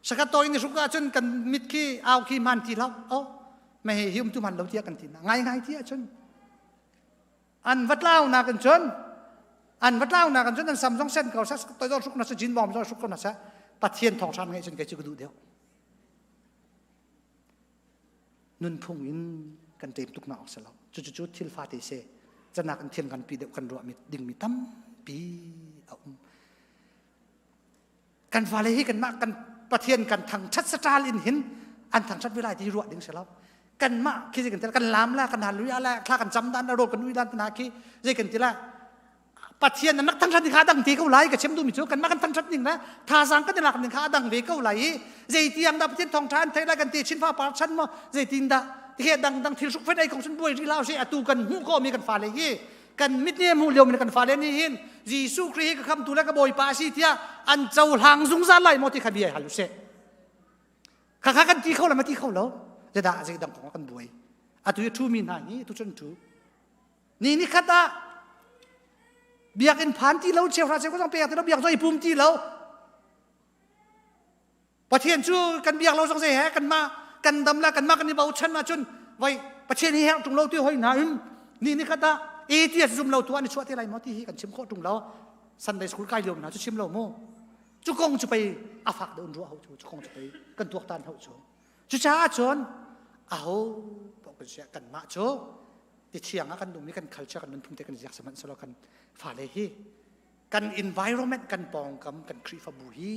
สกัดตัวอินรุกอาจนกันมิดขี้เอาขี้มันทีเราเอาไม่ให้หิมตุมันเราเทียกันทีนะง่ายเทียจนอันวัดเล่านากันจนอันวัดเล่านากันจนอันซ้ำสองเส้นเขาสักตัวสุกนัสจินบอมตัวสุกนัสปัดเทียนทองชันไงจนแกจะกระดูเดียวนุ่นพงอินกันเต็มตุกหน้าออกเสียแล้วจุดทิลฟาติเซจะนักกันเทียนกันปีเดียวกันรัวมิดดิ่งมีตั้มปีเอากันฟาเลยให้กันมากกันประเทียนกันทางชัดสตาลินเห็นอันทางชัดวิไลที่รัวดิ่งเสียแล้วกันมาคิดกันทีละกันล้ำละกันหันลุยละคลากันจำด้านอารมณ์กันลุยด้านนาคีใจกันทีละปัจเจียนนักทั้งชัดที่ขาดังทีเขาไหลกับเชื่อมดูมิจูกันมากันทั้งชัดหนึ่งนะท่าสังกันที่หลักหนึ่งขาดังเวเขาไหลใจเตียงดาปัจเจียนทองชานไทยละกันตีชิ้นฟ้าปาชั้นมาใจตีนดาที่เหตุดังที่สุขเฟดไอของฉันด้วยที่เล่าเสียตูกันหูก็มีกันฟ้าเลยกันมิดเนี่ยมูเลียวมีกันฟ้าเลยนี่เห็นจีสุครีก็คำตุละก็บอยปาซีเทียอันเจ้าหางซุงซาไหลมอที่ขบีฮัลลุเซ่ข้ากันที่เขาละมาที่เขาแล้วจะด่าใจดังของกันบวยatu ya 2 min ha ni tu chen tu ni khata biak in phan ti lo che fra che ko song pe ta biak zo i pum ti lo pathian chu kan biak lo song se he kan ma kan dam la kan ma kan ni bau chan ma chun vai pathian hi tung lo tu hoi na ni khata e ti zum lo tu ani chwa ti lai mo ti hi kan chim kho tung lo sunday school kai lo na chu chim lo mo chu kong chu pe afak de un ro ho chu kong chu pe kan tuak tan ho chu cha chon ahoกันเสียกันมาโจติดเชียงกันดูมีกัน culture กันมันทุ่งเทกันอยากสมันสโลกันฝ่าเลยฮีกัน environment กันปองกันครีฟบูฮี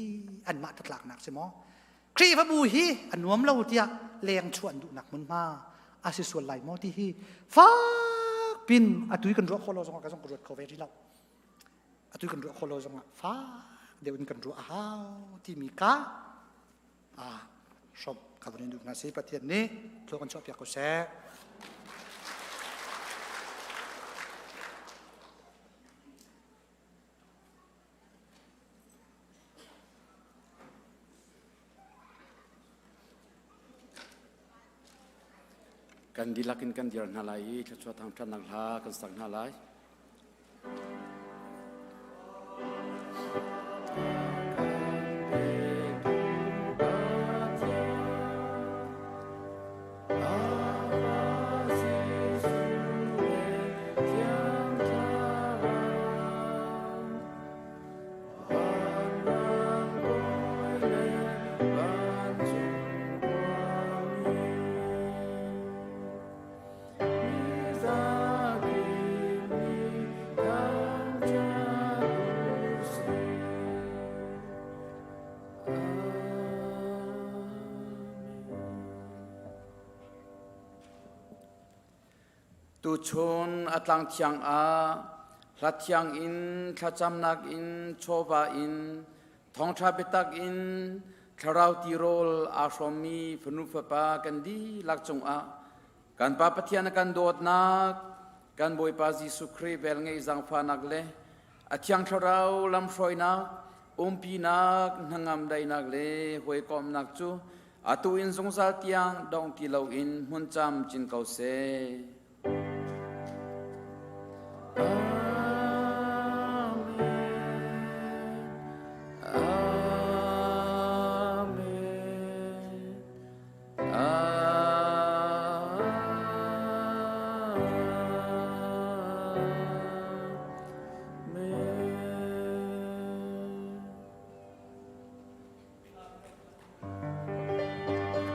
อันมาตัดหลักหนักใช่ไหมครีฟบูฮีอันนวมเราเดียแรงชวนดูหนักมันมาอาศัยส่วนไหลมอที่ฮีฟ้าปินอัตุยกันรัวโคโลซงกันซงกรวดเขาเวทีเราอัตุยกันรัวโคโลซงฟ้าเดี๋ยวกันรัวอ้าวที่มีกาชม ขอบคุณดูงานสิประเทศนี้ทุกคนชอบอยากเขาแซ่ กันดีลักินกันเดียร์นาลายจะช่วยทางท่านนักลากันสังนาลายตูชนอัตลังเทียงอารัตยังอินขจำนักอินโชบาอินทองชาเปตักอินคาราวติโรลอาชมีฟนุฟปากันดีลักจงอากันปาปะเทียนกันโดดนักกันบอยปาจิสุครีเวลไงจังฟานักเลอัตยังคาราวลำชอยนักปีนักนังามไดนักเลหวยกอมนักจูอาตูอินสงสารเตียงดองติเลาอินมุนจำจินเกาเซ